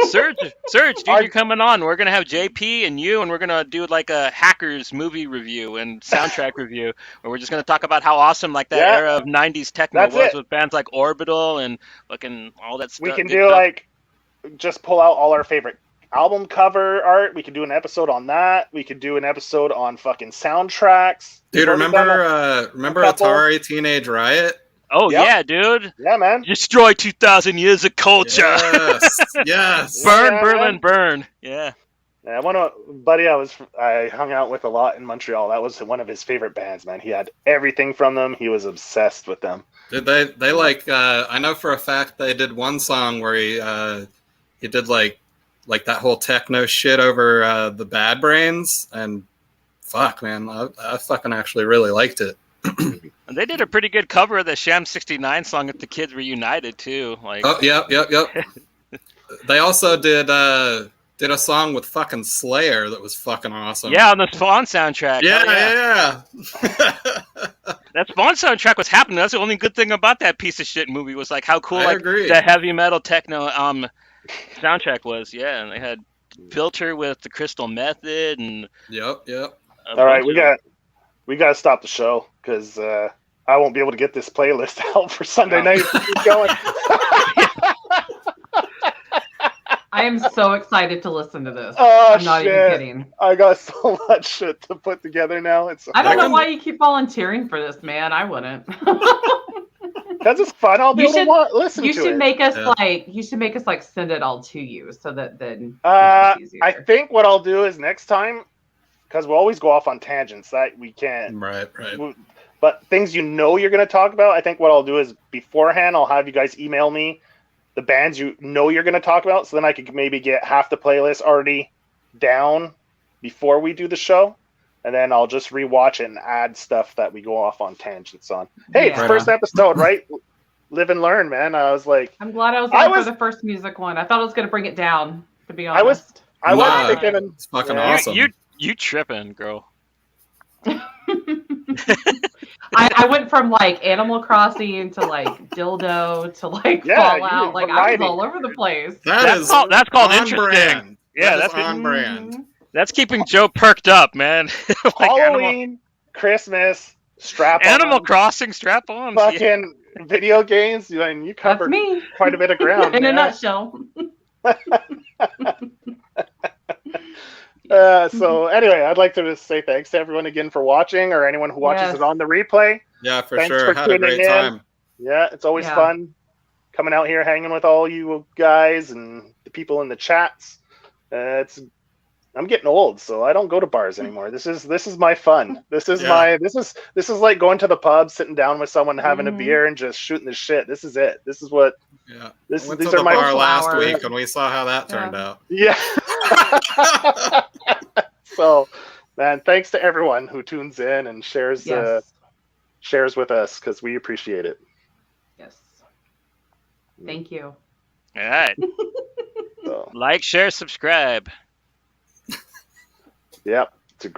Serge, dude, you're coming on. We're gonna have JP and you, and we're gonna do like a Hackers movie review and soundtrack review, where we're just gonna talk about how awesome like that era of '90s techno was with bands like Orbital and fucking all that stuff. We can do like just pull out all our favorite album cover art. We could do an episode on that. We could do an episode on fucking soundtracks. Dude, remember Atari Teenage Riot? Oh yeah, dude. Yeah, man. Destroy 2,000 years of culture. Yes. Burn, Berlin, burn. Yeah. Yeah, buddy I hung out with a lot in Montreal. That was one of his favorite bands, man. He had everything from them. He was obsessed with them. Did they like I know for a fact they did one song where he did like that whole techno shit over the Bad Brains, and fuck, man, I fucking actually really liked it. And they did a pretty good cover of the Sham 69 song at the Kids Reunited too. Like, oh, yep. They also did a song with fucking Slayer that was fucking awesome. Yeah, on the Spawn soundtrack. Yeah. That Spawn soundtrack was happening. That's the only good thing about that piece of shit movie was like how cool agree. The heavy metal techno soundtrack was. Yeah, and they had Filter with the Crystal Method and. Yep. All right, we got to stop the show because I won't be able to get this playlist out for Sunday night. Keep going. I am so excited to listen to this. Oh, I'm not even kidding. I got so much shit to put together now. I don't know why you keep volunteering for this, man. I wouldn't. That's just fun. I'll be able to listen to it. You should make us like send it all to you so that then it's I think what I'll do is next time, because we'll always go off on tangents that we can't. Right. But things you're going to talk about, I think what I'll do is beforehand, I'll have you guys email me the bands you're going to talk about, so then I could maybe get half the playlist already down before we do the show, and then I'll just rewatch it and add stuff that we go off on tangents on. Hey, it's the first episode, right? Live and learn, man. I was like, I'm glad I was there for the first music one. I thought I was going to bring it down, to be honest. I was thinking, it's fucking awesome. You tripping, girl. I went from like Animal Crossing to like dildo to like Fallout. Like I was all over the place. That's called interesting. Brand. Yeah, that's on brand. That's keeping Joe perked up, man. Like Halloween, Christmas, strap on. Animal Crossing, strap on. Fucking video games. You covered quite a bit of ground. In a nutshell. So anyway, I'd like to just say thanks to everyone again for watching, or anyone who watches it on the replay. Yeah, for sure. Had a great time. Yeah, it's always fun coming out here, hanging with all you guys and the people in the chats. I'm getting old, so I don't go to bars anymore. This is my fun. This is this is like going to the pub, sitting down with someone, having a beer, and just shooting the shit. This is it. This is what. Yeah. These are the my bar last week, and we saw how that turned out. Yeah. So, man, thanks to everyone who tunes in and shares with us, because we appreciate it. Yes. Thank you. All right. Like, share, subscribe. Yep.